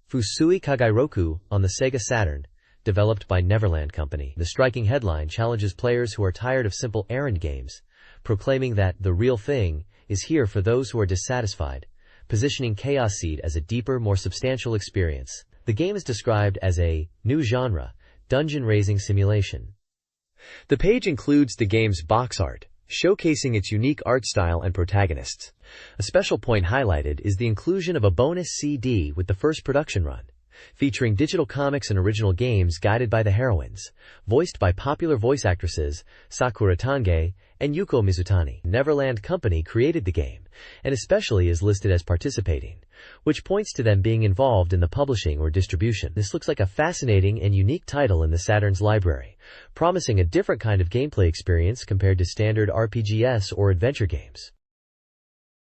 Fusui Kagairoku on the SEGA Saturn, developed by Neverland Company. The striking headline challenges players who are tired of simple errand games, proclaiming that the real thing is here for those who are dissatisfied, positioning Chaos Seed as a deeper, more substantial experience. The game is described as a new genre, dungeon-raising simulation. The page includes the game's box art, showcasing its unique art style and protagonists. A special point highlighted is the inclusion of a bonus CD with the first production run, featuring digital comics and original games guided by the heroines, voiced by popular voice actresses Sakura Tange and Yuko Mizutani. Neverland Company created the game, and especially is listed as participating, which points to them being involved in the publishing or distribution. This looks like a fascinating and unique title in the Saturn's library, promising a different kind of gameplay experience compared to standard RPGs or adventure games.